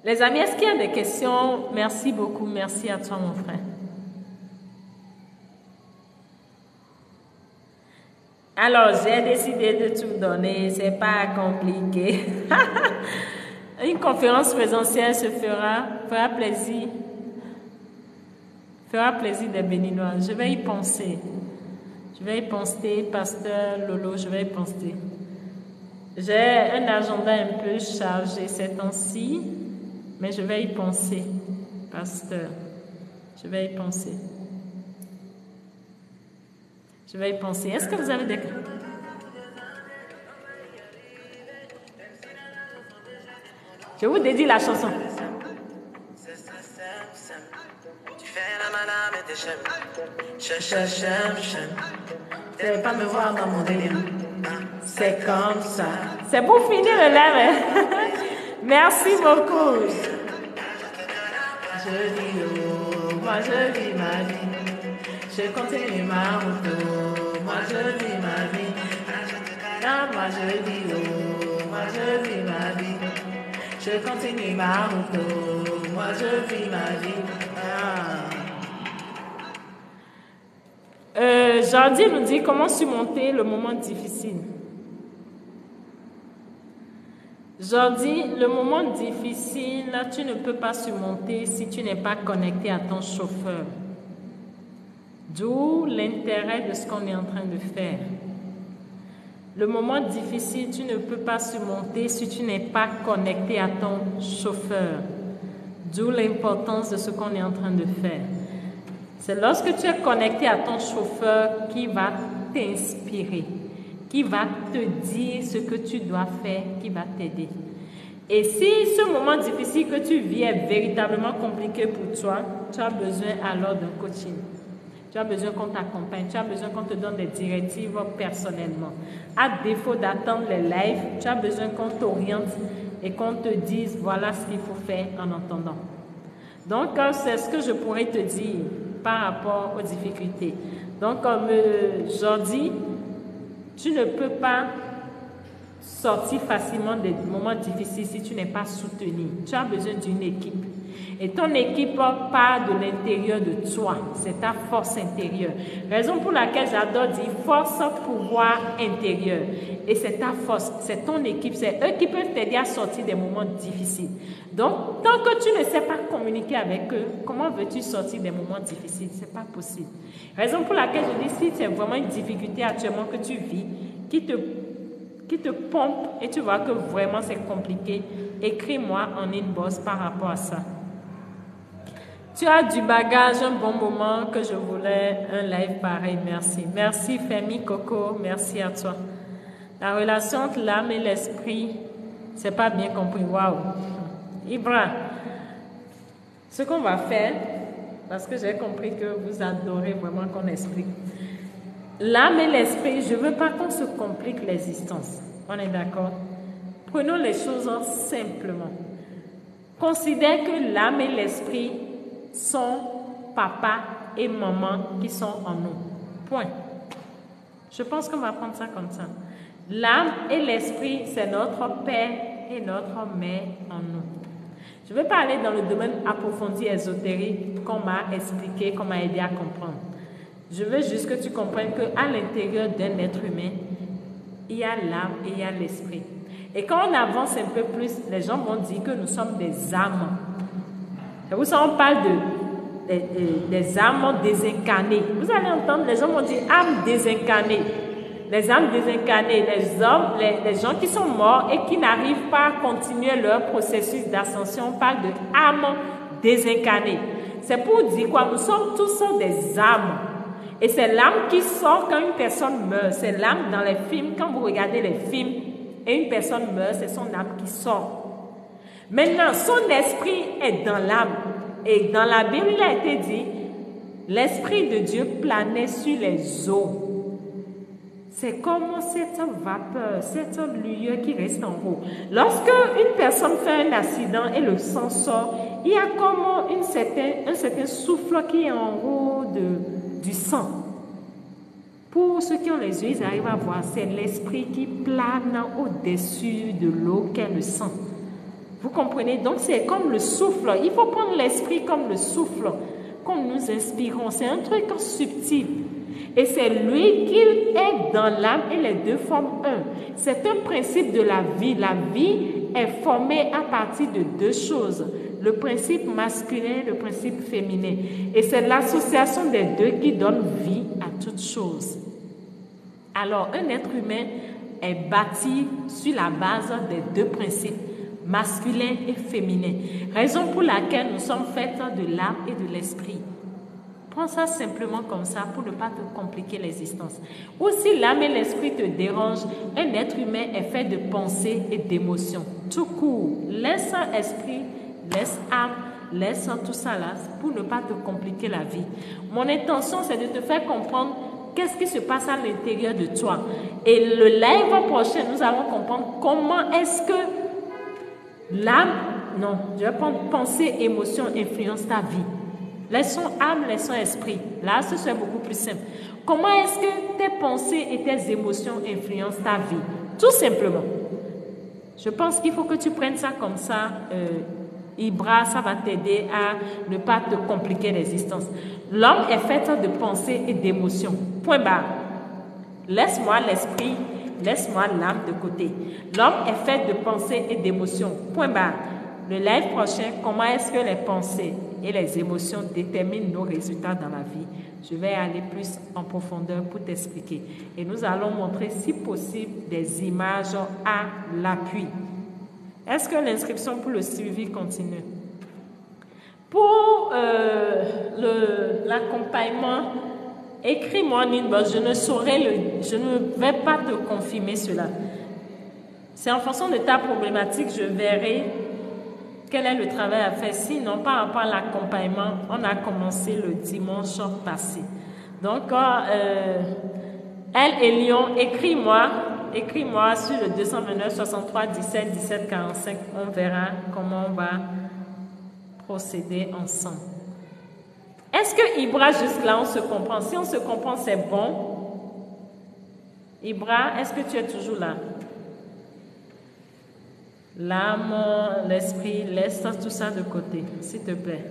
S1: Les amis, est-ce qu'il y a des questions? Merci beaucoup. Merci à toi, mon frère. Alors, j'ai décidé de tout donner. C'est pas compliqué. Une conférence présentielle fera plaisir. Fera plaisir des Béninois. Je vais y penser. Je vais y penser, Pasteur Lolo, je vais y penser. J'ai un agenda un peu chargé ces temps-ci. Mais je vais y penser, pasteur. Je vais y penser. Je vais y penser. Est-ce que vous avez des... Je vous dédie la chanson. Tu ne pas me voir dans mon délire. C'est comme ça. C'est pour finir le live. Merci beaucoup. Je vis l'eau, moi je vis ma vie. Je continue ma route, moi je vis ma vie. Non, moi je vis l'eau, moi je vis ma vie. Je continue ma route, moi je vis ma vie. Jordi nous dit comment surmonter le moment difficile. Jordi, le moment difficile, tu ne peux pas surmonter si tu n'es pas connecté à ton chauffeur. D'où l'intérêt de ce qu'on est en train de faire. Le moment difficile, tu ne peux pas surmonter si tu n'es pas connecté à ton chauffeur. D'où l'importance de ce qu'on est en train de faire. C'est lorsque tu es connecté à ton chauffeur qui va t'inspirer, qui va te dire ce que tu dois faire, qui va t'aider. Et si ce moment difficile que tu vis est véritablement compliqué pour toi, tu as besoin alors d'un coaching. Tu as besoin qu'on t'accompagne, tu as besoin qu'on te donne des directives personnellement. À défaut d'attendre les lives, tu as besoin qu'on t'oriente et qu'on te dise voilà ce qu'il faut faire en entendant. Donc, c'est ce que je pourrais te dire par rapport aux difficultés. Donc, comme j'en dis, tu ne peux pas sortir facilement des moments difficiles si tu n'es pas soutenu. Tu as besoin d'une équipe. Et ton équipe part de l'intérieur de toi. C'est ta force intérieure. Raison pour laquelle j'adore dire force, pouvoir intérieur. Et c'est ta force, c'est ton équipe, c'est eux qui peuvent t'aider à sortir des moments difficiles. Donc, tant que tu ne sais pas communiquer avec eux, comment veux-tu sortir des moments difficiles? Ce n'est pas possible. Raison pour laquelle je dis, si c'est vraiment une difficulté actuellement que tu vis, qui te pompe et tu vois que vraiment c'est compliqué, écris-moi en inbox par rapport à ça. Tu as du bagage, un bon moment que je voulais un live pareil, merci. Merci Femi Coco, merci à toi. La relation entre l'âme et l'esprit, c'est pas bien compris, waouh. Ibra, ce qu'on va faire, parce que j'ai compris que vous adorez vraiment qu'on explique. L'âme et l'esprit, je ne veux pas qu'on se complique l'existence. On est d'accord? Prenons les choses simplement. Considère que l'âme et l'esprit sont papa et maman qui sont en nous. Point. Je pense qu'on va prendre ça comme ça. L'âme et l'esprit, c'est notre père et notre mère en nous. Je ne vais pas aller dans le domaine approfondi ésotérique qu'on m'a expliqué, qu'on m'a aidé à comprendre. Je veux juste que tu comprennes qu'à l'intérieur d'un être humain, il y a l'âme et il y a l'esprit. Et quand on avance un peu plus, les gens vont dire que nous sommes des âmes. Et vous savez, on parle des âmes désincarnées. Vous allez entendre, les gens vont dire âmes désincarnées. Les âmes désincarnées, les gens qui sont morts et qui n'arrivent pas à continuer leur processus d'ascension, on parle de âmes désincarnées. C'est pour dire quoi? Nous sommes tous des âmes. Et c'est l'âme qui sort quand une personne meurt. C'est l'âme dans les films. Quand vous regardez les films et une personne meurt, c'est son âme qui sort. Maintenant, son esprit est dans l'âme. Et dans la Bible, il a été dit, l'Esprit de Dieu planait sur les eaux. C'est comme cette vapeur, cette lueur qui reste en haut. Lorsque une personne fait un accident et le sang sort, il y a comme un certain souffle qui est en haut du sang. Pour ceux qui ont les yeux, ils arrivent à voir, c'est l'esprit qui plane au-dessus de l'eau qu'est le sang. Vous comprenez? Donc c'est comme le souffle. Il faut prendre l'esprit comme le souffle, comme nous inspirons. C'est un truc subtil. Et c'est lui qui est dans l'âme et les deux forment un. C'est un principe de la vie. La vie est formée à partir de deux choses. Le principe masculin et le principe féminin. Et c'est l'association des deux qui donne vie à toute chose. Alors, un être humain est bâti sur la base des deux principes, masculin et féminin. Raison pour laquelle nous sommes faits de l'âme et de l'esprit. Prends ça simplement comme ça pour ne pas te compliquer l'existence. Ou si l'âme et l'esprit te dérangent, un être humain est fait de pensées et d'émotions. Tout court, laisse esprit, laisse âme, laisse tout ça là pour ne pas te compliquer la vie. Mon intention, c'est de te faire comprendre qu'est-ce qui se passe à l'intérieur de toi. Et le live prochain, nous allons comprendre comment est-ce que l'âme, non, je vais prendre pensée, émotion, influence ta vie. Laissons âme, laissons esprit. Là, ce serait beaucoup plus simple. Comment est-ce que tes pensées et tes émotions influencent ta vie? Tout simplement. Je pense qu'il faut que tu prennes ça comme ça. Ibra, ça va t'aider à ne pas te compliquer l'existence. L'homme est fait de pensées et d'émotions. Point barre. Laisse-moi l'esprit, laisse-moi l'âme de côté. L'homme est fait de pensées et d'émotions. Point barre. Le live prochain, comment est-ce que les pensées et les émotions déterminent nos résultats dans la vie. Je vais aller plus en profondeur pour t'expliquer. Et nous allons montrer, si possible, des images à l'appui. Est-ce que l'inscription pour le suivi continue? Pour l'accompagnement, écris-moi en inbox. Je ne vais pas te confirmer cela. C'est en fonction de ta problématique, je verrai quel est le travail à faire. Sinon, par rapport à l'accompagnement, on a commencé le dimanche passé. Donc, elle et Lyon, écris-moi sur le 229 63 17 17 45. On verra comment on va procéder ensemble. Est-ce que Ibra, jusque-là, on se comprend? Si on se comprend, c'est bon. Ibra, est-ce que tu es toujours là? L'âme, l'esprit, laisse tout ça de côté, s'il te plaît.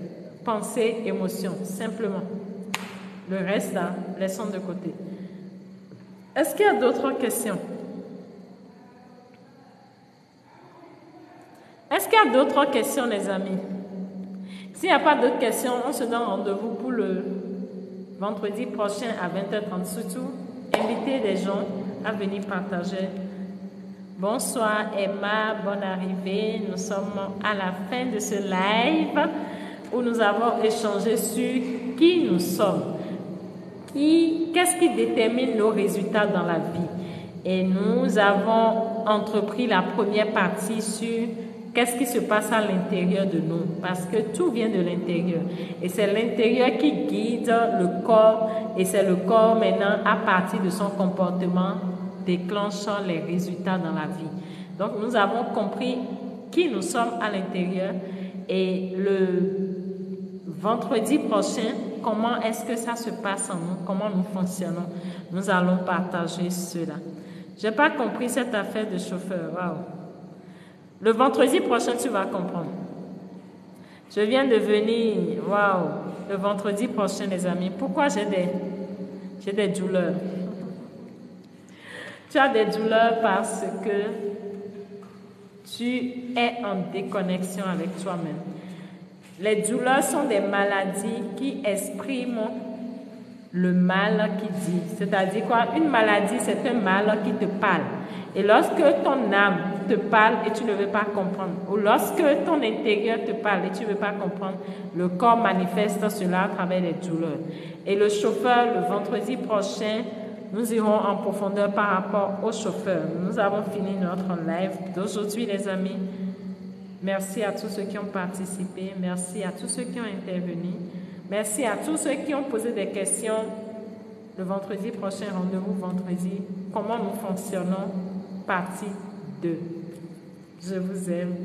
S1: Pensée, émotion, simplement. Le reste, là, laissons de côté. Est-ce qu'il y a d'autres questions? Est-ce qu'il y a d'autres questions, les amis? S'il n'y a pas d'autres questions, on se donne rendez-vous pour le vendredi prochain à 20h30. Surtout, invitez les gens à venir partager. Bonsoir Emma, bonne arrivée. Nous sommes à la fin de ce live où nous avons échangé sur qui nous sommes. Qu'est-ce qui détermine nos résultats dans la vie? Et nous avons entrepris la première partie sur qu'est-ce qui se passe à l'intérieur de nous, parce que tout vient de l'intérieur. Et c'est l'intérieur qui guide le corps, et c'est le corps maintenant, à partir de son comportement, déclenchant les résultats dans la vie. Donc nous avons compris qui nous sommes à l'intérieur, et le vendredi prochain, comment est-ce que ça se passe en nous, comment nous fonctionnons. Nous allons partager cela. Je n'ai pas compris cette affaire de chauffeur. Waouh! Le vendredi prochain, tu vas comprendre. Je viens de venir, waouh, le vendredi prochain, les amis. Pourquoi j'ai des douleurs? Tu as des douleurs parce que tu es en déconnexion avec toi-même. Les douleurs sont des maladies qui expriment le mal qui dit. C'est-à-dire quoi? Une maladie, c'est un mal qui te parle. Et lorsque ton âme te parle et tu ne veux pas comprendre, ou lorsque ton intérieur te parle et tu ne veux pas comprendre, le corps manifeste cela à travers les douleurs. Et le chauffeur, le vendredi prochain, nous irons en profondeur par rapport au chauffeur. Nous avons fini notre live d'aujourd'hui, les amis. Merci à tous ceux qui ont participé. Merci à tous ceux qui ont intervenu. Merci à tous ceux qui ont posé des questions. Le vendredi prochain, rendez-vous vendredi. Comment nous fonctionnons? Partie 2. Je vous aime.